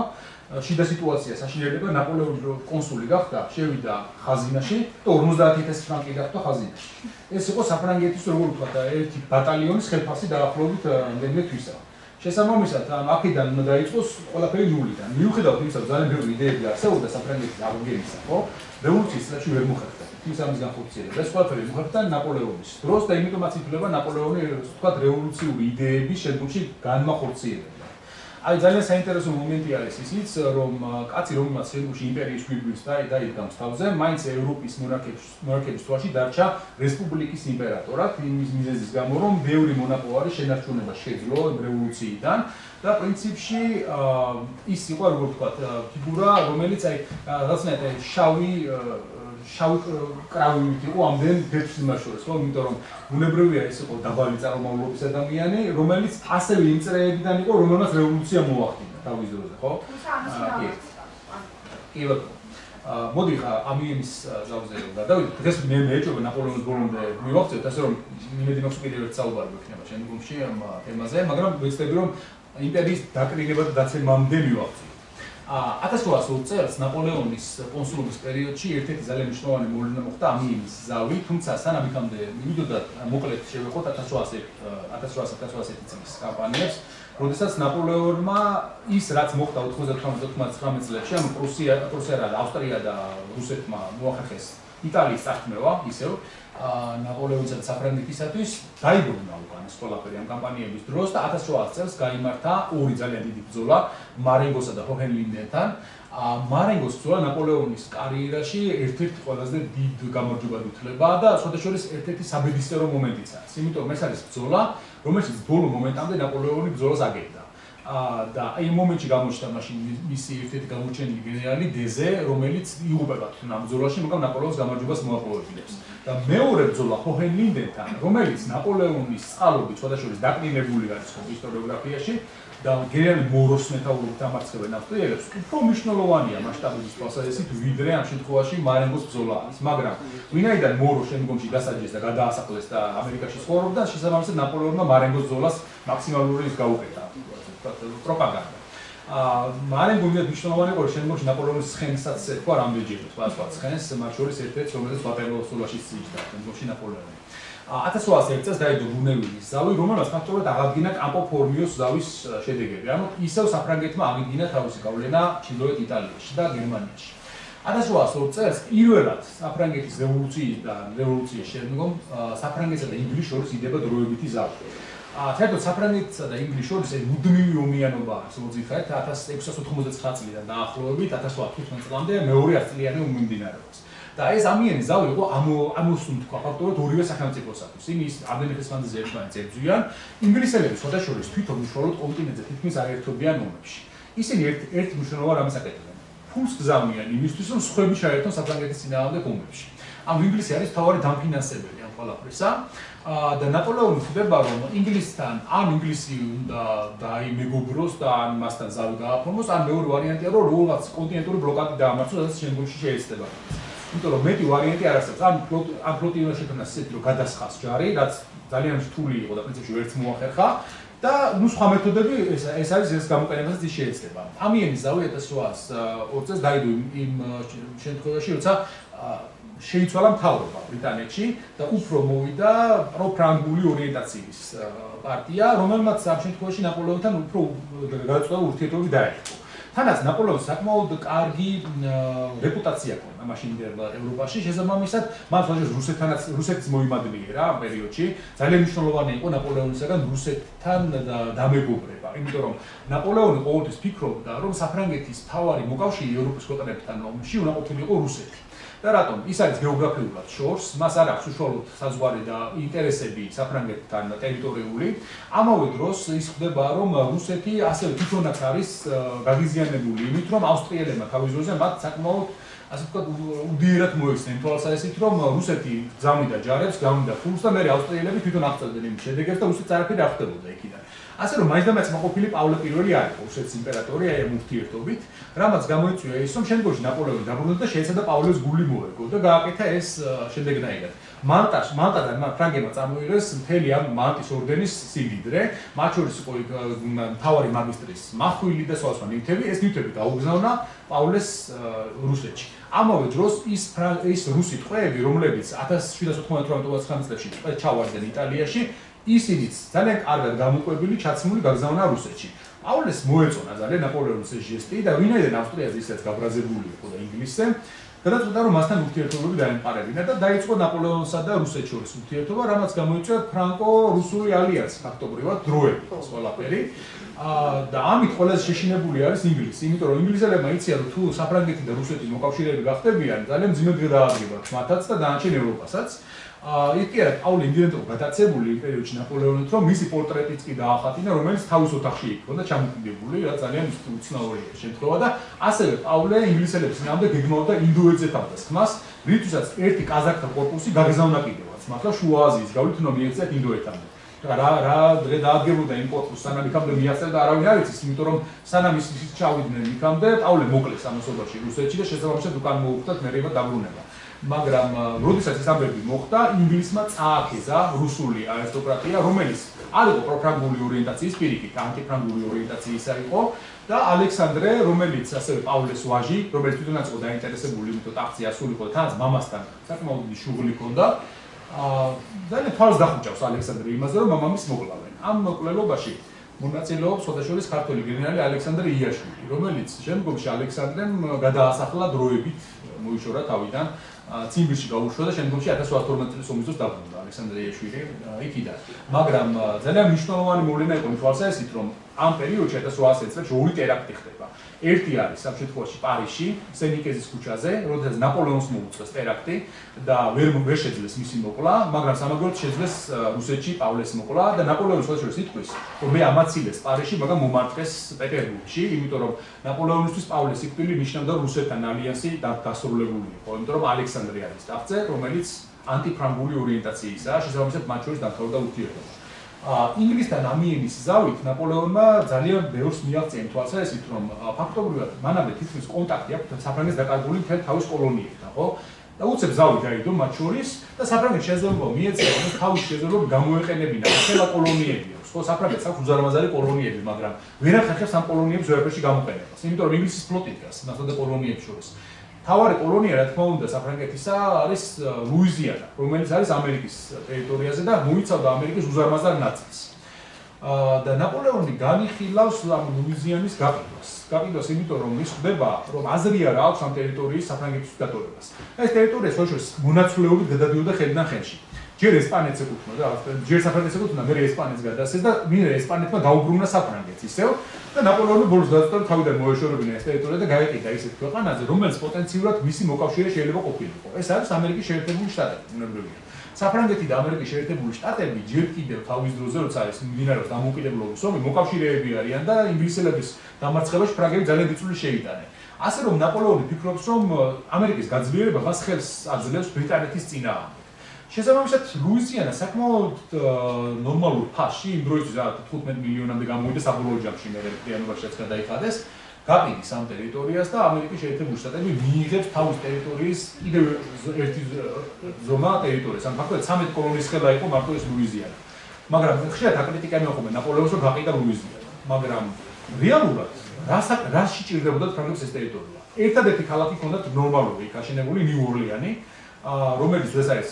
შიდა სიტუაცია საშინელება, ნაპოლეონი კონსული გახდა, შევიდა ხაზინაში და 50000 ფრანკი გახდა ხაზინაში. ეს იყო საფრანგეთის როგორ ვთქვა, ერთი ბატალიონის ხელფასი დაახლოებით რამდენიმე თვისა. შესაბამისად, აქედან უნდა დაიწყოს ყველაფერი ნულიდან. მიუხედავად იმისა, რომ ძალიან ბევრი იდეები არსებობდა საფრანგეთის აღდგენისა, ხო? რევოლუციის წლებში ვერ მოხერხდა. ის ამის განხორციელება. ეს ყველაფერი მოხერხდა ნაპოლეონის დროს და იმიტომაც ითვლება ნაპოლეონი, ვთქვათ, რევოლუციური იდეების შემდგომში განმახორციელებდა. აი ძალიან საინტერესო მომენტი არის ისიც, რომ კაცი რომელმაც შემდგომში იმპერიის გვირგვინს დაიდგა თავზე, მაინც ევროპის მონარქების თვალში დარჩა რესპუბლიკის იმპერატორად, იმის მიზეზის გამო, რომ ბევრი მონაპოვარი შენარჩუნება შეძლო რევოლუციიდან და პრინციპში ის იყო, როგორ ვთქვათ, ფიგურა, რომელიც აი რაღაცნაირად შავი კრავით იყო ამდენ თეთრ იმაშორეს, ხო? იმიტომ რომ უნებრივია ის იყო დაბალი წარმომავლობის ადამიანი, რომელიც ასევე იმ წრეებიდან იყო, რომელმაც რევოლუცია მოახდინა თავის დროზე, ხო? კი, ბატონო. მოდი ხა ამის ზავზე გადავიდეთ. დღეს მე მეეჭვება ნაპოლეონის ბოლომდე მივახცევთ, ასე რომ იმედი მაქვს კიდევ ერთ საუბარი გვექნება შემდგომში ამ თემაზე, მაგრამ ვეცდები რომ იმპერიის დაკრიგება და დაცემამდე მივახცევთ. 1820 წელს ნაპოლეონის კონსულობის პერიოდში ერთ-ერთი ძალიან მნიშვნელოვანი მოვლენა მოხდა ამიენის ზავი, თუმცა სანამ იქამდე მივიდოდა მოკლედ შევეხოთ 1801 წლის კამპანიებს, როდესაც ნაპოლეონმა ის რაც მოხდა 98-99 წლებში, ანუ პრუსია და ავსტრია და რუსეთმა მოახერხეს იტალიის წართმევა, ისევ ნაპოლეონისა და საფრანგეთისათვის დაიბრუნა უკან ეს ყველაფერი ამ კამპანიების დროს და 1800 წელს გაიმართა ორი ძალიან დიდი ბრძოლა მარენგოსა და ჰოჰენლინდენთან. მარენგოს ბრძოლა ნაპოლეონის კარიერაში ერთ-ერთი ყველაზე დიდ გამარჯვებად ითვლება და შესაძლოა ერთ-ერთი საბედისწერო მომენტიც არის. იმიტომ ეს არის ბრძოლა, რომელშიც ბოლო მომენტამდე ნაპოლეონი ბრძოლას აგებდა. და აი ამ მომენტში გამოჩნდა მაშინ მისი ერთ-ერთი გამოჩენილი გენერალი დეზე, რომელიც იღუპება ამ ბრძოლაში, მაგრამ ნაპოლეონის გამარჯვებას მოაპოვებინებს. და მეორე ბრძოლა ჰოჰენლინდენთან, რომელიც ნაპოლეონის წყალობით შესაძლოა დაკნინებული არის ისტორიოგრაფიაში და გენერალი მოროს მეთაურობით ამარცხებენ ავსტრიელებს, უფრო მნიშვნელოვანია მასშტაბების თვალსაზრისით, ვიდრე ამ შემთხვევაში მარენგოს ბრძოლა არის. მაგრამ ვინაიდან მორო შემდგომში დასაჯეს და გადაასახლეს და ამერიკაში ცხოვრობდა, შესაბამისად ნაპოლეონმა მარენგოს ბრძოლას მაქსიმალური გაუკეთა. პროპაგანდა. მარენგო მიდად მნიშვნელოვანი იყო, შემდგომში ნაპოლეონის ცხენსაც ეთქვა რამდენჯერმე, სხვა ცხენს, მათ შორის ერთ-ერთი, რომელიც ვატერლოოს სულაში სიჯდა, შემდგომში ნაპოლეონი. 1801 წელს დაიდო ბუნევილის ზავი, რომელმაც ფაქტობრივად აღადგინა კამპო-ფორმიოს ზავის შედეგები. ანუ ისევ საფრანგეთმა აღიდგინა თავისი გავლენა ჩრდილოეთ იტალიაში და გერმანიაში. 1802 წელს პირველად საფრანგეთის რევოლუციის შემდგომ საფრანგეთსა და ინგლისს შორის იდება დროებითი ზავი. საერთოდ საფრანგეთსა და ინგლისს შორის მუდმივი ომიანობა არსებობს იქეთ 1699 წლიდან დაახლოებით 1815 წლამდე მეორე ათწლიანი ომი მიმდინარეობს. და ეს ამიენის ზავი იყო ამოსუნთქვა ფაქტობრივად ორივე სახელმწიფოსათვის. იმის ამდენი ხნის მანძილზე ერთმანეთს ებრძვიან. ინგლისელები შესაძლოა თვითონ უშუალოდ კონტინენტზე თითქმის არ ერთობიან ომებში. ისინი ერთ მნიშვნელოვან რამეს აკეთებენ. ფულს გზავნიან იმისთვის, რომ სხვები ჩაერთონ საფრანგეთის წინააღმდეგ ომებში. ამ ინგლისი არის მთავარი დამფინანსებელი ამ ყველაფრისა. და ნაპოლეონი ხვდება, რომ ინგლისთან ან ინგლისი უნდა დაიმეგობროს და ან მასთან ზავი გააფორმოს, ან მეორე ვარიანტია, რომ რაღაც კონტინენტური ბლოკადი დაამარცხოს, რაც შემდგომში შეეცდება. იმიტომ რომ მეტი ვარიანტი არ არსებობს. ან ფლოტი უნდა შექმნას ისეთი, რომ გადასხას ჯარი, რაც ძალიან რთული იყო და პრინციპში ვერც მოახერხა. და ნუ სხვა მეთოდები ეს არის ეს გამოყენებასაც ის შეეცდება. ამიენის ზავი 1802 წელს დაიდო იმ შემთხვევაში, როცა შეიცვალა მთავრობა ბრიტანეთში და უფრო მოვიდა პროფრანგული ორიენტაციის პარტია, რომელმაც ამ შემთხვევაში ნაპოლეონთან უფრო გადაწყვეტილ ურთიერთობები დაერქვა. თანაც ნაპოლეონს საკმაოდ კარგი რეპუტაცია ჰქონდა მაშინდელ ევროპაში, შესაბამისად, მას რუსეთიც მოიმადნიერა ამ პერიოდში. ძალიან მნიშვნელოვანი იყო ნაპოლეონისაგან რუსეთთან დამეგობრება, იმიტომ რომ ნაპოლეონი ყოველთვის ფიქრობდა, რომ საფრანგეთის მთავარი მოკავშირე ევროპის ქვეყნებთან ომში უნდა ყოფილიყო რუსეთი. და რატომ? ის არის გეოგრაფიულად შორს, მას არ აქვს უშუალოდ საზღვარი და ინტერესები საფრანგეთთან ტერიტორიული. ამავე დროს ის ხვდება, რომ რუსეთი ასევე თვითონაც არის გაღიზიანებული იმით, რომ ავსტრიელებმა თავის დროზე მათ საკმაოდ ასე ვთქვათ, უდიერად მოეხსნენ თვალსაზრისით, რომ რუსეთი გზავნიდა ჯარებს, გზავნიდა ფულს და მერე ავსტრიელები თვითონ აღწევდნენ იმ შედეგებს და რუსეთს არაფერი არ ხდებოდა იქიდან. ასე რომ მაინც და მაინც მოყოფილი პავლე პირველი არ იყო რუსეთის იმპერატორი აი ამ ურთიერთობით, რამაც გამოიწვია ის, რომ შემდგომში ნაპოლეონი დაბრუნდა და შეეცადა პავლეს გული მოერგო და გააკეთა ეს შედეგნაირად. მალტადან ფრანგებმა წამოიღეს მთელი ამ მალტის ორდენის სიმდიდრე, მათ შორის იყო მთავარი მაგისტრის მახვილი და სხვა ნივთები, ეს ნივთები გაუგზავნა პავლეს რუსეთში. ამავე დროს ის რუსი ტყვეები, რომლებიც 1798 წლებში ჩავარდნენ იტალიაში, ისინიც ძალიან კარგად გამოყვებილი ჩაცმული გაგზავნა რუსეთში. პავლეს მოეწონა ძალიან ნაპოლეონის ეს ჟესტი და ვინაიდან ავსტრიაზე ისიც გაბრაზებული იყო და ინგლისზე, გადაწყვიტა რომ მასთან ურთიერთობები დაემყარებინა და დაიწყო ნაპოლეონსა და რუსეთს შორის ურთიერთობა, რამაც გამოიწვია ფრანკო-რუსული ალიანსი ფაქტობრივად დროებით ეს ყველაფერი. და ამით ყველაზე შეშინებული არის ინგლისი, იმიტომ რომ ინგლისელებმა იციან რომ თუ საფრანგეთი და რუსეთი მოკავშირეები გახდებიან, ძალიან მძიმედ გადაადგებათ მათაც და დანარჩენ ევროპასაც. ის კი არა პავლე იმდენად იყო გადაცებული იმ პერიოდში ნაპოლეონით, რომ მისი პორტრეტიც კი დაახატინა, რომელიც თავის ოთახში იქონდა ჩამოკიდებული, რაც ძალიან უცნაური შემთხვევა და ასევე პავლე ინგლისელებს წინააღმდეგ გეგმავდა ინდოეთზე თავდასხმას, რითვისაც ერთი კაზაკთა კორპუსი გაგზავნა კიდევაც, მართლა შუა აზიის გავლით უნდა მიეღწიათ ინდოეთამდე. რა დღე დაადგებოდა იმ კორპუსს, სანამ იქამდე მიაღწევდა არავინ არ იცის, იმიტომ რომ სანამ ის ჩავიდნენ იქამდე, პავლე მოკლეს ამასობაში რუსეთში და შესაბამისად უკან მოუხდათ მერეება დაბრუნება. მაგრამ როდესაც ეს ამბები მოხდა, ინგლისმა წააქეზა რუსული არისტოკრატია, რომელიც არ იყო პროფრანგული ორიენტაციის პირიქით, ანტიფრანგული ორიენტაციის იყო და ალექსანდრე, რომელიც ასევე პავლეს ვაჟი, რომელიც თვითონაც იყო დაინტერესებული, იმიტომ ტახტზე ასულიყო და თანაც მამასთან საკმაოდ დიდი შუღლი ჰქონდა. ძალიან თავს დახუჭავს ალექსანდრე იმაზე, რომ მამამისს მოკლავენ. ამ მკვლელობაში მონაწილეობს შესაძლოა ქართველი გენერალი ალექსანდრე იაშვილი, რომელიც შემდგომში ალექსანდრემ გადაასახლა დროებით, მოიშორა თავიდან, ციმბირში გაუშვა და შემდგომში 1812 წლის ომის დროს დაბრუნდა ალექსანდრე იაშვილი იქიდან. მაგრამ ძალიან მნიშვნელოვანი მოვლენა იყო თვალსაზრისით, რომ ამ პერიოდში 1800 წლებში ორი ტერაქტი ხდება. ერთი არის ამ შემთხვევაში პარიზში, სენიკეზის ქუჩაზე, როდესაც ნაპოლეონს მოუწეს ტერაქტი და ვერ შეძლეს მისი მოკლა, მაგრამ სამაგიეროდ შეძლეს რუსეთში პავლეს მოკლა და ნაპოლეონის შესაძლოა ითქვის, რომ მე ამაცილეს პარიზში, მაგრამ მომარტყეს პეტერბურგში, იმიტომ რომ ნაპოლეონისთვის პავლეს სიკვდილი ნიშნავდა რუსეთთან ალიანსი დასრულებული იყო, იმიტომ რომ ალექსანდრე არის ტახტზე, რომელიც ანტიფრანგული ორიენტაციისაა, შესაბამისად მათ შორის დამთავრდა ურთიერთობა. ინგლისთან ამიენის ზავით ნაპოლეონმა ძალიან ბევრს მიაღწია თვალსაზრისით, რომ ფაქტობრივად მანამდე თითქმის კონტაქტი აქვს საფრანგეთის დაკარგული მთელ თავის კოლონიებთან, ხო? და უცებ ზავი დაიდო მათ შორის და საფრანგეთს შესაძლებლობა მიეცა, რომ თავის შესაძლებლობა გამოეყენებინა ყველა კოლონიები. ხო, საფრანგეთს აქვს უზარმაზარი კოლონიები, მაგრამ ვერ ახერხებს ამ კოლონიებს ვერაფერში გამოყენებას. იმიტომ რომ ინგლისის ფლოტი დგას ნახევარდა კოლონიებს შორის. თავარი კოლონია, რა თქმა უნდა, საფრანგეთისა არის ლუიზიანა, რომელიც არის ამერიკის ტერიტორიაზე და მოიცავდა ამერიკის უზარმაზარ ნაწილს. და ნაპოლეონი განიხილავს ამ ლუიზიანის გაყიდვას. გაყიდვას იმიტომ, რომ ის ხდება, რომ აზრი არ აქვს ამ ტერიტორიის საფრანგეთის დატოვებას. ეს ტერიტორია შორშორის მონაცვლეობით გადადიოდა ხელიდან ხელში. ჯერ ესპანეთს ეკუთვნოდა, ჯერ საფრანგეთს ეკუთვნოდა, მერე ესპანეთს გადაასცეს და მერე ესპანეთმა დაუბრუნა საფრანგეთს ისევ და ნაპოლეონი ბოლოს დაწვა რომ თავიდან მოეშორებინა ეს ტერიტორია და გაეყიდა ისეთ ქვეყანაზე, რომელიც პოტენციურად მისი მოკავშირე შეიძლება ყოფილიყო. ეს არის ამერიკის შეერთებული შტატები, უნებრივია. საფრანგეთი და ამერიკის შეერთებული შტატები ჯერ კიდევ თავის დროზე, როცა ეს მიმდინარეობს დამოუკიდებლობის ომი, მოკავშირეები არიან და ინგლისელების დამარცხებაში ფრანგები ძალიან დიდ შეიტანენ. ასე რომ ნაპოლეონი ფიქრობს, რომ ამერიკის გაძლიერება მას ხელს აძლევს ბრიტანეთის წინააღმდეგ. შესაბამისად, ლუიზიანა საკმაოდ ნორმალურ ფასში, იმ დროისთვის 15 მილიონამდე გამოვიდა საბოლოო ჯამში, მე რეგიონებაშიც გადაიხადეს, გაყიდის ამ ტერიტორიას და ამერიკის შეერთებული შტატები მიიღებს თავის ტერიტორიის კიდევ ერთი ზომა ტერიტორიას. ან ფაქტობრივად 13 კოლონიის ხელა იყო მარტო ეს ლუიზიანა. მაგრამ ხშირად აკრიტიკა მიაყენებენ ნაპოლეონს, რომ გაყიდა ლუიზიანა. მაგრამ რეალურად რასში ჭირდებოდა ფრანგებს ეს ტერიტორია? ერთადერთი ქალაქი ჰქონდათ ნორმალური, იქ აშენებული ნიუ-ორლიანი, რომელიც ეს არის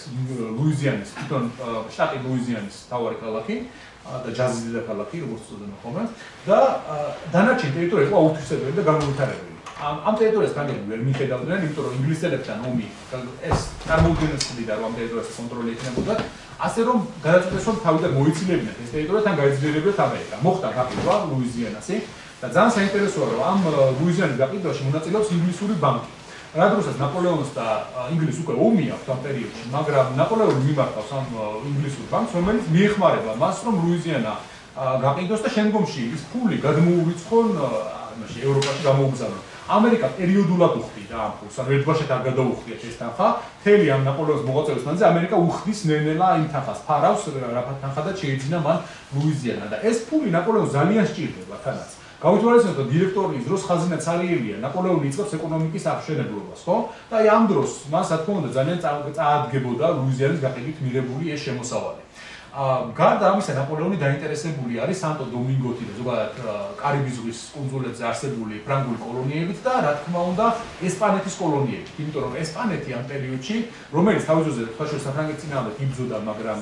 ლუიზიანის, თვითონ შტატი ლუიზიანის მთავარი ქალაქი და ჯაზის დედაქალაქი, როგორც უწოდებენ ხოლმე, და დანარჩენი ტერიტორია იყო აუთვისებელი და განუვითარებელი. ამ ტერიტორიას ფრანგები ვერ მიხედავდნენ, იმიტომ რომ ინგლისელებთან ომი ეს წარმოუდგენელს ხდიდა, რომ ამ ტერიტორიას კონტროლი ექნებოდათ, ასე რომ გადაწყვეტეს, რომ თავიდან მოიცილებინათ ეს ტერიტორია, თან გაეძლიერებინათ ამერიკა. მოხდა გაყიდვა ლუიზიანაში და ძალიან საინტერესოა, რომ ამ ლუიზიანის გაყიდვაში მონაწილეობს ინგლისური ბანკი. რა დროსაც ნაპოლეონს და ინგლისს უკვე ომი აქვს ამ პერიოდში, მაგრამ ნაპოლეონი მიმართავს ამ ინგლისურ ბანკს, რომელიც მიეხმარება მას, რომ ლუიზიანა გაყიდოს და შემდგომში ის ფული გადმოურიცხონ ევროპაში გამოუგზავნონ. ამერიკა პერიოდულად უხდიდა ამ ფულს, ანუ ერთბაშად არ გადაუხდიათ ეს თანხა. მთელი ამ ნაპოლეონის მოღვაწეობის მანძილზე ამერიკა უხდის ნელ-ნელა იმ თანხას, ფარავს რა თანხადაც შეიძინა მან ლუიზიანა და ეს ფული ნაპოლეონს ძალიან სჭირდება თანაც. გავითვალისწინოთ, რომ დირექტორის დროს ხაზინა ცარიელია, ნაპოლეონი იწყებს ეკონომიკის აღშენებლობას, ხო? და აი ამ დროს მას რა თქმა უნდა ძალიან წაადგებოდა ლუიზიანის გაყიდვით მიღებული ეს შემოსავალი. გარდა ამისა, ნაპოლეონი დაინტერესებული არის სანტო დომინგოთი და ზოგადად კარიბის ზღვის კუნძულებზე არსებული ფრანგული კოლონიებით და რა თქმა უნდა ესპანეთის კოლონიებით, იმიტომ რომ ესპანეთი ამ პერიოდში, რომელიც თავის დროზე თქვაშორის საფრანგეთის წინააღმდეგ იბრძოდა, მაგრამ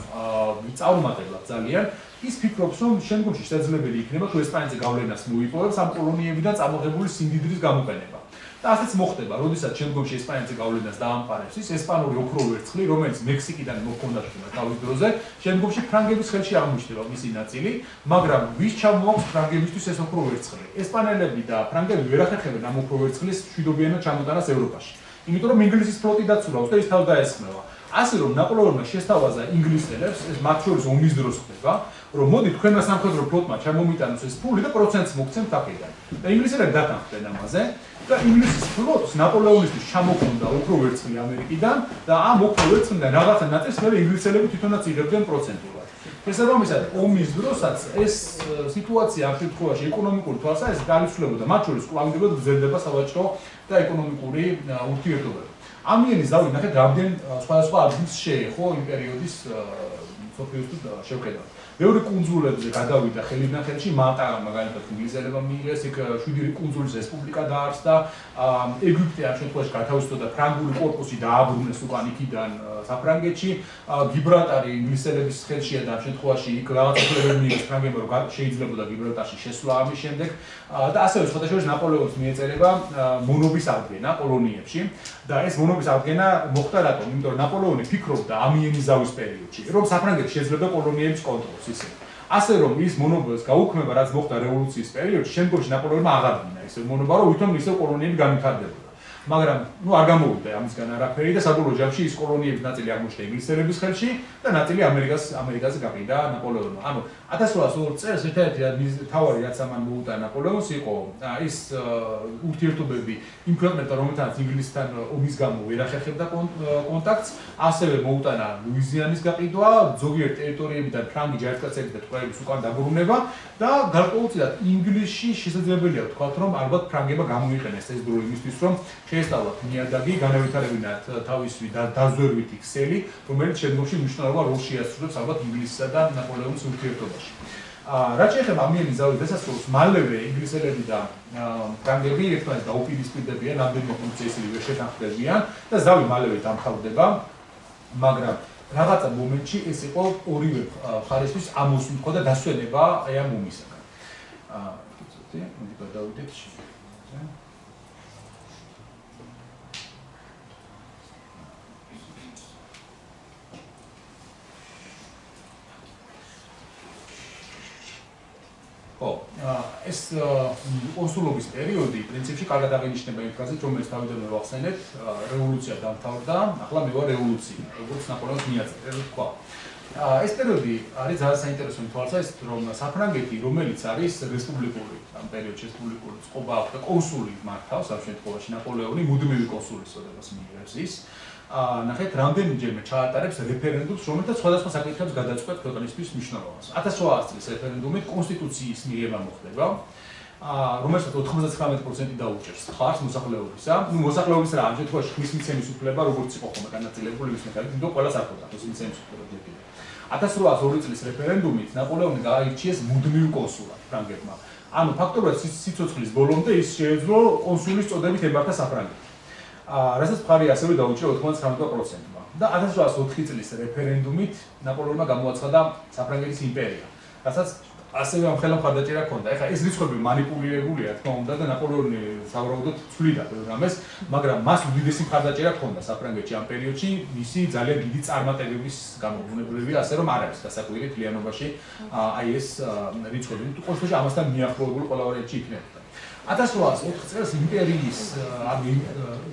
წარუმატებლად ძალიან ის ფიქრობს, რომ შემდგომში შესაძლებელი იქნება თუ ესპანეთზე გავლენას მოიპოვებს ამ კოლონიებიდან წამოღებული სიმდიდრის გამოყენება. და ასეც მოხდება, როდესაც შემდგომში ესპანეთზე გავლენას დაამყარებს ის ესპანური ოქრო ვერცხლი, რომელიც მექსიკიდან მოჰქონდა თავის დროზე, შემდგომში ფრანგების ხელში აღმოჩნდება მისი ნაწილი, მაგრამ ვის ჩამოაქვს ფრანგებისთვის ეს ოქრო ვერცხლი? ესპანელები და ფრანგები ვერ ახერხებენ ამ ოქრო ვერცხლის მშვიდობიანად ჩამოტანას ევროპაში. იმიტომ რომ ინგლისის ფლოტი დაცურავს და ის თავს დაესხმევა. ასე რომ ნაპოლეონმა შესთავაზა ინგლისელებს, ეს მათ შორის ომის დროს ხდება, რომ მოდი თქვენმა სამხედრო ფლოტმა ჩამომიტანოს ეს ფული და პროცენტს მოგცემთ აქედან. და ინგლისელები დათანხმდნენ ამაზე და ინგლისის ფლოტს ნაპოლეონისთვის ჩამოქონდა ოქრო ვერცხლი ამერიკიდან და ამ ოქრო ვერცხლიდან რაღაცა ნაწილს მე ინგლისელები თვითონაც იღებდნენ პროცენტულად. შესაბამისად, ომის დროსაც ეს სიტუაცია ამ შემთხვევაში ეკონომიკური თვალსაზრისით განიცვლებოდა, მათ შორის კვლავინდებოდ გრძელდება სავაჭრო და ეკონომიკური ურთიერთობები. ამიენის ზავი ნახეთ, რამდენ სხვადასხვა ადგილს შეეხო იმ პერიოდის სოფიოსთან შევხედავ. ბევრი კუნძულებზე გადავიდა ხელიდან ხელში, მალტა მაგალითად ინგლისელებმა მიიღეს, იქ 7 კუნძულის რესპუბლიკა დაარსდა, ეგვიპტე ამ შემთხვევაში გათავისუფლდა და ფრანგული კორპუსი დააბრუნეს უკან იქიდან საფრანგეთში, გიბრალტარი ინგლისელების ხელშია და ამ შემთხვევაში იქ რაღაცებები მიიღეს ფრანგებმა, რომ შეიძლებოდა გიბრალტარში შესვლა ამის შემდეგ და ასევე სხვადასხვა ნაპოლეონის მიეწერება მონობის აღდგენა კოლონიებში და ეს მონობის აღდგენა მოხდა რატომ? იმიტომ რომ ნაპოლეონი ფიქრობდა ამიენის ზავის პერიოდში, რომ საფრანგეთი შეძლება კოლონიების კონტროლს ისე. ასე რომ ის მონობას გაუქმება, რაც მოხდა რევოლუციის პერიოდში, შემდგომში ნაპოლეონმა აღადგინა ეს მონობა, რომ ვითომ ისევ კოლონიები განვითარდებოდა. მაგრამ არ გამოვიდა ამისგან არაფერი და საბოლოო ჯამში ის კოლონიების ნაწილი აღმოჩნდა ინგლისელების ხელში და ნაწილი ამერიკაზე გაყიდა ნაპოლეონმა. ანუ 1802 წელს ერთ-ერთი თავარი რაც ამან მოუტანა ნაპოლეონს იყო ის ურთიერთობები იმ ქვეყნებთან, რომელთანაც ინგლისთან ომის გამო ვერ ახერხებდა კონტაქტს, ასევე მოუტანა ლუიზიანის გაყიდვა, ზოგიერთ ტერიტორიებიდან ფრანგი ჯარისკაცების და ტყვეების უკან დაბრუნება და გარკვეულწილად ინგლისში შესაძლებელია ვთქვათ, რომ ალბათ ფრანგებმა გამოიყენეს ეს დრო იმისთვის, რომ შეესწავლათ ნიადაგი, განავითარებინათ თავისი დაზვერვითი ქსელი, რომელიც შემდგომში მნიშვნელოვან როლს შეასრულებს ალბათ ინგლისსა და ნაპოლეონის ურთიერთობაში. რაც შეეხება ამიენის ზავის დასასრულს, მალევე ინგლისელები და ფრანგები ერთმანეთს დაუპირისპირდებიან, რამდენიმე ფუნქციისები ვერ შეთანხმდებიან და ზავი მალევე დამთავრდება, მაგრამ რაღაცა მომენტში ეს იყო ორივე მხარესთვის ამოსუნთქვა და დასვენება ამ ომისაგან. მოდი გადავიდეთ შეფერდზე. ეს კონსულობის პერიოდი პრინციპში კარგად აღინიშნება იმ ფაზით, რომელიც თავიდანვე ვახსენეთ, რევოლუცია დამთავრდა, ახლა მევა რევოლუცია, როგორც ნაპოლეონის მიაწერა თქვა. ეს პერიოდი არის ძალიან საინტერესო თვალსაზრისით, რომ საფრანგეთი, რომელიც არის რესპუბლიკური, ამ პერიოდში რესპუბლიკური წყობა აქვს და კონსული მართავს ამ შემთხვევაში ნაპოლეონი მუდმივი კონსულის წოდებას მიიღებს ის. ნახეთ, რამდენიმეჯერმე ჩაატარებს რეფერენდუმს, რომელთაც სხვადასხვა საკითხებს გადაწყვეტ ქვეყნისთვის მნიშვნელობას. 1800 წლის რეფერენდუმით კონსტიტუციის მიღება მოხდება, რომელსაც 99% დაუჭერს ხარს მოსახლეობისა. მოსახლეობის რა ამ შემთხვევაში ხმის მიცემის უფლება, როგორც იყო ხოლმე განაწილებული მის მიხედვით, იმიტომ ყველას არ ჰქონდა ხმის მიცემის უფლება ჯერ. 1802 წლის რეფერენდუმით ნაპოლეონი გააირჩიეს მუდმივ კონსულად ფრანგებმა. ანუ ფაქტობრივად სიცოცხლის ბოლომდე ის შეეძლო კონსულის წოდებით ემართა საფრანგეთს. რასაც მხარი ასევე დაუჭირა 99%-მა და 1804 წლის რეფერენდუმით ნაპოლეონმა გამოაცხადა საფრანგეთის იმპერია, რასაც ასევე ამ ხელა მხარდაჭერა ჰქონდა. ეხლა ეს რიცხვები манипуლირებულია, თქმა უნდა და ნაპოლეონი სავარაუდოდ ცვლიდა პროგრამას, მაგრამ მას უდიდესი მხარდაჭერა ჰქონდა საფრანგეთში ამ პერიოდში, მისი ძალიან დიდი წარმატებების გამო. ბუნებრივია ასე რომ არ არის დასაკვირი თლიანობაში აი ეს რიცხვები. თუ ყოველთვის ამასთან მიახლოებული ყველა ვარიანტი იქნებოდა. 1804 წელს იმპერიის, ანუ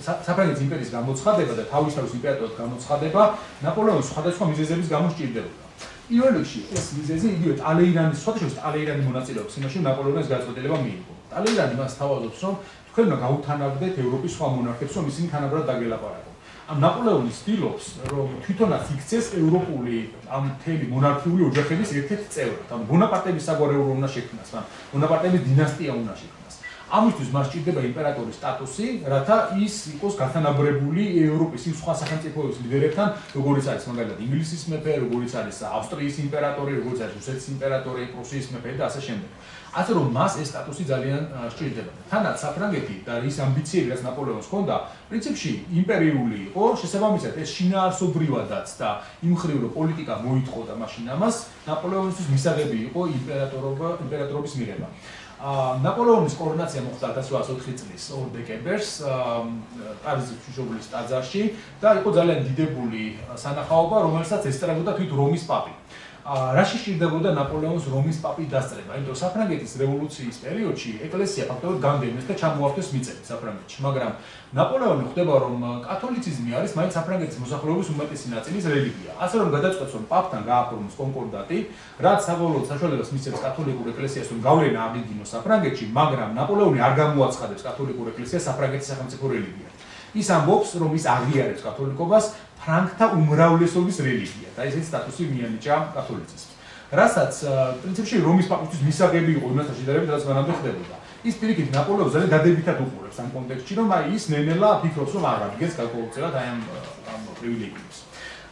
საფრანგეთის იმპერიის გამოცხადება და თავისთავის იმპერატორის გამოცხადება ნაპოლეონის სხვადასხვა მიზეზების გამო სჭირდებოდა. პირველ რიგში ეს მიზეზი იგივე ტალეირანის, სხვადასხვა ტალეირანი მონაწილეობს იმაში, რომ ნაპოლეონის გაწყვეტილება მიიღო. ტალეირანი მას თავაზობს, რომ თქვენ უნდა გაუთანაბრდეთ ევროპის სხვა მონარქებს, რომ ისინი თანაბრად დაგელაპარაკონ. ამ ნაპოლეონი ცდილობს, რომ თვითონაც იქცეს ევროპული ამ მთელი მონარქიული ოჯახების ერთ-ერთ წევრად. ანუ ბონაპარტების საგვარეულო უნდა შექმნას, ან ბონაპარტების დინასტია უნდა შექმნას. ამისთვის მას სჭირდება იმპერატორის სტატუსი, რათა ის იყოს გათანაბრებული ევროპის იმ სხვა სახელმწიფოების ლიდერებთან, როგორიც არის მაგალითად ინგლისის მეფე, როგორიც არის ავსტრიის იმპერატორი, როგორიც არის რუსეთის იმპერატორი, პრუსიის მეფე და ასე შემდეგ. ასე რომ მას ეს სტატუსი ძალიან სჭირდება. თანაც საფრანგეთი და ის ამბიციები, რაც ნაპოლეონს ჰქონდა, პრინციპში იმპერიული იყო, შესაბამისად ეს შინაარსობრივადაც და იმ მხრივ რომ პოლიტიკა მოითხოვდა მაშინ ამას, ნაპოლეონისთვის მისაღები იყო იმპერატორობის მიღება. ნაპოლეონის კორონაცია მოხდა 1804 წლის 2 დეკემბერს პარიზის მშობლის ტაძარში და იყო ძალიან დიდებული სანახაობა, რომელსაც ესწრებოდა თვით რომის პაპი. რაში სჭირდებოდა ნაპოლეონის რომის პაპი დასწრება? იმიტომ რომ საფრანგეთის რევოლუციის პერიოდში ეკლესია ფაქტობრივად განდევნეს და ჩამოართვეს მიწები საფრანგეთში, მაგრამ ნაპოლეონი ხვდება, რომ კათოლიციზმი არის მაინც საფრანგეთის მოსახლეობის უმეტესი ნაწილის რელიგია. ასე რომ გადაწყვეტს, რომ პაპთან გააფორმოს კონკორდატი, რაც საბოლოოდ საშუალებას მისცემს კათოლიკურ ეკლესიას, რომ გავლენა აღიდგინოს საფრანგეთში, მაგრამ ნაპოლეონი არ გამოაცხადებს კათოლიკურ ეკლესიას საფრანგეთის სახელმწიფო რელიგიად. ის ამბობს, რომ ის აღიარებს კათოლიკობას ფრანგთა უმრავლესობის რელიგია და ესეც სტატუსი მიენიჭა კათოლიციზმს. რასაც პრინციპში რომის პაპისთვის მისაღები იყო იმასთან შედარებით, რაც მანამდე ხდებოდა. ის პირიქით ნაპოლეონს ძალიან დადებითად უყურებს ამ კონტექსტში, რომ აი ის ნენელა ფიქრობს, რომ არ აღიარებს გარკვეულწილად აი ამ პრივილეგიებს.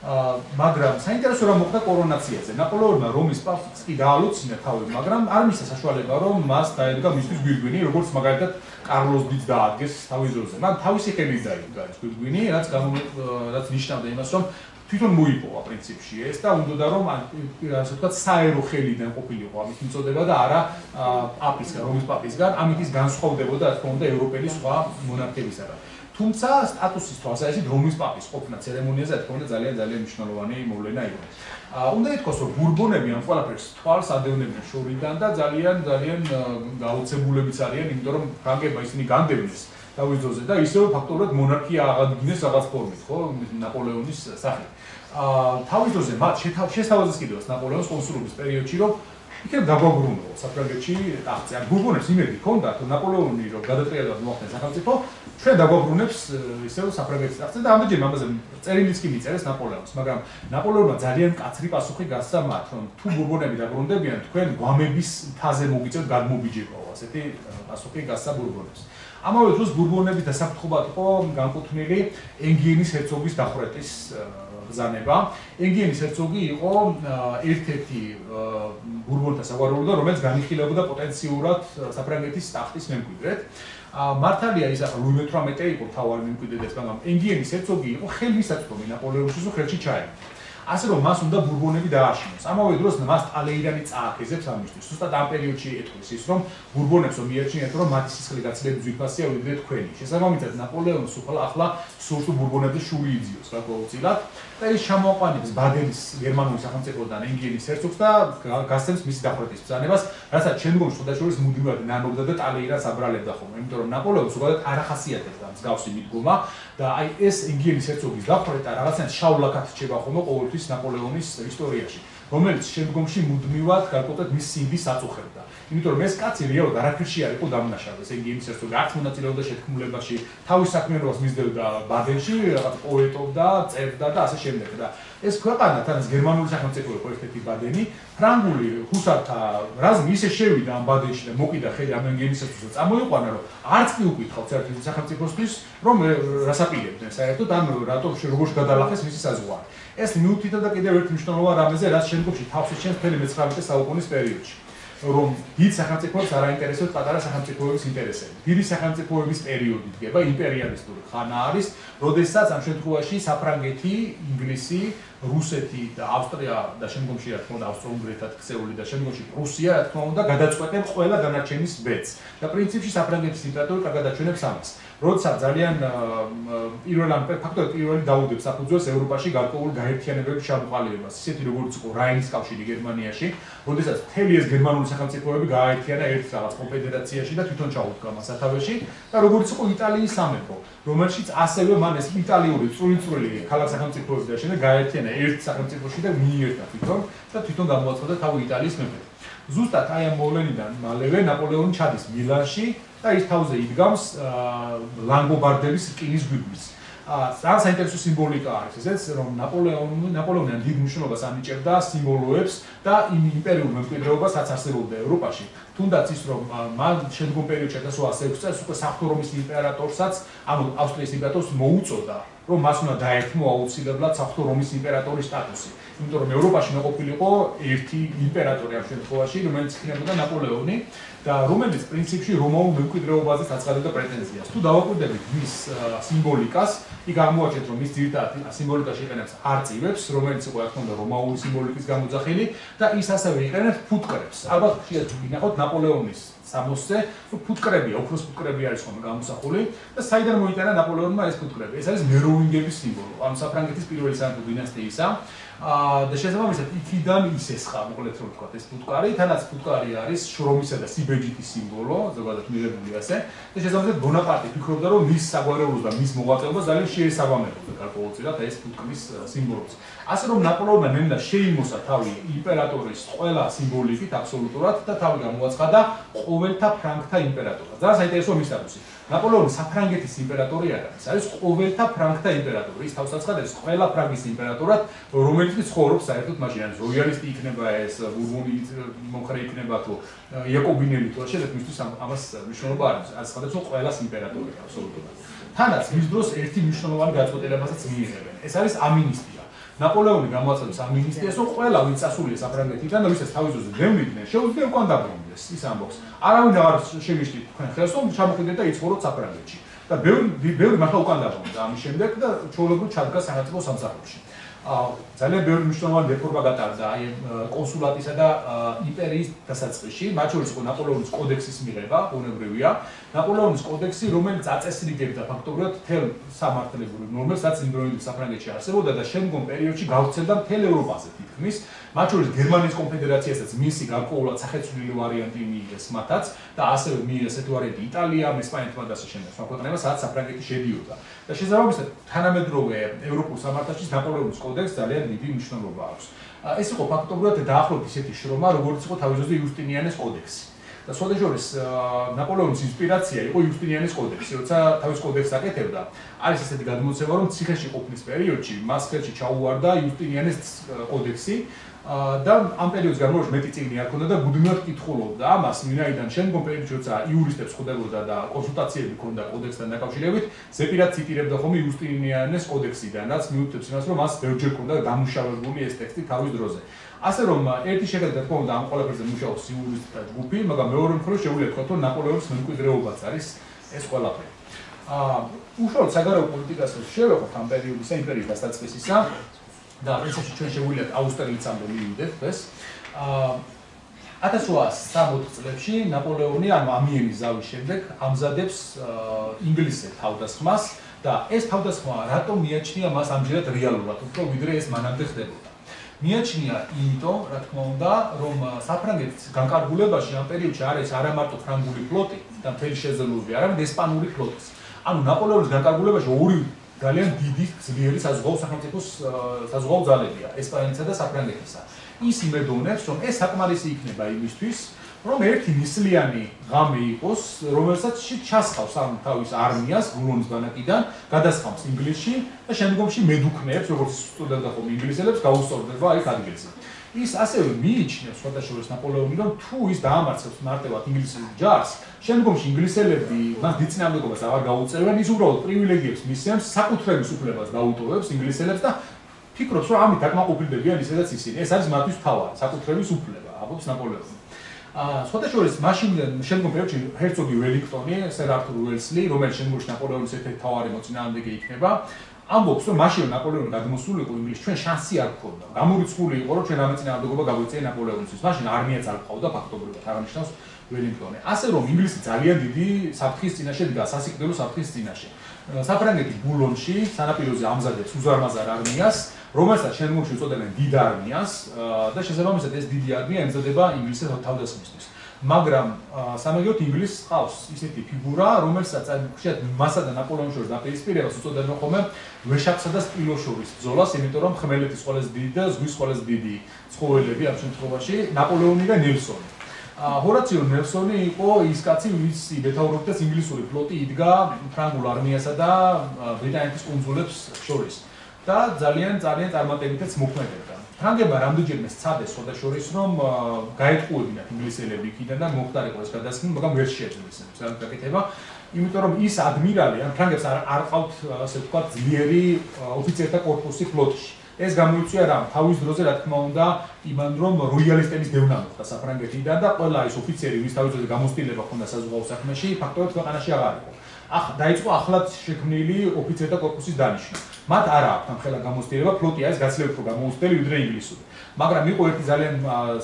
მაგრამ საინტერესო რა მოხდა კორონაციაზე. ნაპოლეონმა რომის პაპს კი გაალოცინა თავი, მაგრამ არ მისცა საშუალება, რომ მას დაედგა მისთვის გვირგვინი, როგორც მაგალითად კარლოს დიდს დაადგეს თავის დროზე. მაგრამ თავისი ხელით დაედგა ეს გვირგვინი, რაც ნიშნავდა იმას, რომ თვითონ მოიპოვა პრინციპში ეს და უნდა რომ ასე ვთქვათ საერო ხელიდან ყოფილიყო ამის მიწოდება და არა პაპისგან, რომის პაპისგან, ამით ის განსხვავდებოდა რა თქმა უნდა ევროპელი სხვა მონარქებისაგან. თუმცა სტატუსის თვალსაზრისით რომის პაპის ყოფნა ცერემონიაზე რა თქმა უნდა ძალიან მნიშვნელოვანი მოვლენა იყო. უნდა ითქვას რომ ბურბონები ამ ყველაფერს თვალს ადევნებენ შორიდან და ძალიან გაოცებულებიც არიან, იმიტომ რომ ფრანგებმა ისინი განდევნეს თავის დროზე და ისევ ფაქტობრივად მონარქია აღადგინეს რაღაც ფორმით, ხო, ნაპოლეონის სახით. თავის დროზე მათ შესთავაზეს კიდევაც ნაპოლეონის კონსულობის პერიოდში, რომ იქნებ დაგვაბრუნო საფრანგეთში ტახტზე. ან ბურბონებს იმედი ჰქონდათ, რომ ნაპოლეონი რომ გადატრიალებას მოახდინეს სახელმწიფო, ჩვენ დაგვაბრუნებს ისევ საფრანგეთის ტახტზე და ამდენჯერ ამაზე წერილიც კი მიწერეს ნაპოლეონს, მაგრამ ნაპოლეონმა ძალიან მკაცრი პასუხი გასცა მათ, რომ თუ ბურბონები დაბრუნდებიან, თქვენ გვამების მთაზე მოგიწევთ გადმობიჯებაო, ასეთი პასუხი გასცა ბურბონებს. ამავე დროს ბურბონების დასაფრთხობად იყო განკუთვნილი ენგიენის ჰერცოგის დახვრეტის ბრძანება. ენგიენის ჰერცოგი იყო ერთ-ერთი ბურბონთა საგვარეულო, რომელიც განიხილებოდა პოტენციურად საფრანგეთის ტახტის მემკვიდრედ. მართალია ის ახლა ლუი მე-18 იყო თავარი მემკვიდრეც, მაგრამ ენგიენის ჰერცოგი იყო ხელმისაწვდომი ნაპოლეონის ხელში ჩაება. ასე რომ მას უნდა ბურბონები დააშინოს. ამავე დროს მას ტალეირანი წააქეზებს ამისთვის. ზუსტად ამ პერიოდში ეთქვის ის, რომ ბურბონებს მიაჩნიათ, რომ მათი სისხლი გაცილებით ძვირფასია ვიდრე თქვენი. შესაბამისად ნაპოლეონს ახლა სურს ბურბონების შური იძიოს გარკვეულწილად და ის ჩამოაყვანებს ბადენის გერმანული სახელმწიფოდან ენგიენის ჰერცოგს და გასცემს მისი დახვრეტის ბრძანებას, რასაც შემდგომში ხოდაშორის მუდმივად ნანობდა და ტალეირანს აბრალებდა ხოლმე, იმიტომ რომ ნაპოლეონს უბრალოდ არ ახასიათებდა მსგავსი მიდგომა და აი ეს ენგიენის ჰერცოგის დახვრეტა რაღაცნაირად შავლაკად რჩება ხოლმე ყოველთვის ნაპოლეონის ისტორიაში, რომელიც შემდგომში მუდმივად გარკვეულად მის სინდისს აწუხებდა. იმიტომ რომ ეს კაცი რეალურად არაფერში არ იყო დამნაშავე, ეს ენგიენის ჰერცოგი არც მონაწილეობდა შეთქმულებაში, თავის საქმიანობას მისდევდა ბადენში, რაღაც პოეტობდა, წერდა და ასე შემდეგ და ეს ქვეყანა თანაც გერმანული სახელმწიფო იყო ერთ-ერთი ბადენი, ფრანგული ჰუსართა რაზმი ისე შევიდა ამ ბადენში და მოკიდა ხელი ამ ენგიენის ჰერცოგს და წამოიყვანა, რომ არც კი უკითხავთ საერთოდ სახელმწიფოსთვის, რომ რას აპირებდნენ საერთოდ ან რატომ როგორ გადალახეს მისი საზღვარი. ეს მიუთითებდა კიდევ ერთ მნიშვნელოვან რამეზე, რაც შემდგომში თავს იჩენს მთელი მე-19 საუკუნის პერიოდში. რომ დიდ სახელმწიფოებს არ აინტერესებს პატარა სახელმწიფოების ინტერესები. დიდი სახელმწიფოების პერიოდი დგება იმპერიალისტური ხანა არის, როდესაც ამ შემთხვევაში საფრანგეთი, ინგლისი, რუსეთი და ავსტრია და შემდგომში რა თქმა უნდა ავსტრო-უნგრეთად ქცეული და შემდგომში პრუსია რა თქმა უნდა გადაწყვეტენ ყველა დანარჩენის ბედს. და პრინციპში საფრანგეთის იმპერატორი კარგად აჩვენებს ამას. როდესაც ძალიან ფაქტობრივად პირველი დაუდებს საფუძველს ევროპაში გარკვეულ გაერთიანებების ჩამოყალიბებას, ისეთი როგორც იყო რაინის კავშირი გერმანიაში, როდესაც მთელი ეს გერმანული სახელმწიფოები გააერთიანა ერთ რაღაც კონფედერაციაში და თვითონ ჩაუდგა მას სათავეში და როგორც იყო იტალიის სამეფო, რომელშიც ასევე მან ეს იტალიური წვრილი ქალაქ სახელმწიფოები და შემდეგ გააერთიანა ერთ სახელმწიფოში და მიიერთა თვითონ გამოაცხადა თავი იტალიის მეფედ. ზუსტად აი ამ მოვლენიდან მალევე ნაპოლეონი ჩადის მილანში და ის თავზე იდგამს ლანგობარდების რკინის გვირგვინს. ძალიან საინტერესო სიმბოლიკა არის ესეც, რომ ნაპოლეონი დიდ მნიშვნელობას ანიჭებდა სიმბოლოებს და იმ იმპერიულ მემკვიდრეობას, რაც არსებობდა ევროპაში. თუნდაც ის, რომ მან შემდგომ პერიოდში 1806 წელს უკვე საღვთო რომის იმპერატორსაც, ანუ ავსტრიის იმპერატორს მოუწოდა, რომ მას უნდა დაერთმო აუცილებლად საღვთო რომის იმპერატორის სტატუსი. იმიტომ რომ ევროპაში უნდა ყოფილიყო ერთი იმპერატორი ამ შემთხვევაში, რომელიც იქნებოდა ნაპოლეონი და რომელიც პრინციპში რომაულ მემკვიდრეობაზე აცხადებდა პრეტენზიას. თუ დავაკვირდებით მის სიმბოლიკას, იქ აღმოაჩენთ, რომ მის ძირითადად სიმბოლიკაში იყენებს არწივებს, რომელიც იყო რა თქმა უნდა რომაული სიმბოლიკის გამოძახილი და ის ასევე იყენებს ფუტკრებს. ალბათ ხშირად ვინახავთ ნაპოლეონის სამოსზე, ფუტკრებია, უფროს ფუტკრები არის ხოლმე გამოსახული და საიდან მოიტანა ნაპოლეონმა ეს ფუტკრები? ეს არის მეროვინგების სიმბოლო, ანუ საფრანგეთის პირველი სამეფო დინასტიისა. და შესაბამისად იქიდან ის ესხა, მოკლედ რომ ვთქვათ, ეს ფუტკარი, თანაც ფუტკარი არის შრომისა და სიბეჭდის სიმბოლო, ზოგადად მიღებული ასე. და შესაბამისად ბონაპარტი ფიქრობდა, რომ მის საგვარეულოს და მის მოღვაწეობას ძალიან შეესაბამებოდა გარკვეულწილად ეს ფუტკრის სიმბოლოც. ასე რომ ნაპოლეონმა ნელა შეიმოსა თავი იმპერატორის ყველა სიმბოლიკით აბსოლუტურად და თავი გამოაცხადა ყოველთა ფრანგთა იმპერატორად. ძალიან საინტერესოა მის სტატუსი. ნაპოლეონი საფრანგეთის იმპერატორი არ არის, არის ყოველთა ფრანგთა იმპერატორი. ის თავს აცხადებს ყველა ფრანგის იმპერატორად, რომელიც ცხოვრობს საერთოდ მაშინ არის როიალისტი იქნება ეს, ბურბონი მომხრე იქნება თუ იაკობინელი თუ ასე, მისთვის ამას მნიშვნელობა არ აქვს. აცხადებს, რომ ყველას იმპერატორი აბსოლუტურად. თანაც მის დროს ერთი მნიშვნელოვანი გადაწყვეტილებასაც მიიღებენ. ეს არის ამინისტია. ნაპოლეონი გამოაცხადებს ამ მინისტრიას, რომ ყველა ვინც წასულია საფრანგეთიდან და ვისაც თავის ძროზე დევნიდნენ, შეუძლია უკან დაბრუნდეს. ის ამბობს. არავინ არ შემიშლით თქვენ ხელს, რომ ჩამოყიდეთ და იცხოვროთ საფრანგეთში. და ბევრი მართლა უკან დაბრუნდა ამის შემდეგ და ჩვეულებრივ ჩადგა სახელმწიფო სამსახურში. ძალიან ბევრი მნიშვნელოვანი რეფორმა გატარდა აი კონსულატისა და იმპერიის დასაწყისში, მათ შორის იყო ნაპოლეონის კოდექსის მიღება, უნებრივია. ნაპოლეონის კოდექსი, რომელიც აწესრიგებდა ფაქტობრივად მთელ სამართლებრივ ნორმებს, რაც იმ დროინდელ საფრანგეთში არსებობდა და შემდგომ პერიოდში გავრცელდა მთელ ევროპაზე თითქმის. მათ შორის გერმანიის კონფედერაციასაც მისი გარკვეულად სახეცვლილი ვარიანტი მიიღეს მათაც და ასევე მიიღეს ესეთი ვარიანტი იტალიამ, ესპანეთმა და ასე შემდეგ. სხვა ქვეყნებმა სადაც საფრანგეთი შედიოდა. და შესაბამისად თანამედროვე ევროპულ სამართალში ნაპოლეონის კოდექსს ძალიან დიდი მნიშვნელობა აქვს. ეს იყო ფაქტობრივად დაახლოებით ისეთი შრომა, როგორც იყო თავის დროზე იუსტინიანეს კოდექსი. და სხვადასხვა ნაპოლეონის ინსპირაცია იყო იუსტინიანეს კოდექსი, როცა თავის კოდექსს აკეთებდა. არის ესეთი გადმოცემა, რომ ციხეში ყოფნის პერიოდში მას ხელში ჩაუვარდა იუსტინიანეს კოდექსი და ამ პერიოდის განმავლობაში მეტი წიგნი არ ქონდა და მუდმივად კითხულობდა ამას, ვინაიდან შემდგომ პერიოდში როცა იურისტებს ხვდებოდა და კონსულტაციები ჰქონდა კოდექსთან დაკავშირებით, ზეპირად ციტირებდა ხოლმე იუსტინიანეს კოდექსიდან, რაც მიუთითებს იმას, რომ მას ბევრჯერ ჰქონდა დამუშავებული ეს ტექსტი თავის დროზე. ასე რომ ერთი შეხედვით რა თქმა უნდა ამ ყველაფერზე მუშაობს იურისტთა ჯგუფი, მაგრამ მეორე მხრივ შეუძლია თქვა, რომ ნაპოლეონის მემკვიდრეობაც არის ეს ყველაფერი. უშუალოდ საგარეო პოლიტიკას შევეყოთ ამ პერიოდის იმპერიის დასაწყისისა და პრინციპში ჩვენ შეგვიძლია აუსტერლიცამდე მივიდეთ დღეს. 1860 წლებში ნაპოლეონი ანუ ამიენის ზავის შემდეგ ამზადებს ინგლისელ თავდასხმას და ეს თავდასხმა რატომ მიაჩნია მას ამჯერად რეალურად, უფრო ვიდრე ეს მანამდე ხდებოდა. მიაჩნია იმიტომ, რა თქმა უნდა, რომ საფრანგეთის განკარგულებაში ამ პერიოდში არის არა მარტო ფრანგული ფლოტი და მთელი შეზღუდული, არამედ ესპანური ფლოტიც. ანუ ნაპოლეონის განკარგულებაში ორი ძალიან დიდი ძლიერი საზღვაო სახელმწიფოს საზღვაო ძალებია, ესპანეთისა და საფრანგეთისა. ის იმედოვნებს, რომ ეს საკმარისი იქნება იმისთვის, რომ ერთი ნისლიანი ღამე იყოს, რომელსაც ჩასხავს ამ თავის არმიას გულონის ბანაკიდან, გადასხამს ინგლისში და შემდგომში მედუქნეებს, როგორც სტუდენტთა ხომ ინგლისელებს გაუსწორდება აი ადგილზე. ის ასევე მიიჩნევს სხვადასხვა ნაპოლეონი, რომ თუ ის დაამარცხებს მარტივად ინგლისელ ჯარს, შემდგომში ინგლისელები მას დიწინააღმდეგობას აღარ გაუწევენ, ის უბრალოდ პრივილეგიებს მისცემს, საკუთრების უფლებას დაუტოვებს ინგლისელებს და ფიქრობს, რომ ამით დაკმაყოფილდებიან ისედაც ისინი. ეს არის მათთვის თავარი, საკუთრების უფლება, ამბობს ნაპოლეონი. სხვადასხვა მაშინ შემდგომ პერიოდში ჰერცოგი ველინგტონი, სერ ართურ უელსლი, რომელიც შემდგომში ნაპოლეონის ერთ-ერთი მთავარი მოწინააღმდეგე იქნება, ამბობს, რომ მაშინ ნაპოლეონი გადმოსულიყო ინგლისში, ჩვენ შანსი არ გქონდა. გამორიცხული იყო, რომ ჩვენ ამ მოწინააღმდეგობა გაგვეწია ნაპოლეონისთვის. მაშინ არმია ძალყავდა ფაქტობრივად, აღნიშნავს ველინგტონი. ასე რომ ინგლისი ძალიან დიდი საფრთხის წინაშე დგას, სასიკვდილო საფრთხის წინაშე. საფრანგეთი ბულონში სანაპიროზე ამზადებს უზარმაზარ არმიას, რომელსაც შემდგომში უწოდებენ დიდ არმიას და შესაბამისად ეს დიდი არმია ემზადება ინგლისის თავდასხმისთვის. მაგრამ სამაგიეროდ ინგლისს ყავს ისეთი ფიგურა, რომელსაც ხშირად მასა და ნაპოლეონის შორის დაპირისპირებას უწოდებენ ხოლმე ვეშაპსა და სპილოშორის ბრძოლას, იმიტომ რომ ხმელეთის ყველაზე დიდი და ზღვის ყველაზე დიდი ცხოველები ამ შემთხვევაში ნაპოლეონი და ნელსონი. ჰორაციო ნელსონი იყო ის კაცი, ვინც მეთაურობდა ინგლისური ფლოტი, იდგა ფრანგულ არმიასა და ბრიტანეთის კუნძულებს შორის და ძალიან წარმატებითაც მოქმედებდა. ფრანგებმა რამდენჯერმე სცადეს სხვადასხვა რომ გაეტყუებინათ ინგლისელები იქიდან და მოხდარიყო ეს გადასხმა, მაგრამ ვერ შეძლეს ეს გაკეთება, იმიტომ რომ ის ადმირალი ან ფრანგებს არ ყავთ ასე ვთქვათ ძლიერი ოფიცერთა კორპუსი ფლოტში. ეს გამოიწვია რა თავის დროზე რა თქმა უნდა იმან რომ როიალისტების დევნა მოხდა საფრანგეთიდან და ყველა ის ოფიცერი ვის თავის დროზე გამოცდილება ჰქონდა საზღვაო საქმეში ფაქტობრივად ქვეყანაში აღარ იყო. დაიწყო ახლად შექმნილი ოფიცერთა კორპუსის დანიშვნა. მათ არ აქვთ ამ ხელა გამოცდილება, ფლოტი არის გაცილებით უფრო გამოუცდელი ვიდრე ინგლისური. მაგრამ იყო ერთი ძალიან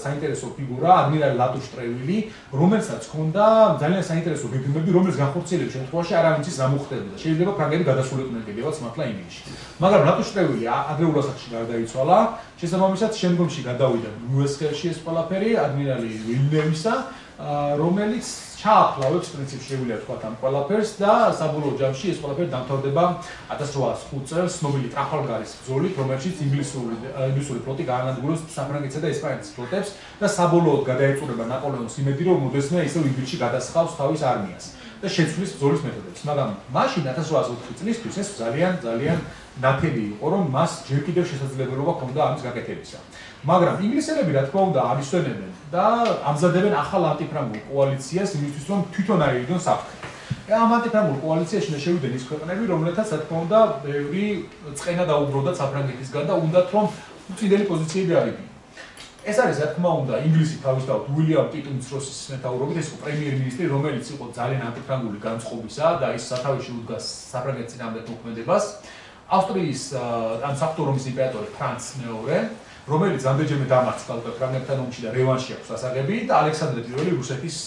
საინტერესო ფიგურა, ადმირალი ლატუშტრევილი, რომელსაც ჰქონდა ძალიან საინტერესო გეგმები, რომელიც განხორციელების შემთხვევაში არავინ იცის რა მოხდებოდა. შეიძლება ფრანგები გადასულიყვნენ კიდევაც მართლა ინგლისში. მაგრამ ლატუშტრევილი ადრეულ ასაკში გარდაიცვალა, შესაბამისად შემდგომში გადავიდა ლუის ხელში ეს ყველაფერი, ადმირალი ვილნევისა, რომელიც ჩააფლავებს პრინციპში შეგვიძლია ვთქვათ ამ ყველაფერს და საბოლოო ჯამში ეს ყველაფერი დამთავრდება 1805 წელს ცნობილი ტრაფალგარის ბრძოლით, რომელშიც ინგლისური ფლოტი გაანადგურებს საფრანგეთსა და ესპანეთის ფლოტებს და საბოლოოდ გადაეწურება ნაპოლეონის იმედი, რომ მოდესმე ისევ ინგლისში გადასხავს თავის არმიას და შეცვლის ბრძოლის მეთოდებს. მაგრამ მაშინ 1804 წლისთვის ეს ძალიან ნათელი იყო, რომ მას ჯერ კიდევ შესაძლებლობა ჰქონდა ამის გაკეთებისა. მაგრამ ინგლისელები რა თქმა უნდა არისვენებენ და ამზადებენ ახალ ანტიფრანგულ კოალიციას იმისთვის, რომ თვითონ აიღონ საფრთხე. ამ ანტიფრანგულ კოალიციაში შევიდნენ ის ქვეყნები, რომელთაც რა თქმა უნდა, ბევრი წყენა დაუბრუნდათ საფრანგეთისგან და უნდათ რომ უწინდელი პოზიციები არიგებდნენ. ეს არის რა თქმა უნდა ინგლისი თავისთავად უილიამ პიტონის როსის მეთაურობით ეს პრემიერ-მინისტრი, რომელიც იყო ძალიან ანტიფრანგული განწყობისა და ის სათავეში უდგას საფრანგეთის წინააღმდეგ მოქმედებას. ავსტრიის ან საფრანგეთის რომის იმპერატორი ფრანც მეორე, რომელიც ამდენჯერმე დამარცხდა ფრანგებთან ომში და რევანში აქვს ასაღები და ალექსანდრე პირველი რუსეთის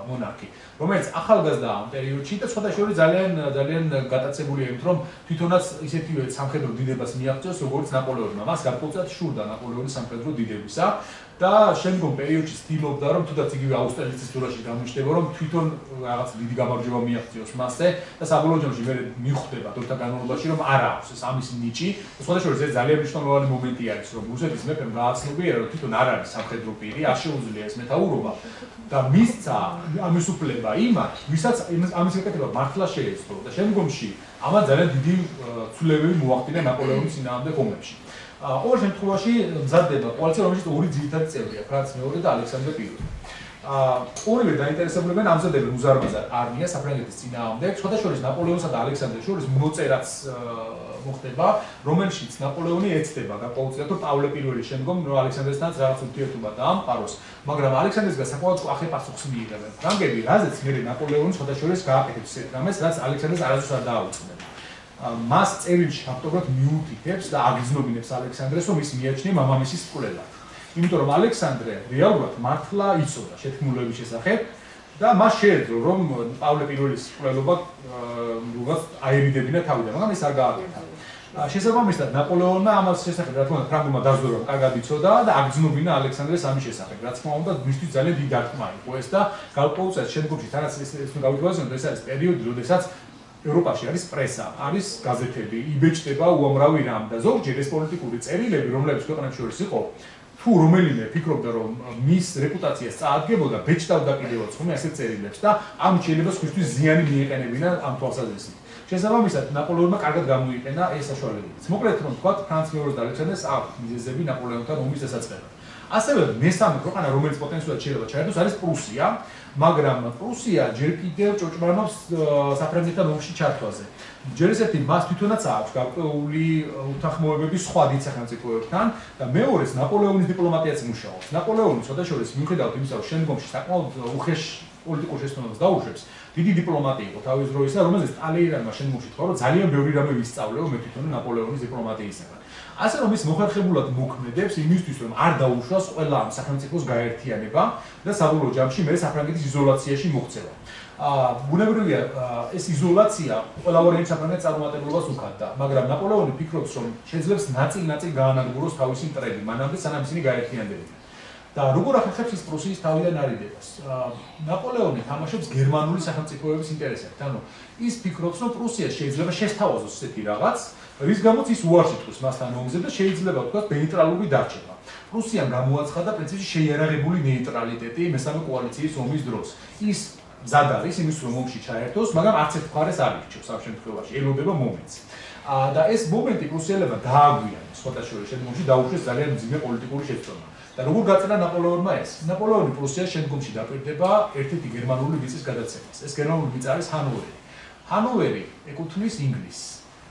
მონარქი, რომელიც ახალგაზრდა ამ პერიოდში და სხვადასხვა ძალიან გატაცებული ერთ რომ თვითონაც ისეთივე სამხედრო დიდებას მიაღწევს როგორც ნაპოლეონმა. მას გარკვეულწილად შურდა ნაპოლეონის სამხედრო დიდებისა და შემდგომ პერიოდში ცდილობდა რომ თუნდაც იგივე აუსტერლიცის დროში გამოჩნდება რომ თვითონ რაღაც დიდი გამარჯვება მიაღწიოს მასზე და საბოლოო ჯამში მე მიხვდება დროთა განმავლობაში რომ არ აქვს ეს ამის ნიჭი. სხვადასხვა ეს ძალიან მნიშვნელოვანი მომენტი არის რომ რუსეთის მეფემ გააცნობიერა რომ თვითონ არ არის სამხედრო პირი, არ შეუძლია ეს მეთაურობა და მისცა ამის უფლება იმათ, ვისაც ამის გაკეთება მართლა შეეძლო და შემდგომში ამან ძალიან დიდი ცვლილებები მოახდინა ნაპოლეონის წინააღმდეგ ომებში. ყოველ შემთხვევაში მზადდება კოალიცია, რომელშიც ორი ძირითადი წევრია, ფრანც მეორე და ალექსანდრე პირველი. ორივე დაინტერესებულებენ ამზადებენ უზარმაზარ არმიას საფრანგეთის წინააღმდეგ, სხვადასხვა ნაპოლეონსა და ალექსანდრეს შორის მოწერაც მოხდება, რომელშიც ნაპოლეონი ეცდება გარკვეულწილად რომ პავლე პირველის შემდგომ ალექსანდრესთან რაღაც ურთიერთობა დაამყაროს, მაგრამ ალექსანდრესგან საკმაოდ კახე პასუხს მიიღებენ. ფრანგები, რაზეც მე ნაპოლეონი სხვადასხვა გააკეთებს ეს რამეს, რაც ალექსანდრეს არასდროს არ დააუწყდნენ. მას წერილში ფაქტობრივად მიუთითებს და აგრძნობინებს ალექსანდრეს, რომ ის მიაჩნია მამამისის წყვლელად. იმიტომ რომ ალექსანდრე რეალურად მართლა იცოდა შეთქმულების შესახებ და მას შეეძლო რომ პავლე პირველის წყვლელობა როგორც აერიდებინა თავიდან, მაგრამ ის არ გააკეთა. შესაბამისად ნაპოლეონმა ამას შესახებ რა თქმა უნდა ფრანგულმა დაზვერვა კარგად იცოდა და აგრძნობინა ალექსანდრეს ამის შესახებ. რა თქმა უნდა მისთვის ძალიან დიდი დარტყმა იყო ეს და გარკვეულწილად შემდგომში თანაც ეს გავიგვაზრდეთ, ეს არის პერიოდი, როდესაც ევროპაში არის პრესა, არის გაზეთები, იბეჭდება უამრავი რამ და ზოგჯერ ეს პოლიტიკური წერილები, რომლებიც ქვეყნებს შორის იყო, თუ რომელიმე ფიქრობდა რომ მის რეპუტაციას წაადგებოდა, ბეჭდავდა კიდევაც ხომ ასეთ წერილებს და ამ შეიძლება სხვისთვის ზიანი მიეყენებინა ამ თვალსაზრისით. შესაბამისად ნაპოლეონმა კარგად გამოიყენა ეს საშუალებებიც. მოკლედ რომ ვთქვათ, ფრანც მეორეს და ალექსანდრეს აქვს მიზეზები ნაპოლეონთან ომის დასაწყებად. ასევე მესამე ქვეყანა, რომელიც პოტენციალურად შეიძლება ჩაერთოს, არის პრუსია, მაგრამ პრუსია ჯერ კიდევ ჭოჭმარნობს საფრანგეთთან ომში ჩართვაზე. ჯერ ესეთი მას თვითონაც აქვს გარკვეული უთანხმოებები სხვა დიდ სახელმწიფოებთან და მეორეს ნაპოლეონის დიპლომატიაც მუშაობს. ნაპოლეონი შესაძლოა მიუხედავად იმისა, რომ შემდგომში საკმაოდ უხეშ პოლიტიკურ შესწავლას დაუშვებს, დიდი დიპლომატია იყო თავის დროისა, რომელზეც ტალეირანმა შემდგომში თქვა, რომ ძალიან ბევრი რამე ვისწავლეო მე თვითონ ნაპოლეონის დიპლომატიისგან. ასე რომ ის მოხერხებულად მოქმედებს იმისთვის, რომ არ დაუშვას ყველა ამ სახელმწიფოს გაერთიანება და საბოლოო ჯამში მე საფრანგეთის იზოლაციაში მოქცევა. ბუნებრივია ეს იზოლაცია ყველა ვარიანტს საფრანგეთს წარუმატებლობას უხდიდა, მაგრამ ნაპოლეონი ფიქრობს, რომ შეძლებს ნაწილ-ნაწილ გაანადგუროს თავისი მტრები, მანამდე სანამ ისინი გაერთიანდებიან. და როგორ ახერხებს ის პრუსიის თავიდან არიდებას? ნაპოლეონი თამაშობს გერმანული სახელმწიფოების ინტერესებით. ანუ ის ფიქრობს, რომ პრუსია შეიძლება შესთავაზოს ესეთი რაღაც, რის გამოც ის უარს იტყვის მასთან ომზე და შეიძლება ვთქვათ ნეიტრალური დარჩება. პრუსიამ გამოაცხადა პრინციპში შეიარაღებული ნეიტრალიტეტი მესამე კოალიციის ომის დროს. ის მზად არის იმის რომ ომში ჩაერთოს, მაგრამ არც ერთ მხარეს არ ირჩევს ამ შემთხვევაში, ელოდება მომენტს. და ეს მომენტი პრუსიელებმა დააგვიანეს, სხვადასხვა შემდგომში დაუშვეს ძალიან მძიმე პოლიტიკური შეცდომა. და როგორ გაწელა ნაპოლეონმა ეს? ნაპოლეონი პრუსიას შემდგომში დაპირდება ერთ-ერთი გერმანული ვიცის გადაცემას. ეს გერმანული ვიცი არის ჰანოვერი. ჰანოვერი ეკუთვნის ინგლისს.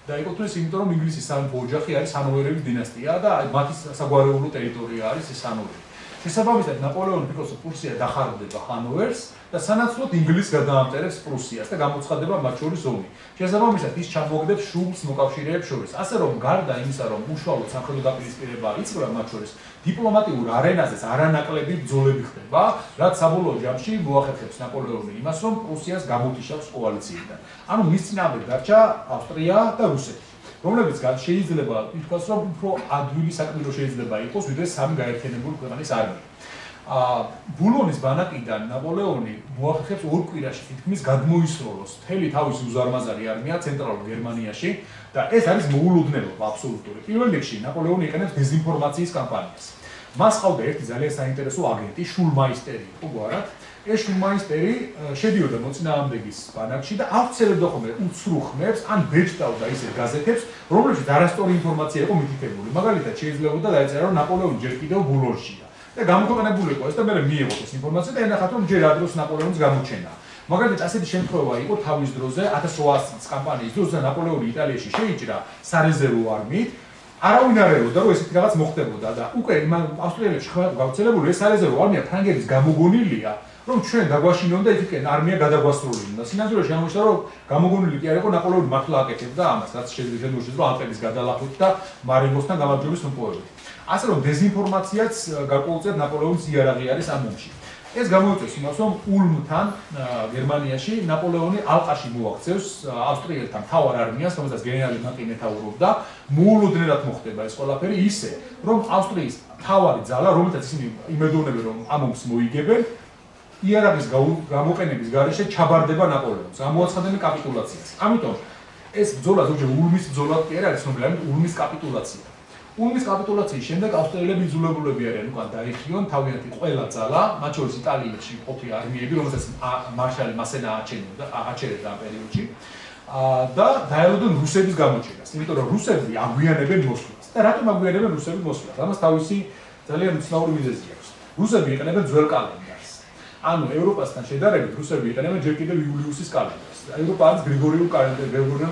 და ეკუთვნის იმიტომ რომ ინგლისის სამეფო ოჯახი არის ჰანოვერების დინასტია და მათი საგვარეულო ტერიტორია არის ეს ჰანოვერი. შესაბამისად ნაპოლეონი ფიქრობს რომ პრუსია დახარბდება ჰანოვერს და სანაცვლოდ ინგლისს გადაამტერებს პრუსიას და გამოცხადება მათ შორის ომი. შესაბამისად ის ჩამოაგდებს შუბლს მოკავშირეებს შორის. ასე რომ გარდა იმისა რომ უშუალოდ სამხედრო დაპირისპირება იწვრა მათ შორის დიპლომატიურ არენაზეც არანაკლები ბრძოლები ხდება, რაც საბოლოო ჯამში მოახერხებს ნაპოლეონი იმას, რომ პრუსიას გამოდიშავს კოალიციიდან. ანუ მის წინააღმდეგ დარჩა ავსტრია და რუსეთი, რომლებიც შეიძლება ითქვას, რომ უფრო ადვილი საქმრო შეიძლება იყოს, ვიდრე სამი გაერთიანებული ქვეყნის არმია. ბულონის ბანაკიდან ნაპოლეონი მოახერხებს ორ კვირაში თითქმის გადმოისროლოს მთელი თავისი უზარმაზარი არმია ცენტრალურ გერმანიაში და ეს არის მოულოდნელობა აბსოლუტური. პირველ რიგში ნაპოლეონი იყენებს დეზინფორმაციის კამპანიას. მას ყავდა ერთი ძალიან საინტერესო აგენტი, შულმაისტერი იყო გვარად. ეს შულმაისტერი შედიოდა მოწინააღმდეგის ბანაკში და ავრცელებდა ხოლმე უცრუ ხმებს ან ბეჭდავდა ისეთ გაზეთებს, რომლებშიც არასწორი ინფორმაცია იყო მითითებული. მაგალითად შეიძლებოდა დაეწერა, რომ ნაპოლეონი ჯერ კიდევ ბულონშია. და გამოქვეყნებული იყო ეს და მე მიიღოთ ეს ინფორმაცია და ენახათ რომ ჯერ ადროს ნაპოლეონის გამოჩენა. მაგალითად, ასეთი შემთხვევა იყო თავის დროზე 1800 წლის კამპანიის დროს, და ნაპოლეონი იტალიაში შეიჭრა სარეზერვო არმიით. არავინ არ ერეოდა, რომ ესეთი რაღაც მოხდებოდა და უკვე ავსტრიელებში ხმად გავრცელებული ეს სარეზერვო არმია ფრანგების გამოგონილია, რომ ჩვენ დაგვაშინონ და იქიდან არმია გადაგვასრულებინა. სინამდვილეში აღმოჩნდა, რომ გამოგონილი კი არ იყო, ნაპოლეონი მართლა აკეთებდა ამას, რაც შეგვიძლია რომ ალპების გადალახვით და მარინოსთან გამარჯვების მოპოვებით. ასე რომ დეზინფორმაციაც გარკვეულწილად ნაპოლეონის იარაღი არის ამ ომში. ეს გამოიწვევს იმას, რომ ულმთან გერმანიაში ნაპოლეონი ალყაში მოაქცევს ავსტრიელთა მთავარ არმიას, რომელსაც გენერალი მაკი მეთაურობდა. მოულოდნელად მოხდება ეს ყველაფერი ისე, რომ ავსტრიის მთავარი ძალა, რომელთაც ისინი იმედოვნებენ, რომ ამ ომს მოიგებენ, იარაღის გამოყენების გარეშე ჩაბარდება ნაპოლეონს. ამოაცხადნენ კაპიტულაციას. ამიტომ ეს ბრძოლა ზოგჯერ ულმის ბრძოლა კი არ არის, მაგრამ ულმის კაპიტულაცია. ულმის კაპიტულაციის შემდეგ ავსტრიელები იძულებულები არიან უკან დაიხიონ თავიანთი ყველა ძალა, მათ შორის იტალიაში მყოფი არმიები, რომელსაც მარშალი მასენა აჩერებდა ამ პერიოდში და დაელოდონ რუსების გამოჩენას, იმიტომ რომ რუსები აგვიანებენ მოსვლას. და რატომ აგვიანებენ რუსები მოსვლას? ამას თავისი ძალიან უცნაური მიზეზი აქვს. რუსები იყენებენ ძველ კალენდარს. ანუ ევროპასთან შედარებით რუსები იყენებენ ჯერ კიდევ იულიუსის კალენდარს. ევროპა არის გრიგორიულ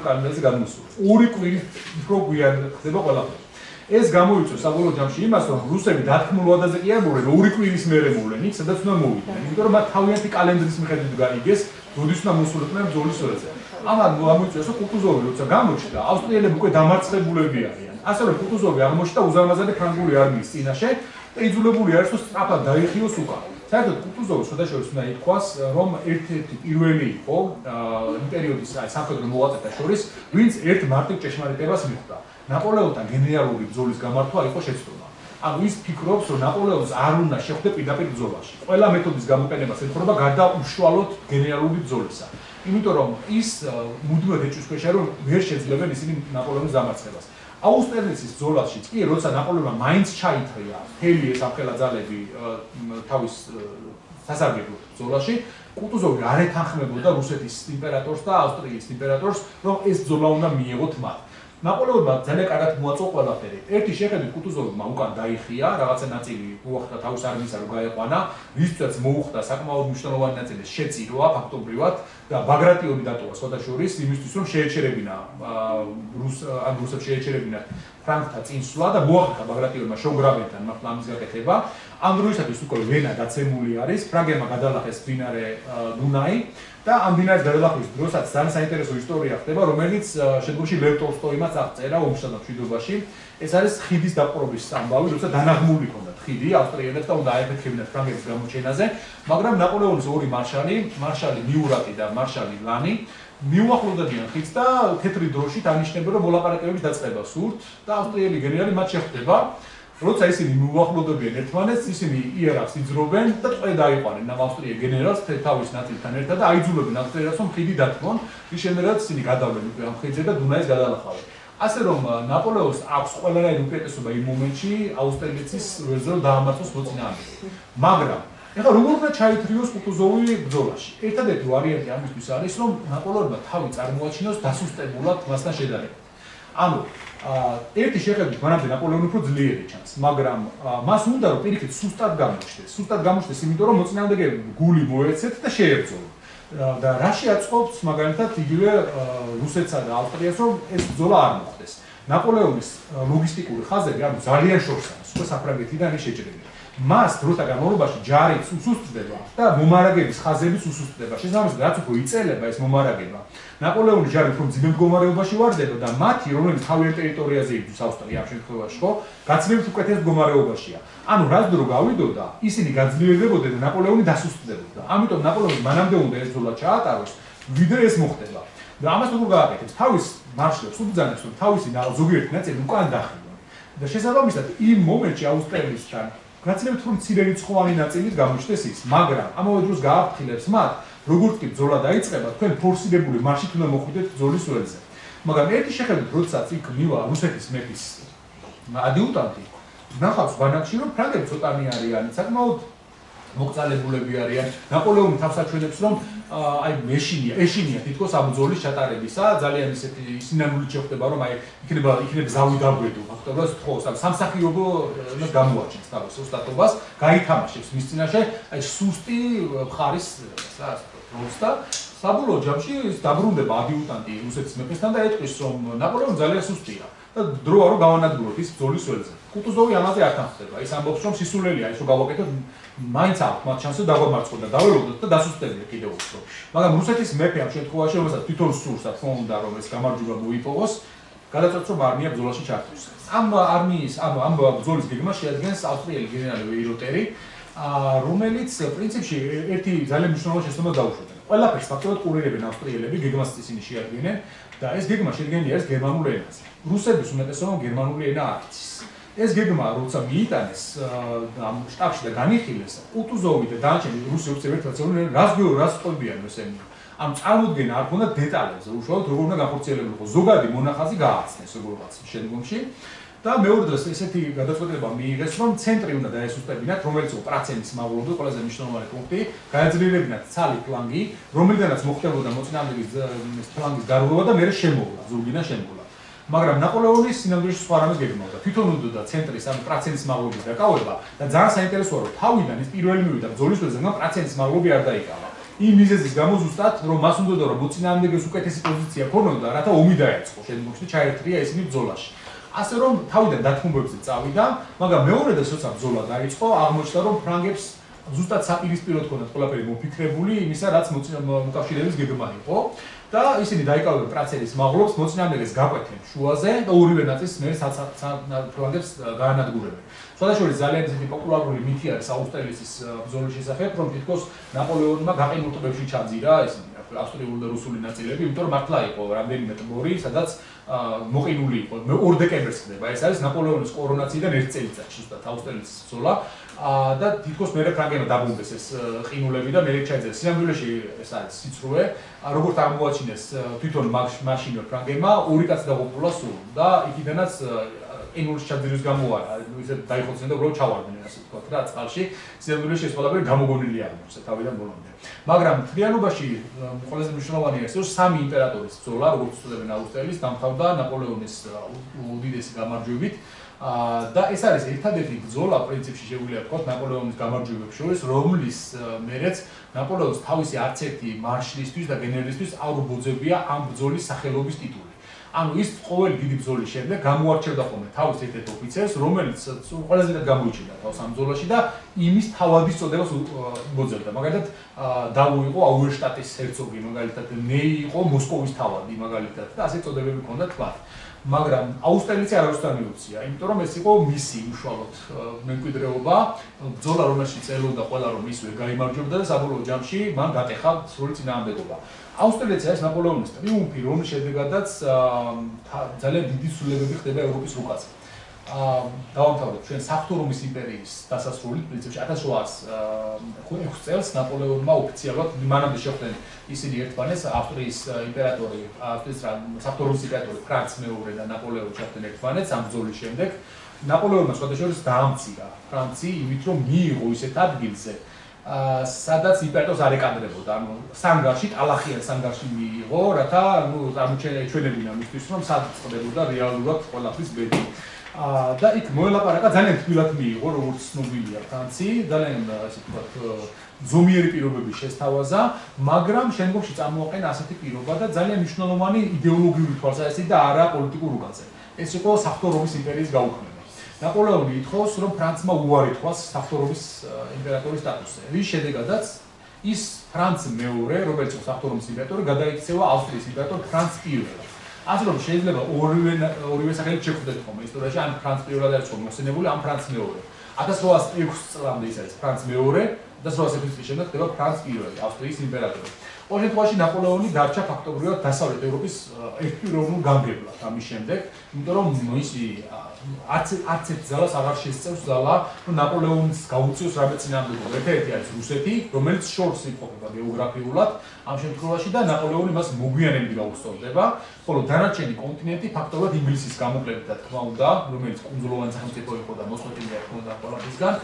კალენდარზე გადმოსული. ორი კვირით უფრო გვიან ხდება ყველაფერი. ეს გამოიწვევს საბოლოო ჯამში იმას, რომ რუსები დათქმულ ვადაზე კი არ მოვლენ, ორი კვირის მერე მოვლენ, იქ სადაც უნდა მოვიდნენ. იმიტომ რომ მათ თავიანთი კალენდრის მიხედვით გაიგეს, როდის უნდა მოსულიყვნენ ბრძოლის სურათზე. ამან გამოიწვევს, რომ კუტუზოვი როცა გამოჩნდა, ავსტრიელები უკვე დამარცხებულები არიან. ასე რომ კუტუზოვი აღმოჩნდა უზარმაზარი ფრანგული არმიის წინაშე და იძულებული არის, რომ სწრაფად დაიხიოს უკან. საერთოდ კუტუზოვი შედაშორის უნდა ითქვას, რომ ერთ-ერთი პირველი იყო იმ პერიოდის სამხედრო მოღვაწეთა შორის, ვინც ერთ მარტივ ჭეშმარიტებას მიხვდა. ნაპოლეონთან გენერალური ბრძოლის გამართვა იყო შეცდომა. ანუ ის ფიქრობს, რომ ნაპოლეონს არ უნდა შეხვდე პირდაპირ ბრძოლაში. ყველა მეთოდის გამოყენებას ეთქობა გარდა უშუალოდ გენერალური ბრძოლისა. იმიტომ რომ ის მუდმივად ეჭვის ქვეშა, რომ ვერ შეძლებენ ისინი ნაპოლეონის დამარცხებას. აუსტერლიცის ბრძოლაშიც კი, როცა ნაპოლეონმა მაინც ჩაითრია მთელი ეს ამხელა ძალები თავის სასარგებლო ბრძოლაში, კუტუზოვი არ ეთანხმებოდა რუსეთის იმპერატორს და ავსტრიის იმპერატორს, რომ ეს ბრძოლა უნდა მიეღოთ მათ. ნაპოლეონმა ძალიან კარგად მოაწო ყველაფერი. ერთი შეხედვით კუტუზოვმა უკან დაიხია, რაღაცა ნაწილი უახდა თავის არმიისა რომ გაეყვანა, ვისაც მოუხდა საკმაოდ მნიშვნელოვანი ნაწილი შეწირვა ფაქტობრივად და ბაგრატიონი დატოვა სხვადასხვის იმისთვის რომ შეეჩერებინა რუსებს შეეჩერებინა ფრანგთა წინსვლა და მოახერხა ბაგრატიონმა შოუგრავენთან მართლა ამის გაკეთება. ამ დროისათვის უკვე ვენა დაცემული არის, ფრანგებმა გადალახეს მდინარე დუნაი და ამ დინარის გადალახვის დროსაც ძალიან საინტერესო ისტორია ხდება, რომელიც შემდგომში ლევ ტოლსტოიმაც აღწერა ომსა და მშვიდობაში. ეს არის ხიდის დაპყრობის ამბავი, როცა დანაღმული ჰქონდათ ხიდი ავსტრიელებს და უნდა აეფეთქებინათ ფრანგების გამოჩენაზე, მაგრამ ნაპოლეონის ორი მარშალი მიურატი და მარშალი ლანი მიუახლოვდიან ხიდს და თეთრი დროშით ანიშნებენ, რომ მოლაპარაკებების დაწყება სურთ და ავსტრიელი გენერალი მათ შეხვდება. როცა ისინი მიუახლოვდებიან ერთმანეთს, ისინი იარაღს იძრობენ და ტყვე დაიყვანენ ამ ავსტრიელ გენერალს თავის ნაწილთან ერთად და აიძულებენ ავსტრიელებს, რომ ხიდი დათმონ, რის შემდეგაც ისინი გადავლენ უკვე ამ ხიდზე და დუნაის გადალახავენ. ასე რომ ნაპოლეონს აქვს ყველანაირი უპირატესობა იმ მომენტში აუსტერლიცის ვერზე რომ დაამარცხოს მოწინააღმდეგე. მაგრამ ეხლა როგორ უნდა ჩაითრიოს კუტუზოვი ბრძოლაში? ერთადერთი ვარიანტი ამისთვის არის, რომ ნაპოლეონმა თავი წარმოაჩინოს დასუსტებულად მასთან შედარებით. ანუ ერთი შეხედვით მანამდე ნაპოლეონი უფრო ძლიერი ჩანს, მაგრამ მას უნდა რომ პირიქით სუსტად გამოჩნდეს. სუსტად გამოჩნდეს, იმიტომ რომ მოწინააღმდეგე გული მოეცეთ და შეებრძოლო. და რაში აწყობს მაგალითად იგივე რუსეთსა და ავსტრიას, რომ ეს ბრძოლა არ მოხდეს. ნაპოლეონის ლოგისტიკური ხაზები ანუ ძალიან შორს არის, უკვე საფრანგეთიდან ის შეჭრილი. მას დროთა განმავლობაში ჯარიც უსუსტდება და მომარაგების ხაზებიც უსუსტდება. შესაბამისად, რაც უფრო იწელება ეს მომარაგება, ნაპოლეონის ჯარი უფრო მძიმე მდგომარეობაში ვარდება და მათი, რომლებიც თავიანთ ტერიტორიაზე იბრძვის ავსტრია ამ შემთხვევაში, ხო, გაცილებით უკეთეს მდგომარეობაშია. ანუ რაც დრო გავიდოდა, ისინი გაძლიერდებოდნენ და ნაპოლეონი დასუსტდებოდა. ამიტომ ნაპოლეონი მანამდე უნდა ეს ბრძოლა ჩაატაროს, ვიდრე ეს მოხდება. და ამას როგორ გააკეთებს? თავის მარშლებს უბრძანებს, რომ თავისი ზოგიერთი ნაწილი უკან დახვიონ. და შესაბამისად, იმ მომენტში აუსტერლიცთან გაცილებით უფრო მცირე რიცხოვანი ნაწილით გამოჩნდეს ის, მაგრამ ამავე დროს გააფრთხილებს მათ, როგორც კი ბრძოლა დაიწყება, თქვენ ფორსირებული მარშით უნდა მოხვიდეთ ბრძოლის ველზე. მაგრამ ერთი შეხედვით, როდესაც იქ მივა რუსეთის მეფის ადიუტანტი, ნახავს ბანაკში, რომ ფრანგები ცოტანი არიან, საკმაოდ მოკწალებულები არიან. ნაპოლეონი თავს აჩვენებს, რომ აი ეშინია თითქოს ამ ბრძოლის ჩატარებისა, ძალიან ისეთი სინამდვილით შეხვდება, რომ აი იქნება ზავი დაგვედო, ფაქტობრივად ხო, სამსახიობო გამოაჩენს თავის ოსტატობას, გაითამაშებს მის წინაშე აი სუსტი მხარის რა ასე ვთქვათ, როლს და საბოლოო ჯამში დაბრუნდება ადიუტანტი რუსეთის მეფესთან და ეტყვის, რომ ნაპოლეონი ძალიან სუსტია და დროა რომ გავანადგუროთ ის ბრძოლის ველზე. კუტუზოვი ამაზე არ თანხმდება. ის ამბობს, რომ სისულელია ის რომ გავაკეთოთ, მაინც აქვს მათ შანსი დავამარცხოთ და დაველოდოთ და დასუსტებია კიდევ უფრო. მაგრამ რუსეთის მეფე ამ შემთხვევაში, რომელსაც თვითონ სურს, რა თქმა უნდა, რომ ეს გამარჯვება მოიპოვოს, გადაწყვეტს, რომ არმია ბრძოლაში ჩართოს. ამ ბრძოლის გეგმას შეადგენს ავსტრიელი გენერალი ვეიროტერი, რომელიც პრინციპში ერთი ძალიან მნიშვნელოვანი შეცდომა დაუშვებენ. ყველაფერს ფაქტობრივად ყურირებენ ავსტრიელები, გეგმას ისინი შეადგენენ და ეს გეგმა შედგენილი არის გერმანულ ენაზე. რუსების უმეტესობამ გერმანული ენა არ იცის. ეს გეგმა როცა მიიტანეს ამ შტაბში და განიხილეს, კუტუზოვი და დანარჩენი რუსი ოფიცერები ერთმანეთს რას ყვებიან ესენი. ამ წარმოდგენა არ ქონდა დეტალებზე, უშუალოდ როგორ უნდა განხორციელებულიყო. ზოგადი მონახაზი გააცნეს როგორღაც შემდგომში და მეორე დღეს ესეთი გადაწყვეტილება მიიღეს, რომ ცენტრი უნდა დაესუსტებინათ, რომელიც იყო პრაცენის მაღლობი, ყველაზე მნიშვნელოვანი პუნქტი, გაეძლიერებინათ ცალი ფლანგი, რომელიდანაც მოხდებოდა მოწინააღმდეგის ფლანგის გარღვევა და მერე შემოვლა, ზურგიდან შემოვლა. მაგრამ ნაპოლეონის სინამდვილეში სხვა რამეს გეგმავდა. თვითონ უნდა ცენტრის ამ პრაცენის მაღლობის დაკავება და ძალიან საინტერესოა, რომ თავიდან ის პირველი მივიდა ბრძოლის ველზე, მაგრამ პრაცენის მაღლობი არ დაიკავა. იმ მიზეზის გამო ზუსტად რომ მას უნდა რომ მოწინააღმდეგეს უკეთესი პოზიცია ქონოდა, რათა ომი დაეწყო შემდგომში ჩაერთრია ისინი ბრძოლაში. ასე რომ თავიდან დათმობებზე წავიდა, მაგრამ მეორე დღეს როცა ბრძოლა დაიწყო, აღმოჩნდა რომ ფრანგებს ზუსტად საპირისპიროდ ჰქონდათ ყველაფერი მოფიქრებული იმისა, რაც მოკავშირეების გეგმა იყო და ისინი დაიკავებენ პრაცენის მაღლობს, მოწინააღმდეგეს გაკვეთენ შუაზე და ორივე ნაწილს მე ფრანგებს გაანადგურებენ. სხვადასხვა ძალიან ისეთი პოპულარული მითი არის აუსტრალიის ბრძოლის შესახებ, რომ თითქოს ნაპოლეონმა გაყინულ ტბებში ჩაძირა ისინი ავსტრიული და რუსული ნაწილები, იმიტომ რომ მართლა იყო რამდენიმე ტბორი, სადაც მოყინული იყო. 2 დეკემბერს ხდება. ეს არის ნაპოლეონის კორონაციიდან 1 წელიწადში ზუსტად აუსტრალიის ბრძოლა და თითქოს მერე ფრანგებმა დაბრუნდეს ეს ყინულები და მერე ჩაეძინეს. სინამდვილეში ეს არის სიცრუე. როგორც აღმოაჩინეს თვითონ მაშინვე ფრანგებმა 2 კაცი დაღუპულა სულ და იქიდანაც ყინულის ჩაძირის გამო არა, ისე დაიხოცნენ და უბრალოდ ჩავარდნენ ასე ვთქვათ რა წყალში. სინამდვილეში ეს ყველაფერი გამოგონილი აღმოჩნდა თავიდან ბოლომდე. მაგრამ მთლიანობაში ყველაზე მნიშვნელოვანი არის, რომ 3 იმპერატორის ბრძოლა, როგორც უწოდებენ აუსტრალიის, დამთავრდა ნაპოლეონის უდიდესი გამარჯვებით. და ეს არის ერთადერთი ბრძოლა პრინციპში შეგვიძლია ვთქვათ ნაპოლეონის გამარჯვებებს შორის, რომლის მერეც ნაპოლეონს თავისი არც ერთი მარშლისთვის და გენერლისთვის არ უბოძებია ამ ბრძოლის სახელობის ტიტული. ანუ ის ყოველი დიდი ბრძოლის შემდეგ გამოარჩევდა ხოლმე თავის ერთ-ერთ ოფიცერს, რომელიც ყველაზე მეტად გამოიჩენდა თავს ამ ბრძოლაში და იმის თავადის წოდებას უბოძებდა. მაგალითად, დავო იყო აუერშტატის ჰერცოგი, მაგალითად, ნეი იყო მოსკოვის თავადი, მაგალითად, და ასე წოდებები ჰქონდა თქვა. მაგრამ აუსტრალიის არავისთან მიუწია, იმიტომ რომ ეს იყო მისი უშუალოდ მემკვიდრეობა, ბრძოლა რომელშიც ელოდა ყველა რომ ის ვერ გაიმარჯვებდა და საბოლოო ჯამში მან გატეხა სრული წინააღმდეგობა. აუსტრალიაში არის ნაპოლეონის ტრიუმფი, რომლის შედეგადაც ძალიან დიდი ცვლილებები ხდება ევროპის რუკაზე. დავამთავროთ ჩვენ საღვთო რომის იმპერიის დასასრულით, პრინციპში 1806 წელს ნაპოლეონმა ოფიციალურად მანამდე შეხვდნენ ისინი ერთმანეთს, ავსტრიის იმპერატორი, საღვთო რომის იმპერატორი ფრანც მეორე და ნაპოლეონი შეხვდნენ ერთმანეთს ამ ბრძოლის შემდეგ. ნაპოლეონმა სხვადასხვა დაამცირა ფრანცი იმით, რომ მიიღო ისეთ ადგილზე, სადაც იმპერატორს არ ეკადრებოდა, ანუ სანგარში, ტალახიან სანგარში მიიღო, რათა წარმოჩენებინა მისთვის, რომ სად წყდებოდა რეალურად ყველაფრის ბედი. და იქ მოელაპარაკა ძალიან თბილად მიიღო, როგორც ცნობილია ფრანცი, ძალიან ასე ვთქვათ, ზომიერი პირობები შესთავაზა, მაგრამ შემდგომში წამოაყენა ასეთი პირობა და ძალიან მნიშვნელოვანი იდეოლოგიური თვალსაზრისით და არა პოლიტიკურ რუკაზე. ეს იყო საღვთო რომის იმპერიის გაუქმება. ნაპოლეონი ითხოვს, რომ ფრანცმა უარი თქვას საღვთო რომის იმპერატორის სტატუსზე. რის შედეგადაც ის ფრანც მეორე, რომელიც იყო საღვთო რომის იმპერატორი, გადაიქცევა ავსტრიის იმპერატორ ფრანც პირველად. ასე რომ შეიძლება ორივე სახელით შევხვდეთ ხოლმე ისტორიაში, ან ფრანც პირველად არის მოხსენებული, ან ფრანც მეორე. 1806 წლამდე ის არის ფრანც მეორე, 1806 წლის შემდეგ ხდება ფრანც პირველი, ავსტრიის იმპერატორი. ყოველ შემთხვევაში ნაპოლეონი დარჩა ფაქტობრივად დასავლეთ ევროპის ერთპიროვნულ გამგებლად ამის შემდეგ, იმიტომ რომ მისი არც ერთ ძალას აღარ შესწევს ძალა, რომ ნაპოლეონის გაუწიოს რამე წინააღმდეგობა. ერთ-ერთი არის რუსეთი, რომელიც შორს იმყოფება გეოგრაფიულად ამ შემთხვევაში და ნაპოლეონი მას მოგვიანებით გაუსწორდება, ხოლო დანარჩენი კონტინენტი ფაქტობრივად ინგლისის გამოკლებით და თქმა უნდა, რომელიც კუნძულოვანი სახელმწიფო იყო და მოსყიდული ჰქონდა ყველაფრისგან,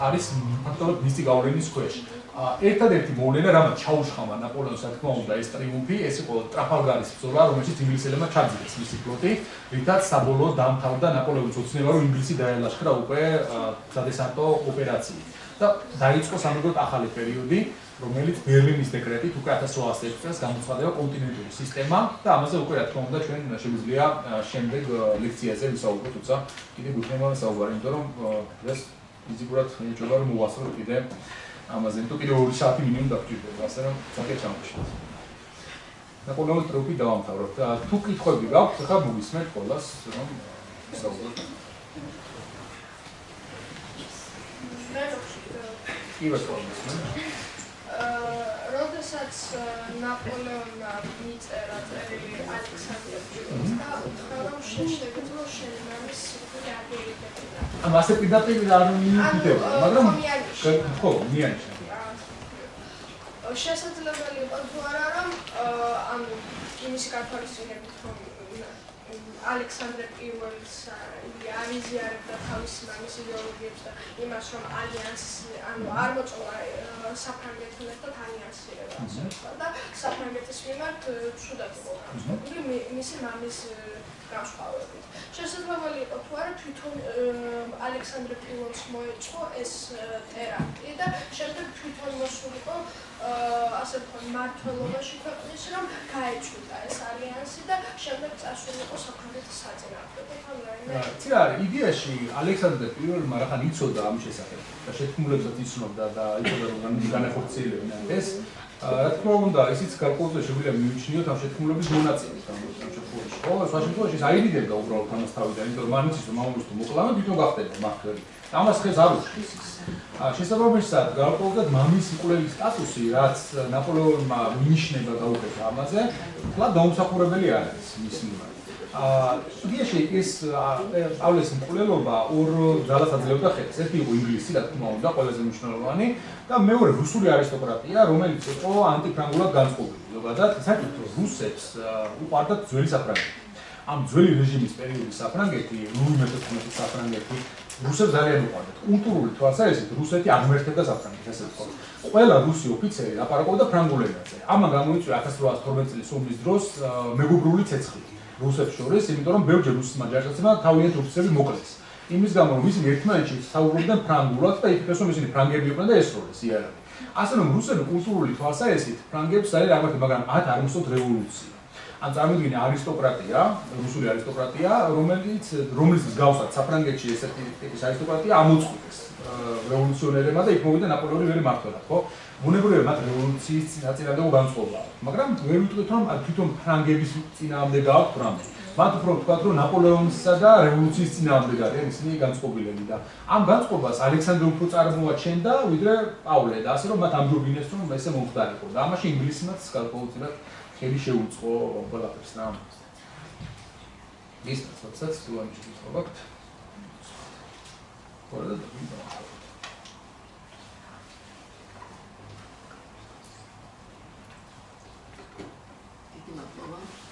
არის ფაქტობრივად მისი გავლენის ქვეშ. ერთადერთი მოვლენა, რამაც ჩაუშხამა ნაპოლეონს, რა თქმა უნდა, ეს ტრიუმფი, ეს იყო ტრაფალგარის ბრძოლა, რომელშიც ინგლისელებმა ჩაძირეს მისი ფლოტი, რითაც საბოლოოდ დაამთავრდა ნაპოლეონის ოცნება, რომ ინგლისი დაელაშქრა უკვე სადესანტო ოპერაციით. და დაიწყო სამაგოდ ახალი პერიოდი, რომელიც ბერლინის დეკრეტით უკვე 1806 წელს გამოცხადება კონტინენტური სისტემა და ამაზე უკვე რა თქმა უნდა ჩვენ შეგვიძლია შემდეგ ლექციაზე ვისაუბროთ, თუმცა კიდე გვიქნება საუბარი, იმიტომ რომ დღეს ფიზიკურად შეიძლება რომ მოვასწროთ კიდე ამაზე, იმიტომ კიდე 2 საათი მინიმუმ დაგჭირდება, ასე რომ საკეთ ჩამოშლით. ნაპოლეონის ტრიუმფი დავამთავროთ. თუ კითხვები გაქვთ, ახლა მოგისმენთ ყველას, რომ ვისაუბროთ. როდესაც ნაპოლეონმა მიწერა წერილი ალექსანდრე პირველს და უთხრა რომ შეგვიძლია შენ მამის სიკვდილი აგერიგებინა. ანუ ასე პირდაპირ არ მიიტება, მაგრამ ხო, მიანიშნა. შესაძლებელი იყო თუ არა რომ ანუ იმის გათვალისწინებით რომ ალექსანდრე პირველს არიზიარებდა თავის მამის იდეოლოგიებს და იმას რომ ალიანსი ანუ არ მოწოლა საფრანგეთთან ერთად ალიანსირება და საფრანგეთის მიმართ ცუდად იყო განწყობილი მისი მამის განსხვავებით. შესაძლებელი იყო თუ არა თვითონ ალექსანდრე პირველს მოეწყო ეს ტერაქტი და შემდეგ თვითონ მოსულიყო ასე ვთქვათ მმართველობაში ქვეყნის რომ გაეჭვდა ეს ალიანსი და შემდეგ წასულიყო საფრანგეთის საწინააღმდეგოდ. ცი არის იდეაში ალექსანდრე პირველმა რახან იცოდა ამის შესახებ და შეთქმულებსაც იცნობდა და იცოდა რომ განახორციელებინა ეს რა თქმა უნდა ისიც გარკვეულწილად შეგვიძლია მივიჩნიოთ ამ შეთქმულების მონაწილეს ამ შემთხვევაში. ხო, სხვა შემთხვევაში ის აირიდებდა უბრალოდ ამას თავიდან, იმიტომ რომ მან იცის რომ მამამისს თუ მოკლავენ თვითონ გახდება მმართველი. ამას ხეს არ უშლის ის. შესაბამისად, გარკვეულწილად მამის მკვლელის სტატუსი, რაც ნაპოლეონმა მინიშნება გაუკეთა ამაზე, თლად დაუმსახურებელი არის მის მიმართ. იდეაში ეს პავლეს მკვლელობა ორ ძალას აძლევდა ხელს. ერთი იყო ინგლისი, რა თქმა უნდა, ყველაზე მნიშვნელოვანი და მეორე რუსული არისტოკრატია, რომელიც იყო ანტიფრანგულად განწყობილი. ზოგადად, საერთოდ რუსებს უყვარდათ ძველი საფრანგეთი. ამ ძველი რეჟიმის პერიოდის საფრანგეთი, ლუი მე-14-ის საფრანგეთი რუსებს ძალიან უყვარდათ. კულტურული თვალსაზრისით რუსეთი აღმერთებდა საფრანგეთს, ასე ვთქვათ. ყველა რუსი ოფიცერი ლაპარაკობდა ფრანგულ ენაზე. ამან გამოიწვია 1812 წლის ომის დროს მეგობრული ცეცხლი რუსებს შორის, იმიტომ რომ ბევრჯერ რუსმა ჯარისკაცებმა თავიანთი ოფიცრები მოკლეს. იმის გამო რომ ისინი ერთმანეთში საუბრობდნენ ფრანგულად და იფიქრეს რომ ისინი ფრანგები იყვნენ და ესროლეს იარაღი. ასე რომ რუსები კულტურული თვალსაზრისით ფრანგებს ძალიან აღმერთებდნენ, მაგრამ მათ არ მოსწონთ რევოლუცია. ან წარმოიდგინე არისტოკრატია, რუსული არისტოკრატია, რომელიც გავსად საფრანგეთში ესეთი ტიპის არისტოკრატია ამოწყვეტეს რევოლუციონერებმა და იქ მოვიდა ნაპოლეონი ვერ მმართველად, ხო? ბუნებრივია მათ რევოლუციის წინააღმდეგო განწყობა. მაგრამ ვერ ვიტყვით რომ თვითონ ფრანგების წინააღმდეგ გააქვთ რამე. მათ უფრო ვთქვათ რომ ნაპოლეონსა და რევოლუციის წინააღმდეგ არიან ისინი განწყობილები და ამ განწყობას ალექსანდრე უფრო წარმოაჩენდა ვიდრე პავლე და ასე რომ მათ ამჯობინეს რომ ესე მომხდარიყო და ამაში ინგლისმაც გარკვეულწილად ხელი შეუწყო ყველაფერს რა. ის თორსაც თუ ამის კითხვა გაქვთ. ყველა და Thank you.